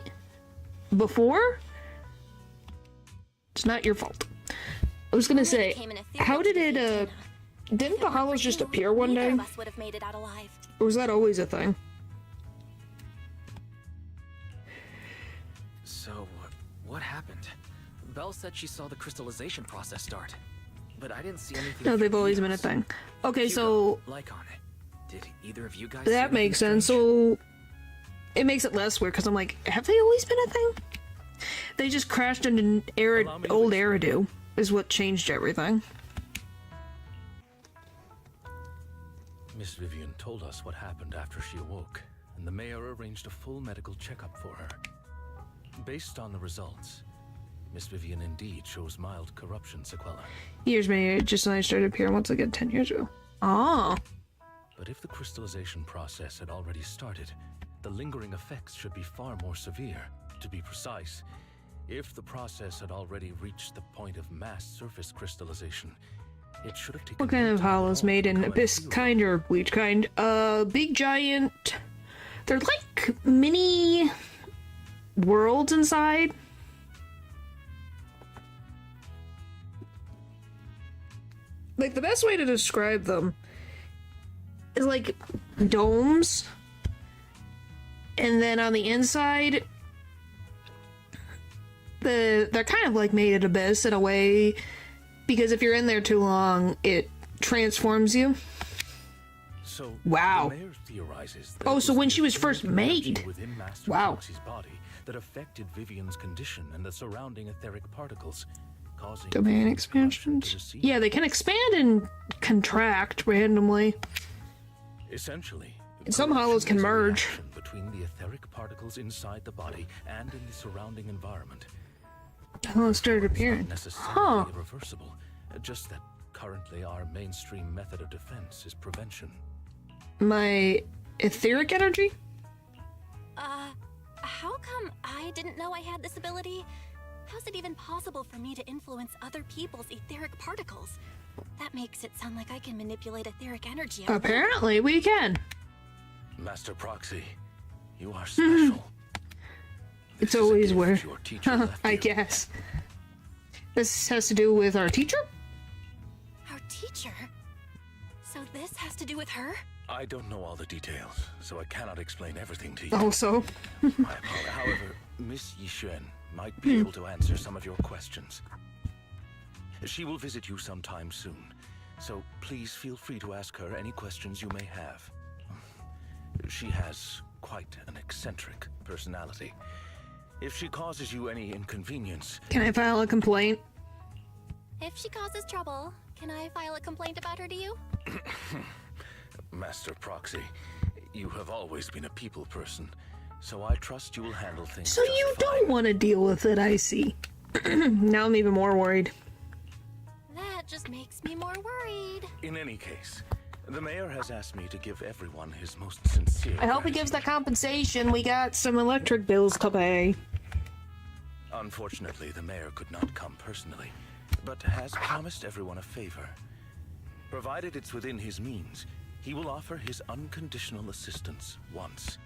Before? It's not your fault. I was gonna say, how did it, didn't the hollows just appear one day? Would have made it out alive. Or was that always a thing? So, what happened? Belle said she saw the crystallization process start, but I didn't see anything. No, they've always been a thing. Okay, so... Lycon, did either of you guys that makes sense, so... It makes it less weird, because I'm like, have they always been a thing? They just crashed into old Eridu, is what changed everything. Miss Vivian told us what happened after she awoke, and the mayor arranged a full medical checkup for her. Based on the results, Miss Vivian indeed shows mild corruption sequelae. Years many just when I started appearing once again 10 years ago. Oh. But if the crystallization process had already started, the lingering effects should be far more severe. To be precise, if the process had already reached the point of mass surface crystallization, it should have taken... What kind of hollows made in Abyss kind or Bleach kind? Big giant... They're like mini... worlds inside. Like, the best way to describe them is like domes, and then on the inside they're kind of like made at Abyss in a way, because if you're in there too long it transforms you. So wow. The mayor theorizes that oh, so when she was the first made. within Master Wow. Proxy's body that affected Vivian's condition and the surrounding etheric particles, causing Domain expansions? Yeah, they can expand and contract randomly. Essentially, And some hollows can merge. between the etheric particles inside the body and in the surrounding environment. Oh, it started appearing. Necessarily irreversible, just that currently our mainstream method of defense is prevention. My etheric energy? How come I didn't know I had this ability? How's it even possible for me to influence other people's etheric particles? That makes it sound like I can manipulate etheric energy. Apparently we can. Master Proxy, you are special. It's always where your teacher left I guess. This has to do with our teacher? Our teacher? So this has to do with her? I don't know all the details, so I cannot explain everything to you. Also. However, Miss Yixuan might be able to answer some of your questions. She will visit you sometime soon, so please feel free to ask her any questions you may have. She has quite an eccentric personality. If she causes you any inconvenience... Can I file a complaint? If she causes trouble, can I file a complaint about her to you? Master Proxy, you have always been a people person, so I trust you will handle things. So you don't want to deal with it, I see. Now I'm even more worried. That just makes me more worried. In any case, the mayor has asked me to give everyone his most sincere I hope he gives that compensation. We got some electric bills to pay. Unfortunately, the mayor could not come personally, but has promised everyone a favor. Provided it's within his means, he will offer his unconditional assistance once.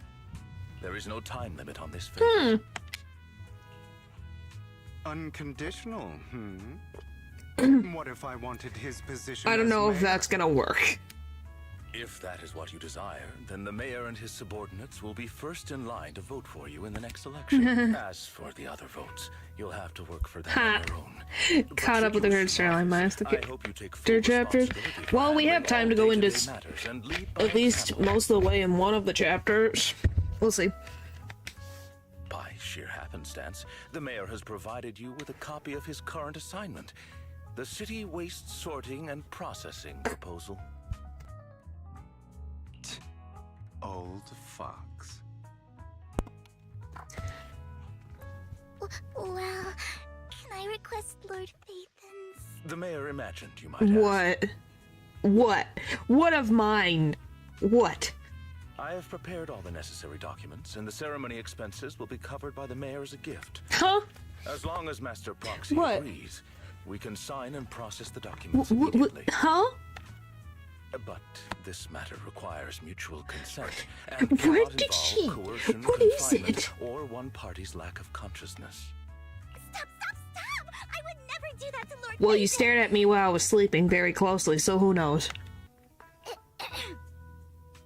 There is no time limit on this favor. Unconditional, What if I wanted his position? I don't as know if mayor? that's gonna work. If that is what you desire, then the mayor and his subordinates will be first in line to vote for you in the next election. As for the other votes, you'll have to work for them on your own. Caught up with the current storyline minus the character chapters. Well, we have time to go into at least most of the way in one of the chapters. We'll see. By sheer happenstance, the mayor has provided you with a copy of his current assignment, the City Waste Sorting and Processing proposal. Old fox. Well, can I request Lord Phaethon's? The mayor imagined you might ask. What of mine? What? I have prepared all the necessary documents, and the ceremony expenses will be covered by the mayor as a gift. Huh? As long as Master Proxy What? agrees, we can sign and process the documents immediately. Huh? But this matter requires mutual consent and Where cannot did she? involve coercion, What is confinement, it? or one party's lack of consciousness. Stop! I would never do that to Lord Well, you Phaethon. stared at me while I was sleeping very closely, so who knows?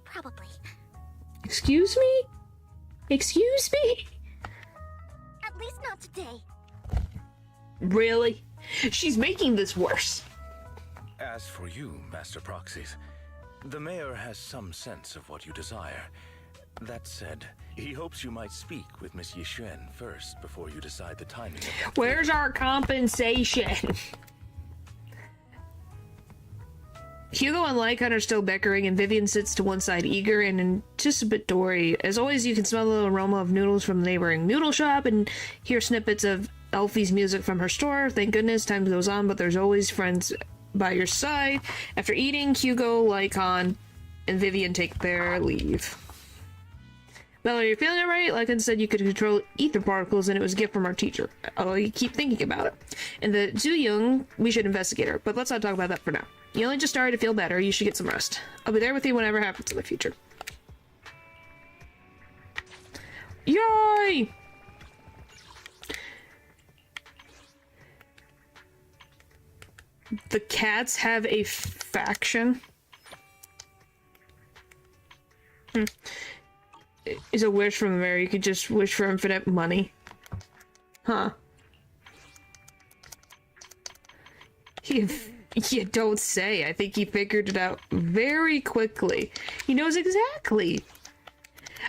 Probably. Excuse me? Excuse me? At least not today. Really? She's making this worse. As for you, Master Proxies, the mayor has some sense of what you desire. That said, he hopes you might speak with Miss Yixuan first before you decide the timing of that. Where's our compensation? Hugo and Lycon are still bickering, and Vivian sits to one side, eager and anticipatory. As always, you can smell the aroma of noodles from the neighboring noodle shop and hear snippets of Elfie's music from her store. Thank goodness, time goes on, but there's always friends by your side. After eating, Hugo, Lycon, and Vivian take their leave. Bella, you're feeling it right? Lycon said you could control ether particles, and it was a gift from our teacher. Oh, you keep thinking about it. And the Zuyung, we should investigate her, but let's not talk about that for now. You only just started to feel better. You should get some rest. I'll be there with you whenever happens in the future. Yay! The cats have a faction. Is a wish from the mayor. You could just wish for infinite money. Huh. You don't say. I think he figured it out very quickly. He knows exactly.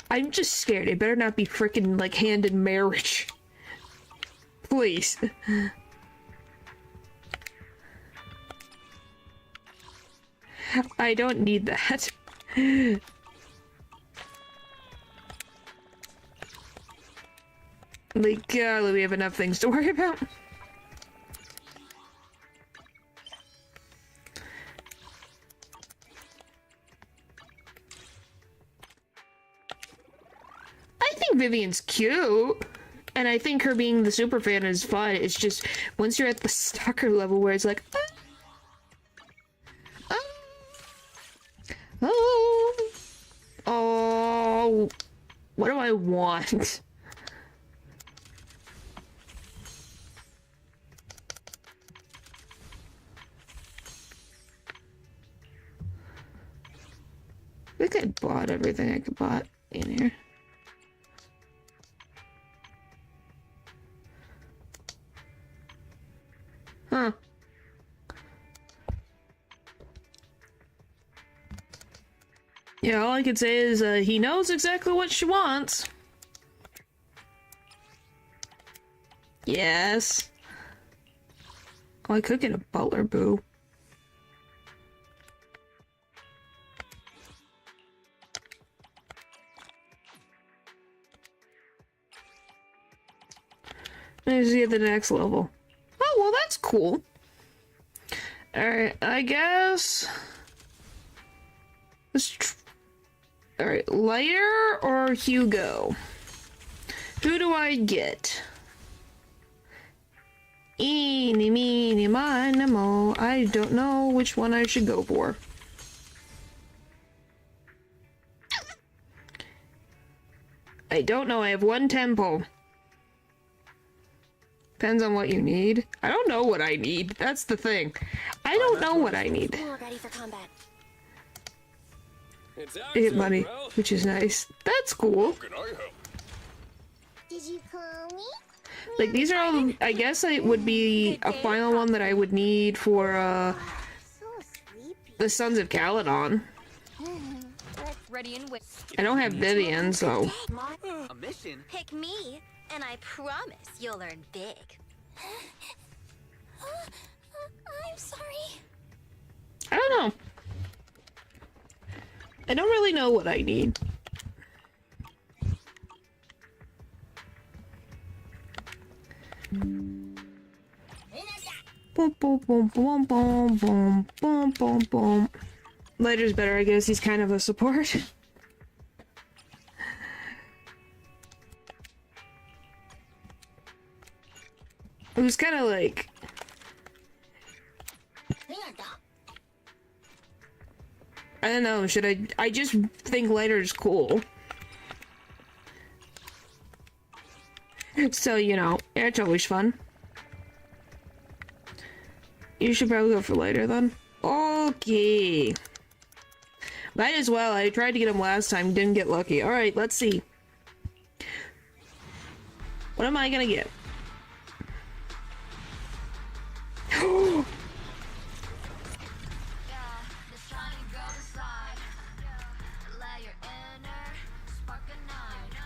I'm just scared. It better not be freaking like hand in marriage. Please. I don't need that. Like, golly, we have enough things to worry about. I think Vivian's cute. And I think her being the super fan is fun. It's just, once you're at the stalker level where it's like, oh, what do I want? I think I bought everything I could buy in here. Huh. Yeah, all I can say is he knows exactly what she wants. Yes. Oh, I could get a butler, boo. Let's get the next level. Oh, well, that's cool. Alright, I guess... Alright, Lair or Hugo? Who do I get? Eeny, meeny, miny, mo. I don't know which one I should go for. I don't know, I have one tempo. Depends on what you need. I don't know what I need. That's the thing. I don't know what I need. We're ready for combat. I get money, which is nice. That's cool. Did you call me? Like, these are all, I guess it would be a final one that I would need for, the Sons of Caledon. Ready and wait. I don't have Vivian, so... A mission? Pick me, and I promise you'll learn big. I'm sorry. I don't know. I don't really know what I need. Boom, boom, boom, boom, boom, boom, boom, boom, boom. Lighter's better, I guess. He's kind of a support. It was kind of like... I don't know, should I just think Lighter's cool. So, you know, it's always fun. You should probably go for Lighter then. Okay. Might as well. I tried to get him last time, didn't get lucky. Alright, let's see. What am I gonna get?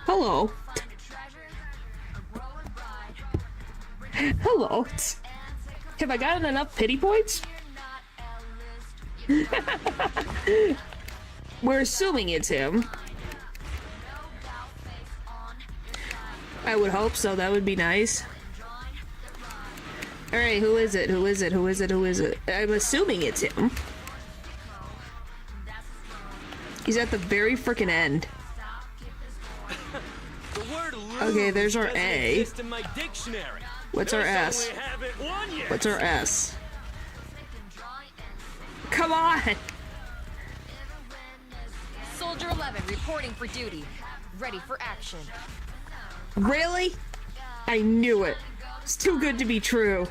Hello. Hello. Have I gotten enough pity points? We're assuming it's him. I would hope so, that would be nice. Alright, who is it? Who is it? Who is it? Who is it? I'm assuming it's him. He's at the very frickin' end. Okay, there's our A. What's our S? What's our S? Come on! Soldier 11 reporting for duty. Ready for action. Really? I knew it. It's too good to be true.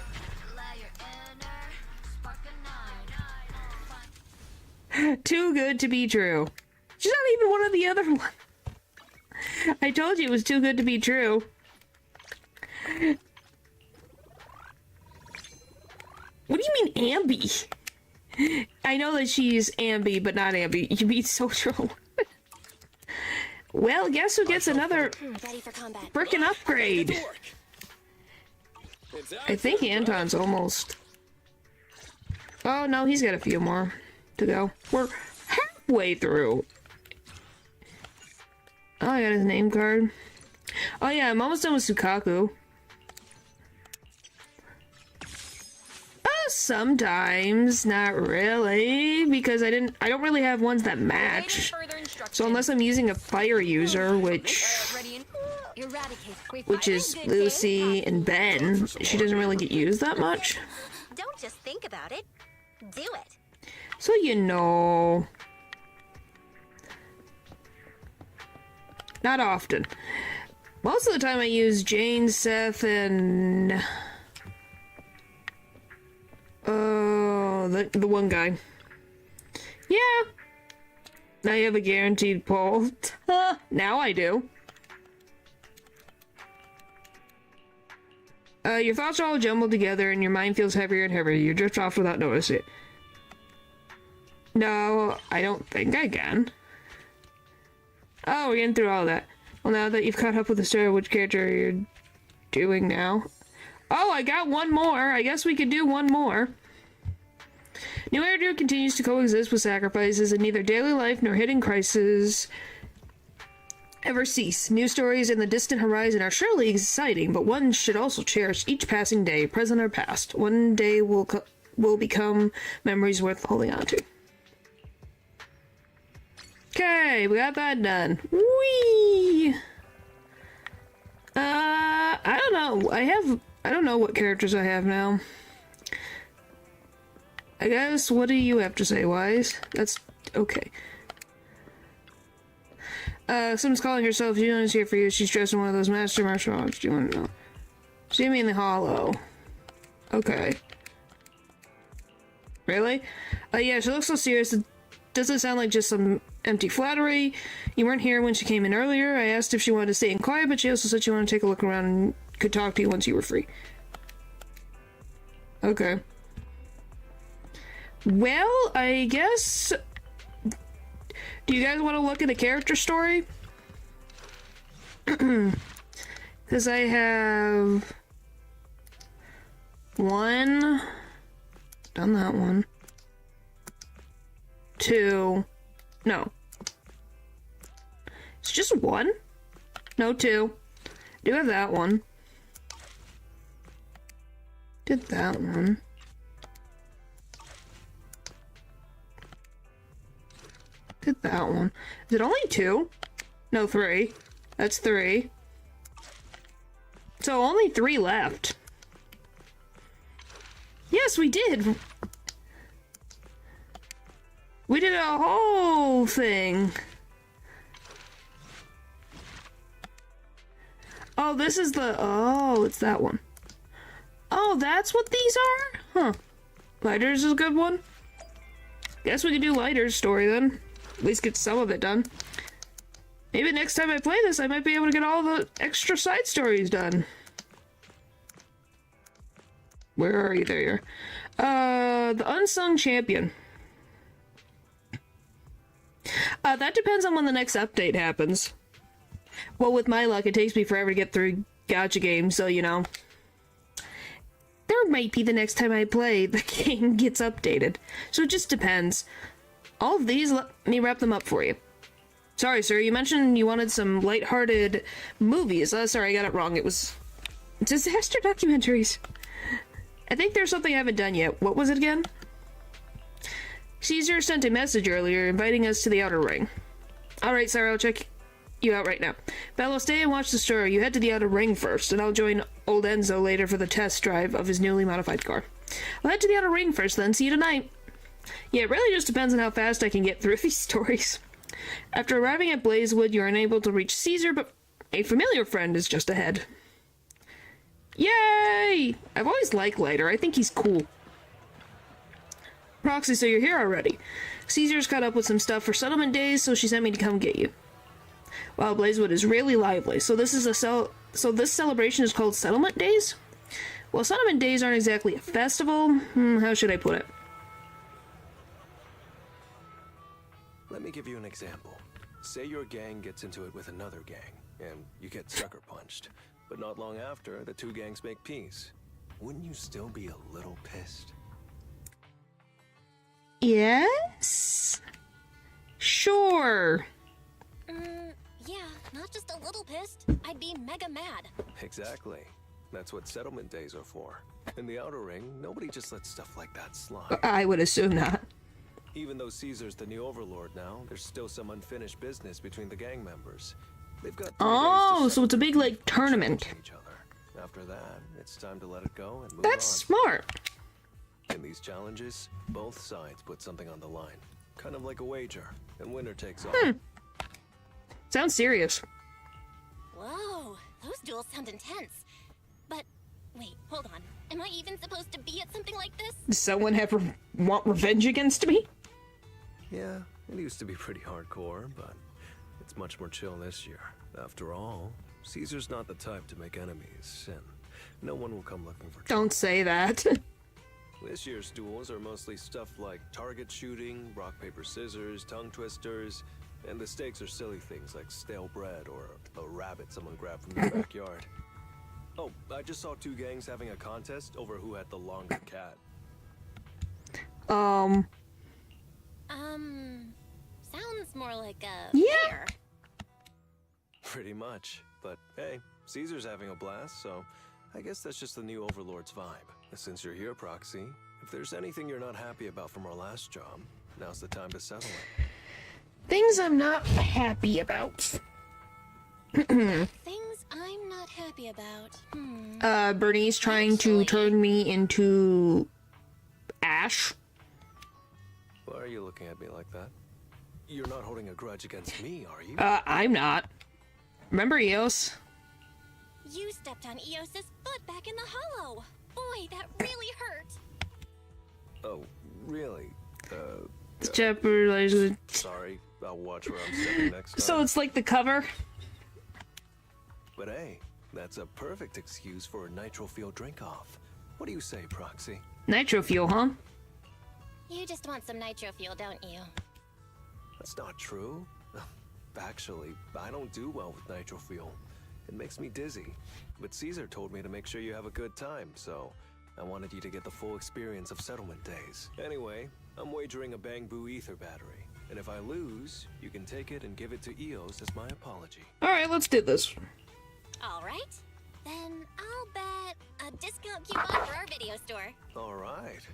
Too good to be true. She's not even one of the other ones. I told you it was too good to be true. What do you mean, Ambi? I know that she's Ambi, but not Ambi. You mean Social. Well, guess who gets another frickin' upgrade? I think Anton's almost... Oh, no, he's got a few more to go. We're halfway through. Oh, I got his name card. Oh yeah, I'm almost done with Sukaku. Sometimes, not really, because I don't really have ones that match. So unless I'm using a fire user, which is Lucy and Ben, she doesn't really get used that much. Don't just think about it. Do it. So you know. Not often. Most of the time I use Jane, Seth, and... Oh, the one guy. Yeah. Now you have a guaranteed pull. Now I do. Your thoughts are all jumbled together and your mind feels heavier and heavier. You drift off without noticing it. No, I don't think I can. Oh, we're getting through all that. Well, now that you've caught up with the story, which character you're doing now? Oh, I got one more. I guess we could do one more. New Eridu continues to coexist with sacrifices, and neither daily life nor hidden crises ever cease. New stories in the distant horizon are surely exciting, but one should also cherish each passing day, present or past. One day will become memories worth holding on to. Okay, we got that done. Whee! I don't know. I don't know what characters I have now. I guess, what do you have to say, Wise? That's okay. Someone's calling herself Julian's here for you. She's dressed in one of those master martial arts. Do you want to know? See me in the hollow. Okay. Really? Yeah, she looks so serious. It doesn't sound like just some empty flattery. You weren't here when she came in earlier. I asked if she wanted to stay in quiet, but she also said she wanted to take a look around and could talk to you once you were free. Okay. Well, I guess... Do you guys want to look at a character story? Because I have... one... Done that one. Two... No. It's just one? No, two. Do have that one. Did that one. Did that one. Is it only two? No, three. That's three. So only three left. Yes, we did. We did a whole thing. Oh, this is the... Oh, it's that one. Oh, that's what these are? Huh. Lighters is a good one. Guess we can do Lighters' story then. At least get some of it done. Maybe next time I play this, I might be able to get all the extra side stories done. Where are you? There you are. The Unsung Champion. That depends on when the next update happens. Well, with my luck, it takes me forever to get through gacha games, so, you know. There might be the next time I play, the game gets updated. So it just depends. All of these, let me wrap them up for you. Sorry, sir, you mentioned you wanted some lighthearted movies. Sorry, I got it wrong. It was disaster documentaries. I think there's something I haven't done yet. What was it again? Caesar sent a message earlier inviting us to the Outer Ring. Alright, Sarah, I'll check you out right now. Bello, stay and watch the story. You head to the Outer Ring first, and I'll join old Enzo later for the test drive of his newly modified car. I'll head to the Outer Ring first, then. See you tonight. Yeah, it really just depends on how fast I can get through these stories. After arriving at Blazewood, you're unable to reach Caesar, but a familiar friend is just ahead. Yay! I've always liked Lighter. I think he's cool. Proxy, so you're here already. Caesar's caught up with some stuff for settlement days, so she sent me to come get you. Wow, Blazewood is really lively. So this celebration is called Settlement Days? Well, Settlement Days aren't exactly a festival. How should I put it? Let me give you an example. Say your gang gets into it with another gang, and you get sucker punched. But not long after, the two gangs make peace. Wouldn't you still be a little pissed? Yes? Sure. Yeah, not just a little pissed. I'd be mega mad. Exactly. That's what settlement days are for. In the Outer Ring, nobody just lets stuff like that slide. I would assume not. Even though Caesar's the new overlord now, there's still some unfinished business between the gang members. They've got 3 days to so it's a big, like, tournament. each other. After that, it's time to let it go and move That's on. smart. In these challenges, both sides put something on the line. Kind of like a wager, and winner takes all. Sounds serious. Whoa, those duels sound intense. But, wait, hold on. Am I even supposed to be at something like this? Does someone ever want revenge against me? Yeah, it used to be pretty hardcore, but it's much more chill this year. After all, Caesar's not the type to make enemies, and no one will come looking for trouble. Don't say that. This year's duels are mostly stuff like target shooting, rock, paper, scissors, tongue twisters, and the stakes are silly things like stale bread or a rabbit someone grabbed from their backyard. Oh, I just saw 2 gangs having a contest over who had the longer cat. Sounds more like a Yeah. Pretty much. But hey, Caesar's having a blast, so I guess that's just the new Overlord's vibe. Since you're here, Proxy, if there's anything you're not happy about from our last job, now's the time to settle it. Things I'm not happy about. Things I'm not happy about. Bernie's trying to turn me into Ash. Why are you looking at me like that? You're not holding a grudge against me, are you? I'm not. Remember Eos? You stepped on Eos's foot back in the hollow. Boy, that really hurt. Oh, really? Jeopardizing. Sorry. I'll watch where I'm stepping next time. So it's like the cover? But hey, that's a perfect excuse for a nitro fuel drink-off. What do you say, Proxy? Nitro fuel, huh? You just want some nitro fuel, don't you? That's not true. Actually, I don't do well with nitro fuel. It makes me dizzy. But Caesar told me to make sure you have a good time, so I wanted you to get the full experience of settlement days. Anyway, I'm wagering a Bangbu ether battery. And if I lose, you can take it and give it to Eos as my apology. Alright, let's do this. Alright. Then I'll bet a discount coupon for our video store. Alright.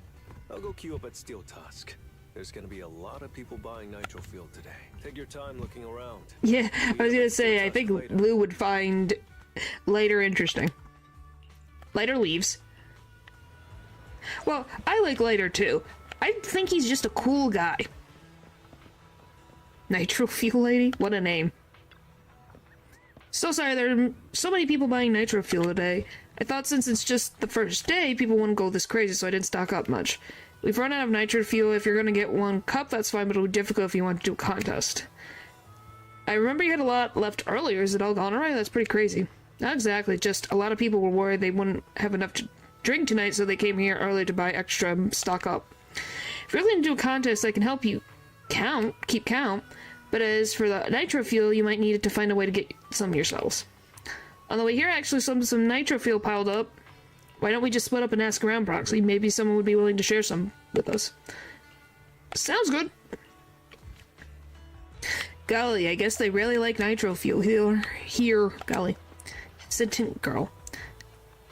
I'll go queue up at Steel Tusk. There's gonna be a lot of people buying nitro fuel today. Take your time looking around. Yeah, I was gonna say, I think Lou would find Lighter interesting. Lighter leaves. Well, I like Lighter too. I think he's just a cool guy. Nitro Fuel Lady? What a name. So sorry, there are so many people buying Nitro Fuel today. I thought since it's just the first day, people wouldn't go this crazy, so I didn't stock up much. We've run out of Nitro Fuel. If you're gonna get one cup, that's fine, but it'll be difficult if you want to do a contest. I remember you had a lot left earlier. Is it all gone already? That's pretty crazy. Not exactly, just a lot of people were worried they wouldn't have enough to drink tonight, so they came here early to buy extra and stock up. If you're going to do a contest, I can help you keep count, but as for the Nitro Fuel, you might need it to find a way to get some yourselves. On the way here, actually, some Nitro Fuel piled up. Why don't we just split up and ask around, Proxy? Maybe someone would be willing to share some with us. Sounds good. Golly, I guess they really like Nitro Fuel here. Golly. Hesitant girl.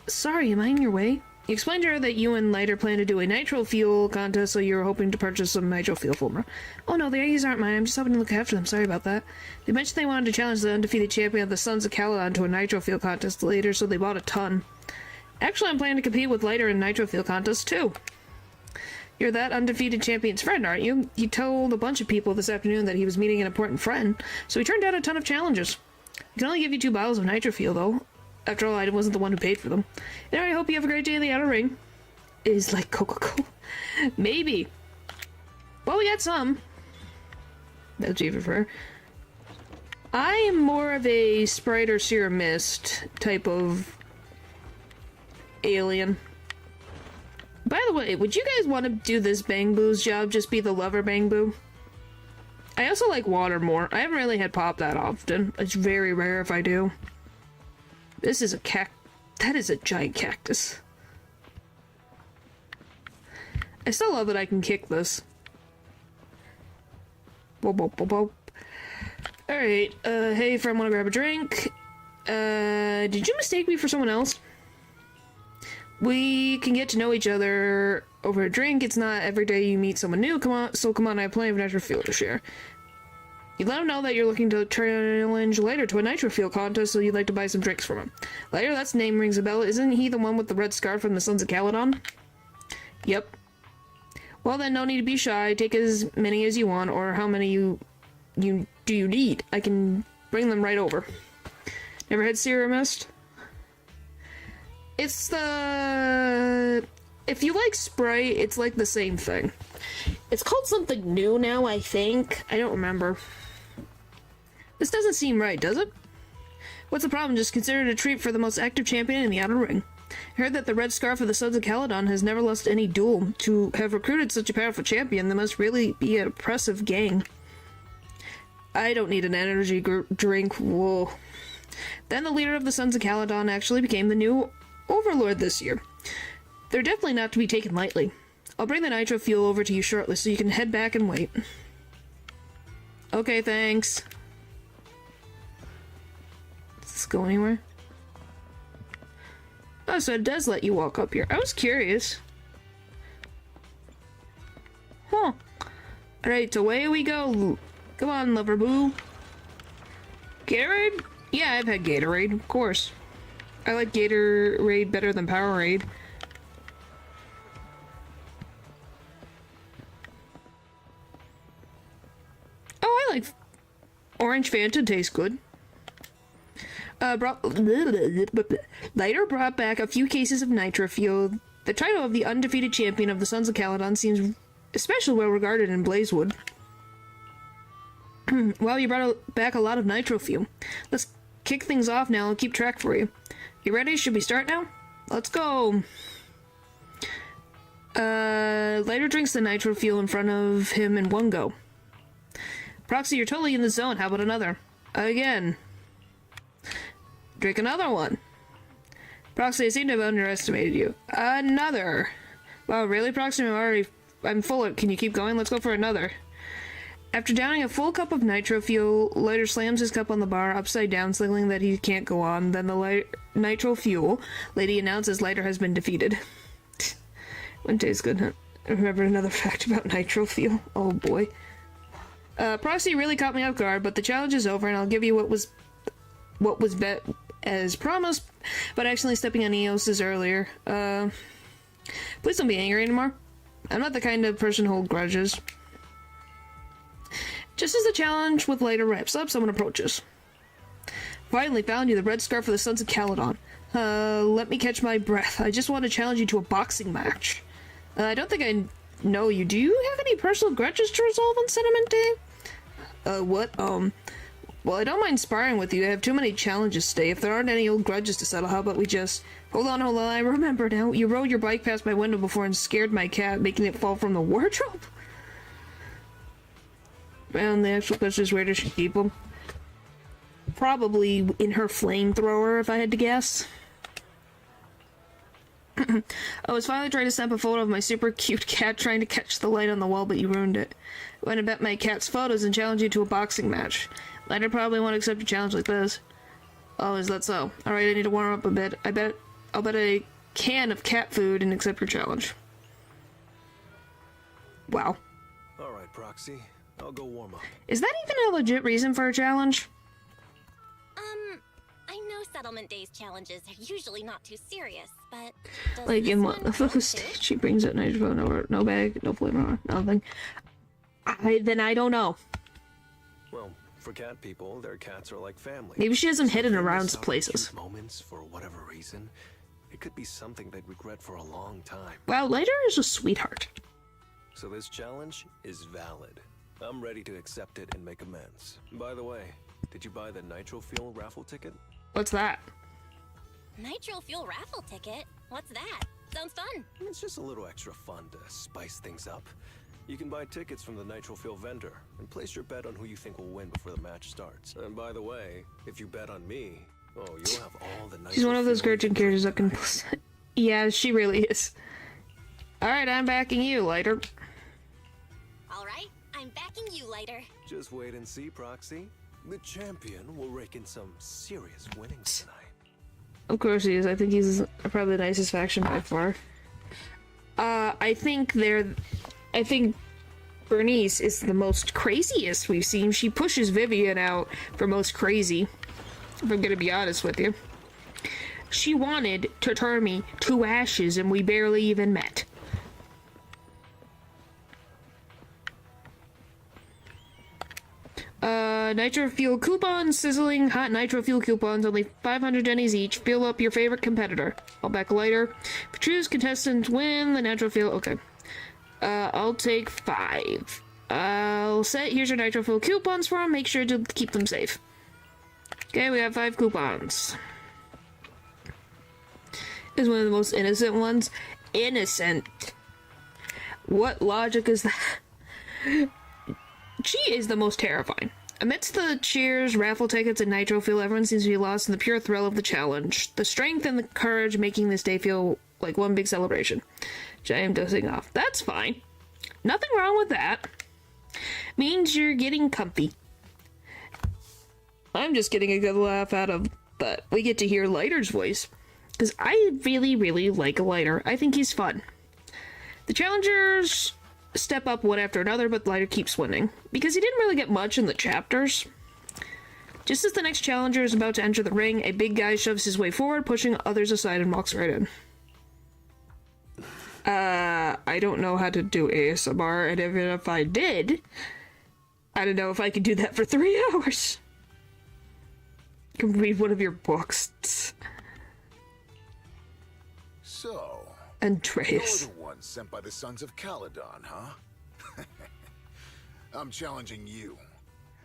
Sorry, am I in your way? You explained to her that you and Lighter plan to do a Nitro Fuel contest, so you were hoping to purchase some Nitro Fuel for her. Oh no, the eggs aren't mine. I'm just hoping to look after them. Sorry about that. They mentioned they wanted to challenge the undefeated champion of the Sons of Caledon to a Nitro Fuel contest later, so they bought a ton. Actually, I'm planning to compete with Lighter in Nitro Fuel contest too. You're that undefeated champion's friend, aren't you? He told a bunch of people this afternoon that he was meeting an important friend, so he turned down a ton of challenges. I can only give you 2 bottles of Nitro Fuel, though. After all, I wasn't the one who paid for them. Anyway, I hope you have a great day in the outer ring. Is like Coca-Cola? Maybe. Well, we got some. That's even for her. I am more of a Sprite or Serum Mist type of alien. By the way, would you guys want to do this Bang Boo's job? Just be the lover Bang Boo? I also like water more. I haven't really had pop that often. It's very rare if I do. This is a that is a giant cactus. I still love that I can kick this. Whoop, whoop, whoop, whoop. Alright, hey friend, wanna grab a drink? Did you mistake me for someone else? We can get to know each other over a drink. It's not every day you meet someone new. Come on, I have plenty of Nitro Fuel to share. You let him know that you're looking to challenge Lighter to a Nitro Fuel contest, so you'd like to buy some drinks from him. Lighter, that's name rings a bell. Isn't he the one with the red scarf from the Sons of Caledon? Yep. Well then, no need to be shy. Take as many as you want, or how many you need. I can bring them right over. Never had Serum Mist? It's the... If you like Sprite, it's like the same thing. It's called something new now, I think. I don't remember. This doesn't seem right, does it? What's the problem? Just consider it a treat for the most active champion in the outer ring. I heard that the Red Scarf of the Sons of Caledon has never lost any duel. To have recruited such a powerful champion, they must really be an impressive gang. I don't need an energy drink. Whoa. Then the leader of the Sons of Caledon actually became the new Overlord this year. They're definitely not to be taken lightly. I'll bring the Nitro Fuel over to you shortly so you can head back and wait. Okay, thanks. Does this go anywhere? Oh, so it does let you walk up here. I was curious. Huh. Alright, away we go. Come on, lover boo. Gatorade? Yeah, I've had Gatorade, of course. I like Gatorade better than Powerade. Oh, I like Orange Fanta, tastes good. Lighter brought back a few cases of Nitro Fuel. The title of the undefeated champion of the Sons of Caledon seems especially well regarded in Blazewood. Well, you brought back a lot of nitro fuel. Let's kick things off now. I'll keep track for you. You ready? Should we start now? Let's go. Lighter drinks the nitro fuel in front of him in one go. Proxy, you're totally in the zone. How about another? Again. Drink another one. Proxy, I seem to have underestimated you. Another. Wow, really, Proxy? I'm full. Can you keep going? Let's go for another. After downing a full cup of nitro fuel, Lighter slams his cup on the bar upside down, signaling that he can't go on. Then the nitro fuel lady announces Lighter has been defeated. Wouldn't taste good, huh? I remember another fact about nitro fuel. Oh boy. Proxy really caught me off guard, but the challenge is over, and I'll give you what was bet as promised, but accidentally stepping on Eos's earlier. Please don't be angry anymore. I'm not the kind of person who holds grudges. Just as the challenge with Lighter wraps up, someone approaches. Finally found you, the red scarf of the Sons of Caledon. Let me catch my breath. I just want to challenge you to a boxing match. I don't think I know you. Do you have any personal grudges to resolve on Sentiment Day? What? Well, I don't mind sparring with you. I have too many challenges today. If there aren't any old grudges to settle, how about we just... Hold on, I remember now. You rode your bike past my window before and scared my cat, making it fall from the wardrobe? And the actual question is, where does she keep them? Probably in her flamethrower, if I had to guess. I was finally trying to snap a photo of my super cute cat trying to catch the light on the wall, but you ruined it. I went to bet my cat's photos and challenge you to a boxing match. Lighter probably won't accept a challenge like this. Oh, is that so? Alright, I need to warm up a bit. I'll bet a can of cat food and accept your challenge. Wow. Alright, Proxy. I'll go warm up. Is that even a legit reason for a challenge? I know Settlement Day's challenges are usually not too serious, but... Like in one of those, she brings out nitro, no bag, no flavor, nothing. Then I don't know. Well, for cat people, their cats are like family. Maybe she hasn't hidden around places. Moments for whatever reason, it could be something they'd regret for a long time. Wow, Lighter is a sweetheart. So this challenge is valid. I'm ready to accept it and make amends. By the way, did you buy the nitro fuel raffle ticket? What's that? Nitro fuel raffle ticket? What's that? Sounds fun. It's just a little extra fun to spice things up. You can buy tickets from the nitro fuel vendor and place your bet on who you think will win before the match starts. And by the way, if you bet on me, oh, you'll have all the nitro. She's one of those Gretchen characters that can... Yeah, she really is. Alright, I'm backing you, Lighter. Alright, I'm backing you, Lighter. Just wait and see, Proxy. The champion will rake in some serious winnings tonight. Of course he is. I think he's probably the nicest faction by far. I think Bernice is the most craziest we've seen. She pushes Vivian out for most crazy, if I'm gonna be honest with you. She wanted to turn me to ashes and we barely even met. Nitro fuel coupons, sizzling hot nitro fuel coupons, only 500 jennies each. Fill up your favorite competitor. I'll back Lighter. If you choose contestant win the nitro fuel. Okay. I'll take 5. I'll set. Here's your nitro fuel coupons for them. Make sure to keep them safe. Okay, we have 5 coupons. This is one of the most innocent ones. Innocent. What logic is that? She is the most terrifying. Amidst the cheers, raffle tickets, and nitro fuel, everyone seems to be lost in the pure thrill of the challenge. The strength and the courage making this day feel like one big celebration. Which I am dozing off. That's fine. Nothing wrong with that. Means you're getting comfy. I'm just getting a good laugh out of that. We get to hear Lighter's voice. Because I really, really like Lighter. I think he's fun. The challengers step up one after another, but Lighter keeps winning. Because he didn't really get much in the chapters. Just as the next challenger is about to enter the ring, a big guy shoves his way forward, pushing others aside and walks right in. I don't know how to do ASMR, and even if I did, I don't know if I could do that for 3 hours. You can read one of your books. So, Andreas. you're the one sent by the Sons of Caledon, huh? I'm challenging you.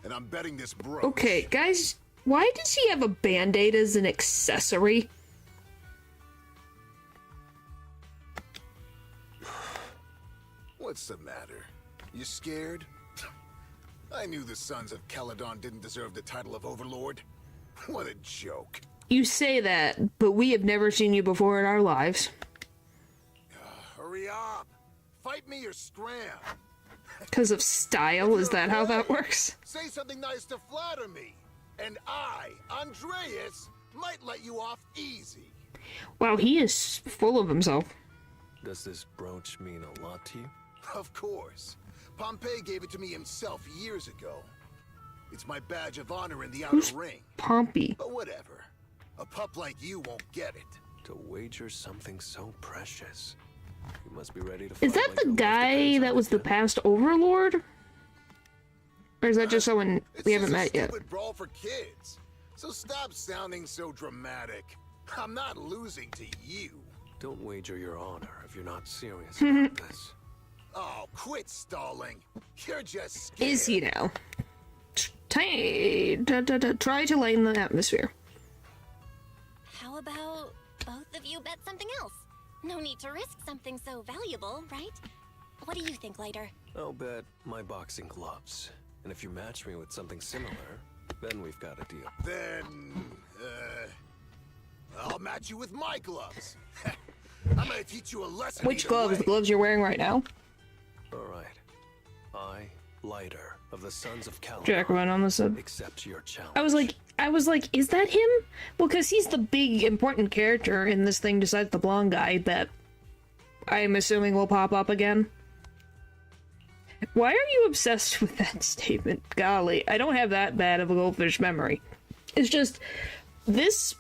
and I'm betting this brooch. Okay, guys, why does he have a band-aid as an accessory? What's the matter? You scared? I knew the sons of Caledon didn't deserve the title of Overlord. What a joke. You say that, but we have never seen you before in our lives. Hurry up! Fight me or scram! Because of style, is that how that works? Say something nice to flatter me, and I, Andreas, might let you off easy. Wow, he is full of himself. Does this brooch mean a lot to you? Of course. Pompey gave it to me himself years ago. It's my badge of honor in the outer ring. Pompey? But whatever. A pup like you won't get it. To wager something so precious. You must be ready to fight. Is that the guy that was the past overlord? Or is that just someone we haven't met yet? It's a stupid brawl for kids. So stop sounding so dramatic. I'm not losing to you. Don't wager your honor if you're not serious about this. Oh, quit stalling. You're just scared. Is he now? Try to lighten the atmosphere. How about both of you bet something else? No need to risk something so valuable, right? What do you think, Lighter? I'll bet my boxing gloves. And if you match me with something similar, then we've got a deal. Then, I'll match you with my gloves. I'm gonna teach you a lesson. Which gloves? The gloves you're wearing right now? Alright. I, Lighter, of the Sons of Caledon, Jack went on this. accept your challenge. I was like, is that him? Well, because he's the big important character in this thing besides the blonde guy that I'm assuming will pop up again. Why are you obsessed with that statement? Golly, I don't have that bad of a goldfish memory. It's just, this,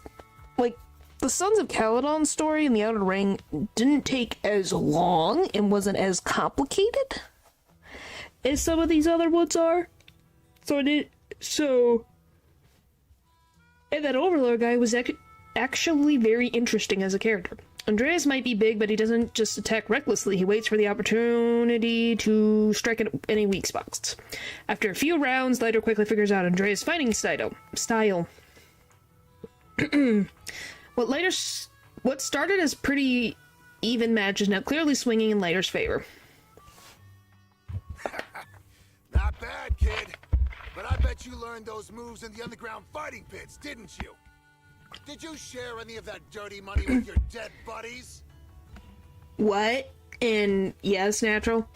like, the Sons of Caledon story in the Outer Ring didn't take as long and wasn't as complicated as some of these other ones are. And that Overlord guy was actually very interesting as a character. Andreas might be big, but he doesn't just attack recklessly. He waits for the opportunity to strike at any weak spots. After a few rounds, Lighter quickly figures out Andreas' fighting style. What started as pretty even match is now clearly swinging in Lighter's favor. Not bad, kid. But I bet you learned those moves in the underground fighting pits, didn't you? Did you share any of that dirty money with your dead buddies? What? And yes, natural.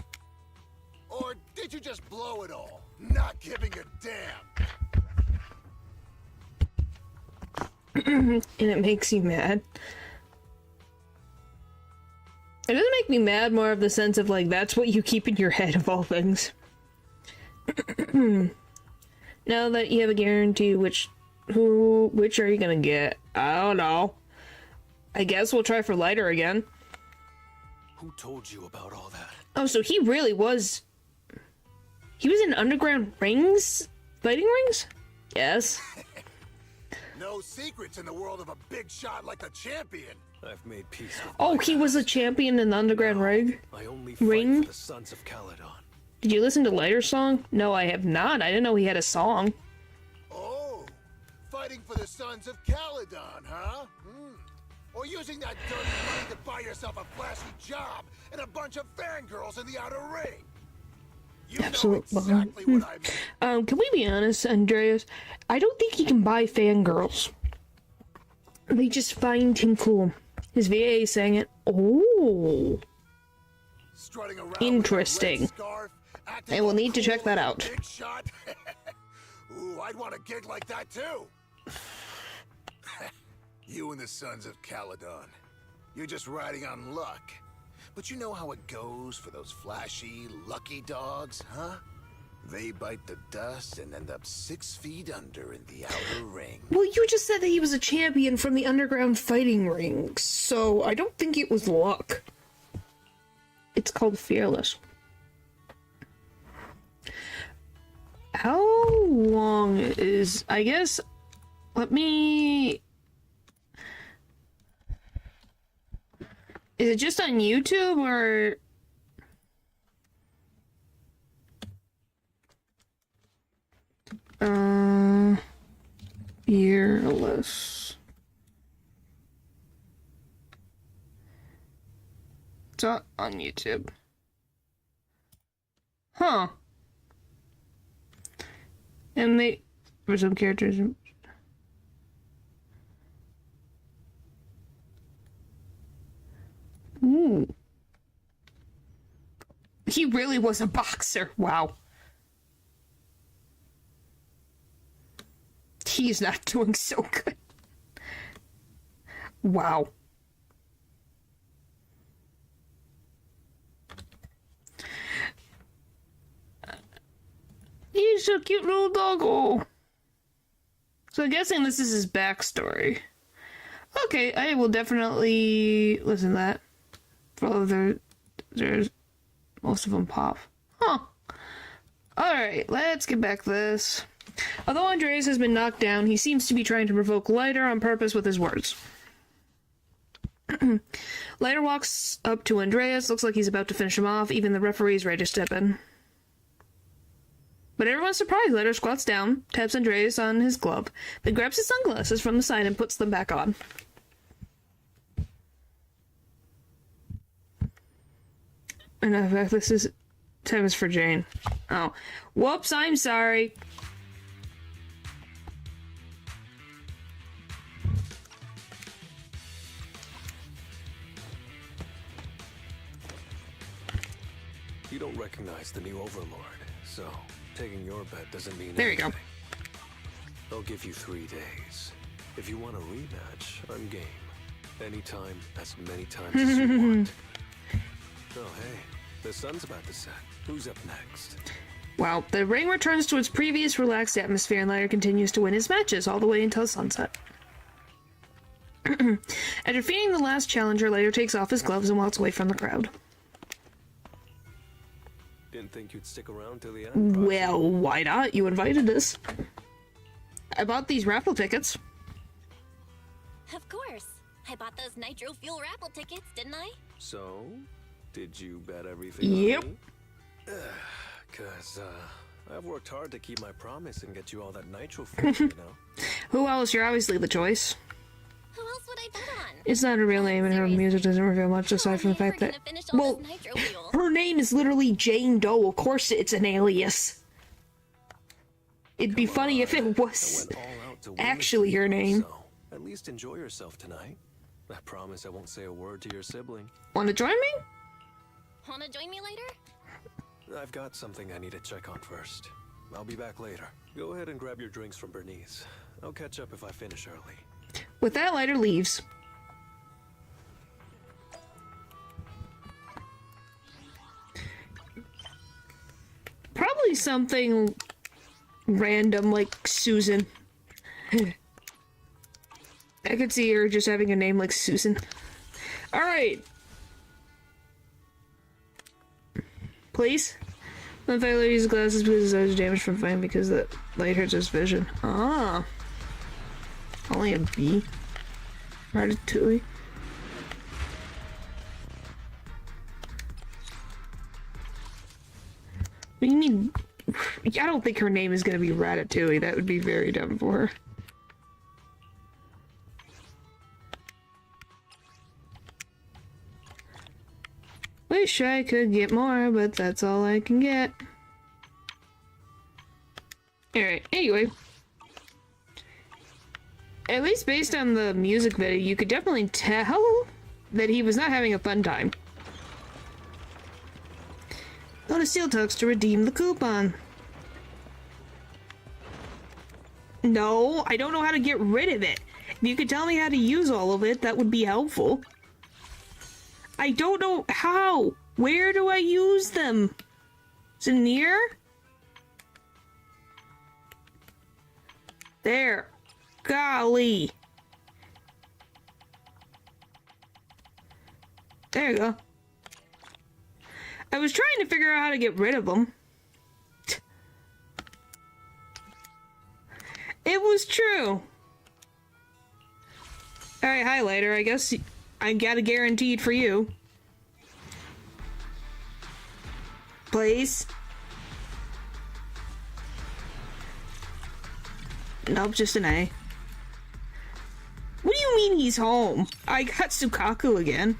Or did you just blow it all, not giving a damn? And it makes you mad. It doesn't make me mad, more of the sense of, like, that's what you keep in your head of all things. Now that you have a guarantee, which are you gonna get? I don't know. I guess we'll try for Lighter again. Who told you about all that? Oh, so he really was... He was in underground rings? Fighting rings? Yes. No secrets in the world of a big shot like the champion. I've made peace with Oh, he was a champion in the underground ring? I only fight for the Sons of Caledon. Did you listen to Lighter's song? No, I have not. I didn't know he had a song. Oh, fighting for the Sons of Caledon, huh? Or using that dirty money to buy yourself a flashy job and a bunch of fangirls in the outer ring. You Absolute know exactly what I mean. Can we be honest, Andreas? I don't think he can buy fangirls. They just find him cool. His VA sang it. Oh. Strutting around interesting. with a red scarf, I will need to check that out. Big shot. Ooh, I'd want a gig like that too. You and the Sons of Caledon. You're just riding on luck. But you know how it goes for those flashy, lucky dogs, huh? They bite the dust and end up 6 feet under in the outer ring. Well, you just said that he was a champion from the underground fighting rings, so I don't think it was luck. It's called Fearless. How long is... I guess... Let me... Is it just on YouTube, or... Fearless. It's on YouTube. Huh. And they, for some characters. Ooh. He really was a boxer. Wow. He's not doing so good. Wow. He's a cute little doggo. So I'm guessing this is his backstory. Okay, I will definitely listen to that. Although there's most of them pop. Huh. Alright, let's get back to this. Although Andreas has been knocked down, he seems to be trying to provoke Leiter on purpose with his words. Leiter walks up to Andreas, looks like he's about to finish him off, even the referee's ready to step in. But everyone's surprised. Leiter squats down, taps Andreas on his glove, then grabs his sunglasses from the side and puts them back on. And in fact, this is time is for Jane. Oh. Whoops, I'm sorry. You don't recognize the new Overlord, so taking your bet doesn't mean there anything. You go. I'll give you 3 days. If you want a rematch, I'm game. Anytime, as many times as you want. Oh, hey, the sun's about to set. Who's up next? Wow, the ring returns to its previous relaxed atmosphere and Leiter continues to win his matches all the way until sunset. After defeating the last challenger, Leiter takes off his gloves and walks away from the crowd. Didn't think you'd stick around till the end. Well, why not? You invited us. I bought these raffle tickets. Of course. I bought those nitro fuel raffle tickets, didn't I? So, did you bet everything Yep. on me? Cause, I've worked hard to keep my promise and get you all that nitro fuel, you know? Who else? You're obviously the choice. Who else would I bet on? It's not her real name and her music doesn't reveal much aside from the fact that... Well, her name is literally Jane Doe. Of course it's an alias. It'd be funny if it was actually her name. So, at least enjoy yourself tonight. I promise I won't say a word to your sibling. Want to join me? Wanna join me later? I've got something I need to check on first. I'll be back later. Go ahead and grab your drinks from Bernice. I'll catch up if I finish early. With that, Leiter leaves. Probably something random like Susan. I could see her just having a name like Susan. Alright. Please? The failure to use glasses because his eyes are damaged from fighting because the light hurts his vision. Ah. Only a B. Ratatouille. What do you mean? I don't think her name is gonna be Ratatouille. That would be very dumb for her. Wish I could get more, but that's all I can get. Alright, anyway. At least based on the music video, you could definitely tell that he was not having a fun time. Go to Steel Tux to redeem the coupon. No, I don't know how to get rid of it. If you could tell me how to use all of it, that would be helpful. I don't know how. Where do I use them? Is it near? There. Golly. There you go. I was trying to figure out how to get rid of them. It was true. Alright, highlighter. I guess I got a guaranteed for you. Please. Nope, just an A. What do you mean he's home? I got Sukaku again.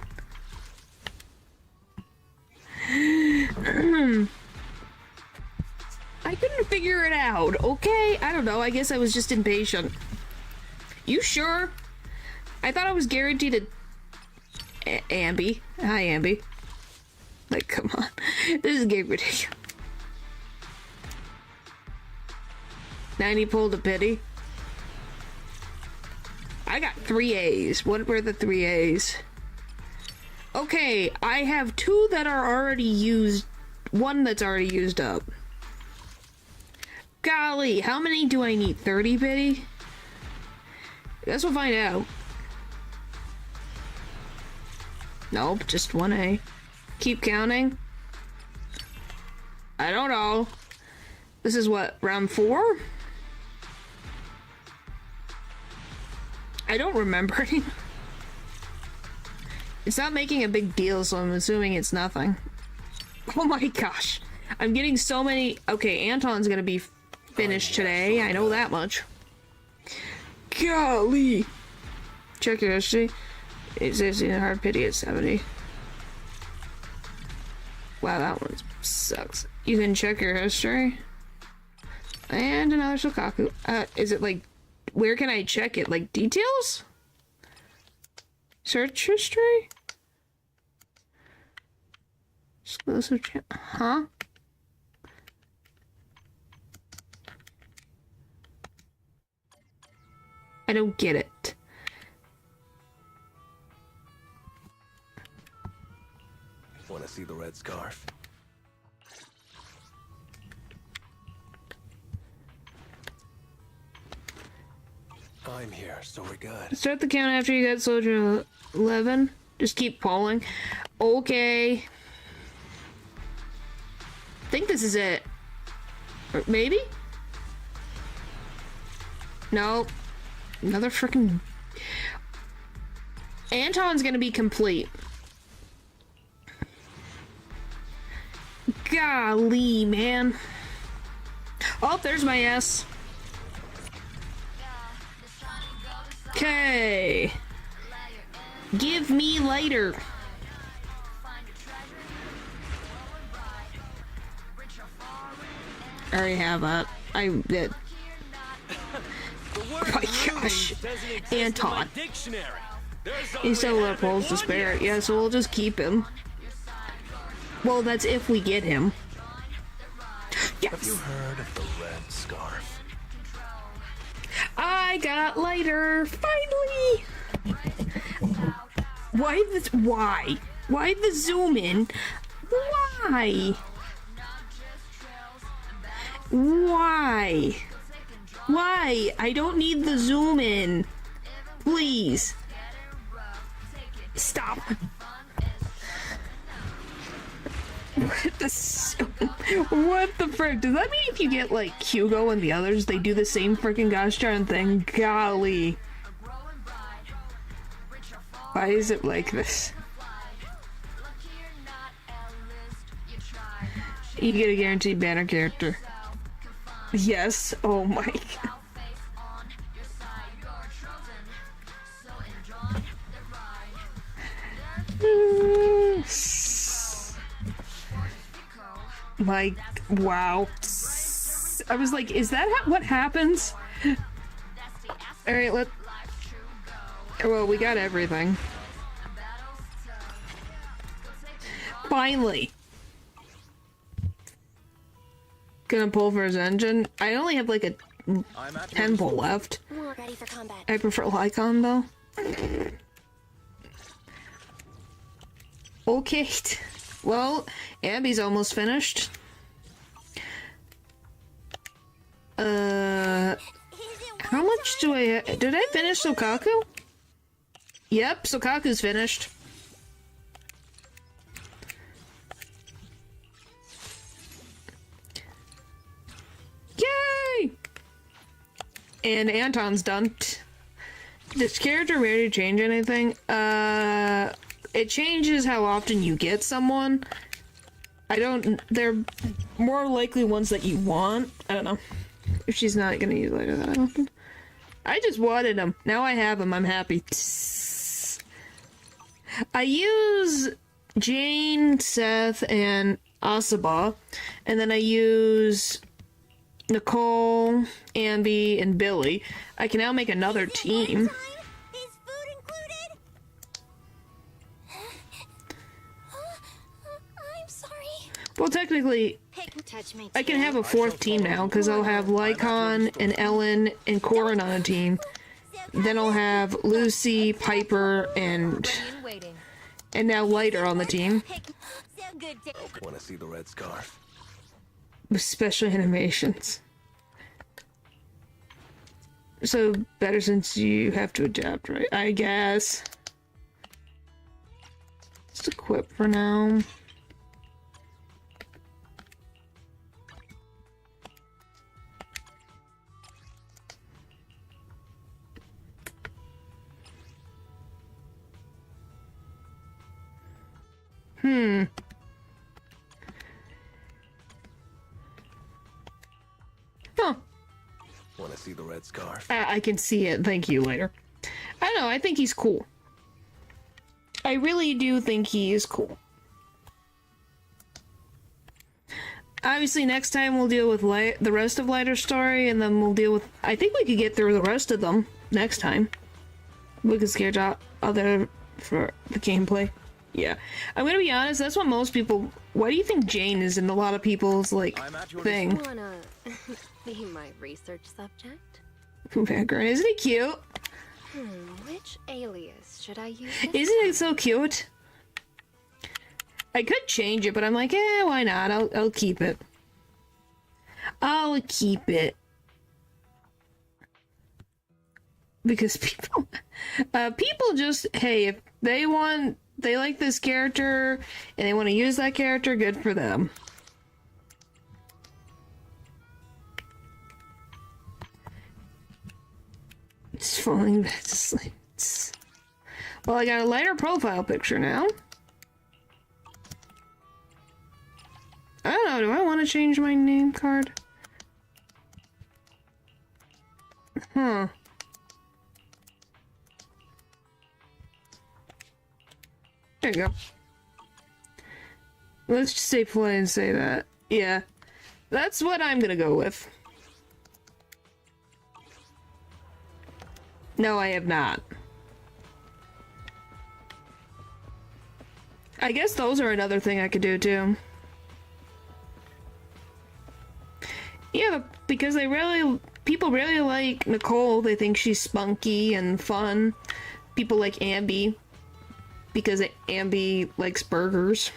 I couldn't figure it out, okay? I don't know, I guess I was just impatient. You sure? I thought I was guaranteed a... Ambi. Hi, Ambi. Like, come on. This is getting ridiculous. 90 pulled a pity. I got 3 A's. What were the 3 A's? Okay, I have 2 that are already used. 1 that's already used up. Golly, how many do I need? 30 pity? Guess we'll find out. Nope, just 1 A. Keep counting. I don't know. This is what, round 4? I don't remember any. It's not making a big deal, so I'm assuming it's nothing. Oh my gosh. I'm getting so many. Okay, Anton's gonna be finished today. I know that much. Golly. Check your history. It's in a hard pity at 70. Wow, that one sucks. You can check your history. And another Shokaku. Is it like, where can I check it? Like details? Search history? Exclusive chat. Huh? I don't get it. Want to see the red scarf? I'm here, so we're good. Start the count after you get soldier 11. Just keep pulling. Okay. I think this is it. Or maybe? No. Another freaking... Anton's gonna be complete. Golly, man. Oh, there's my S. Okay. Give me lighter. I already have that. I did. Oh my gosh. Anton. He still left holes to spare. Yeah, so we'll just keep him. Well, that's if we get him. Yes. Have you heard of the red scarf? I got lighter, finally. Why? Why the zoom in? Why? Why? I don't need the zoom in. Please. Stop. What the frick? Does that mean if you get like Hugo and the others, they do the same freaking gosh darn thing? Golly. Why is it like this? You get a guaranteed banner character. Yes. Oh my god. Like, wow. I was like, is that what happens? Alright, well, we got everything. Finally. Gonna pull for his engine. I only have like a 10 pull left. We're ready for combat. I prefer Lycon though. Okay. Well, Abby's almost finished. How much do I did I finish Sokaku? Yep, Sokaku's finished. Yay! And Anton's done. Does character rarely change anything? It changes how often you get someone. They're more likely ones that you want. I don't know. If she's not gonna use later that often. I just wanted them. Now I have them. I'm happy. I use Jane, Seth, and Asaba. And then I use Nicole, Ambi, and Billy. I can now make another team. I'm sorry. Well, technically, I can have a fourth team now, because I'll have Lycon and Ellen and Corin on a team. Then I'll have Lucy, Piper, and now Lighter on the team. Want to see the red scarf? With special animations. So, better since you have to adapt, right? I guess. Just equip for now. Huh. Want to see the red scarf? I can see it. Thank you, Later. I don't know. I think he's cool. I really do think he is cool. Obviously, next time we'll deal with the rest of Lighter's story, and then we'll deal with... I think we could get through the rest of them next time. We could sketch out other for the gameplay. Yeah. I'm gonna be honest, that's what most people... Why do you think Jane is in a lot of people's, like, thing? Wanna be my research subject? Background. Isn't he cute? Which alias should I use? Isn't it so cute? I could change it, but I'm like, why not? I'll keep it. I'll keep it. Because people just, hey, if they like this character and they want to use that character, good for them. It's falling back to sleep. Well, I got a lighter profile picture now. I don't know, do I want to change my name card? Huh. There you go. Let's just say play and say that. Yeah. That's what I'm gonna go with. No, I have not. I guess those are another thing I could do too. Yeah, because people really like Nicole. They think she's spunky and fun. People like Ambi because Ambi likes burgers.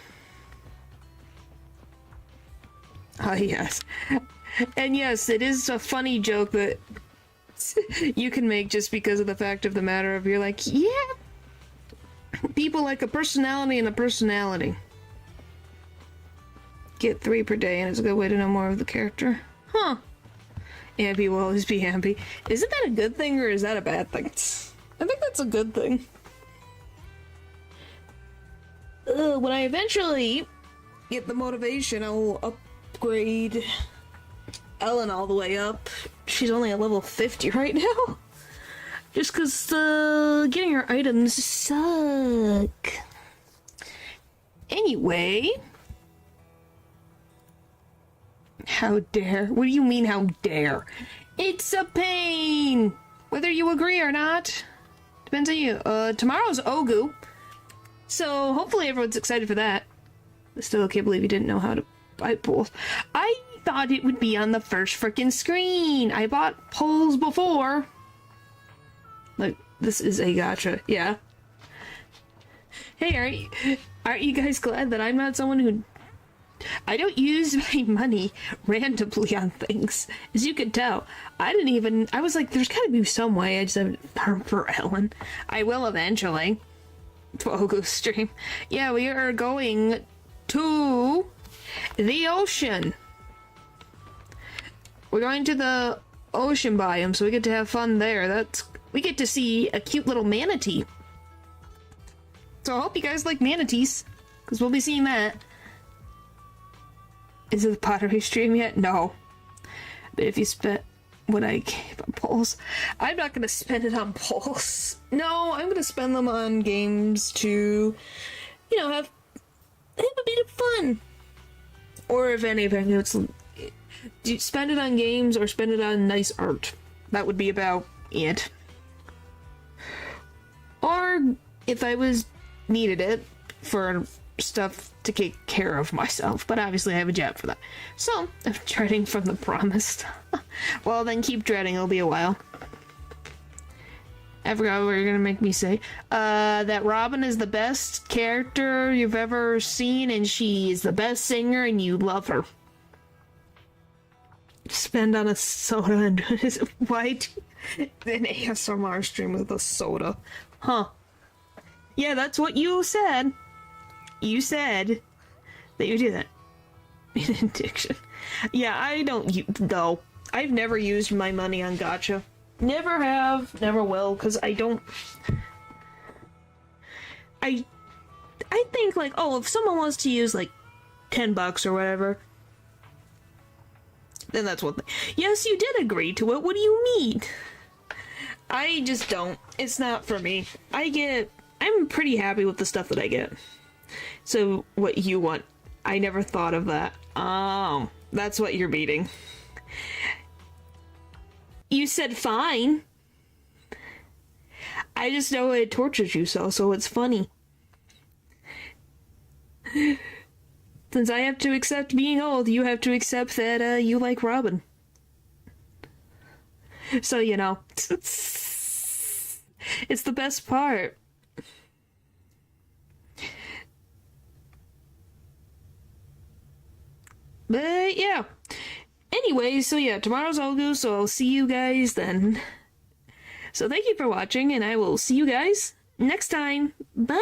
Oh, yes. And yes, it is a funny joke that you can make just because of the fact of the matter of you're like, yeah, people like a personality and a personality. Get 3 per day, and it's a good way to know more of the character. Huh. Ambi will always be Ambi. Isn't that a good thing, or is that a bad thing? I think that's a good thing. When I eventually get the motivation, I will upgrade Ellen all the way up. She's only at level 50 right now. Just because getting her items suck. Anyway. How dare? What do you mean, how dare? It's a pain! Whether you agree or not. Depends on you. Tomorrow's Ogu. So, hopefully everyone's excited for that. I still can't believe you didn't know how to buy poles. I thought it would be on the first frickin' screen. I bought poles before. Like, this is a gotcha. Yeah. Hey, aren't you guys glad that I'm not someone who... I don't use my money randomly on things. As you can tell, I was like, there's gotta be some way. I just haven't heard for Ellen. I will eventually. Ogu stream. Yeah, we are going to the ocean. We're going to the ocean biome, so we get to have fun there. We get to see a cute little manatee. So I hope you guys like manatees, because we'll be seeing that. Is it the pottery stream yet? No. But if you spent would I keep on polls? I'm not gonna spend it on polls. No, I'm gonna spend them on games to, have a bit of fun. Or if anything, it's spend it on games or spend it on nice art. That would be about it. Or if I needed it for stuff to take care of myself, but obviously I have a job for that. So, I'm dreading from the promised. Well, then keep dreading, it'll be a while. I forgot what you're gonna make me say. That Robin is the best character you've ever seen, and she is the best singer, and you love her. Spend on a soda and why an ASMR stream with a soda? Huh. Yeah, that's what you said. You said that you do that. In addiction. Yeah, I don't though. I've never used my money on gacha. Never have, never will, because I don't... I think, like, oh, if someone wants to use, like, $10 or whatever, then that's one thing. Yes, you did agree to it, what do you mean? I just don't. It's not for me. I'm pretty happy with the stuff that I get. So, what you want? I never thought of that. Oh, that's what you're beating. You said fine. I just know it tortures you so it's funny. Since I have to accept being old, you have to accept that you like Robin. So, it's the best part. But yeah. Anyway, so yeah, tomorrow's Hugo, so I'll see you guys then. So thank you for watching, and I will see you guys next time. Bye!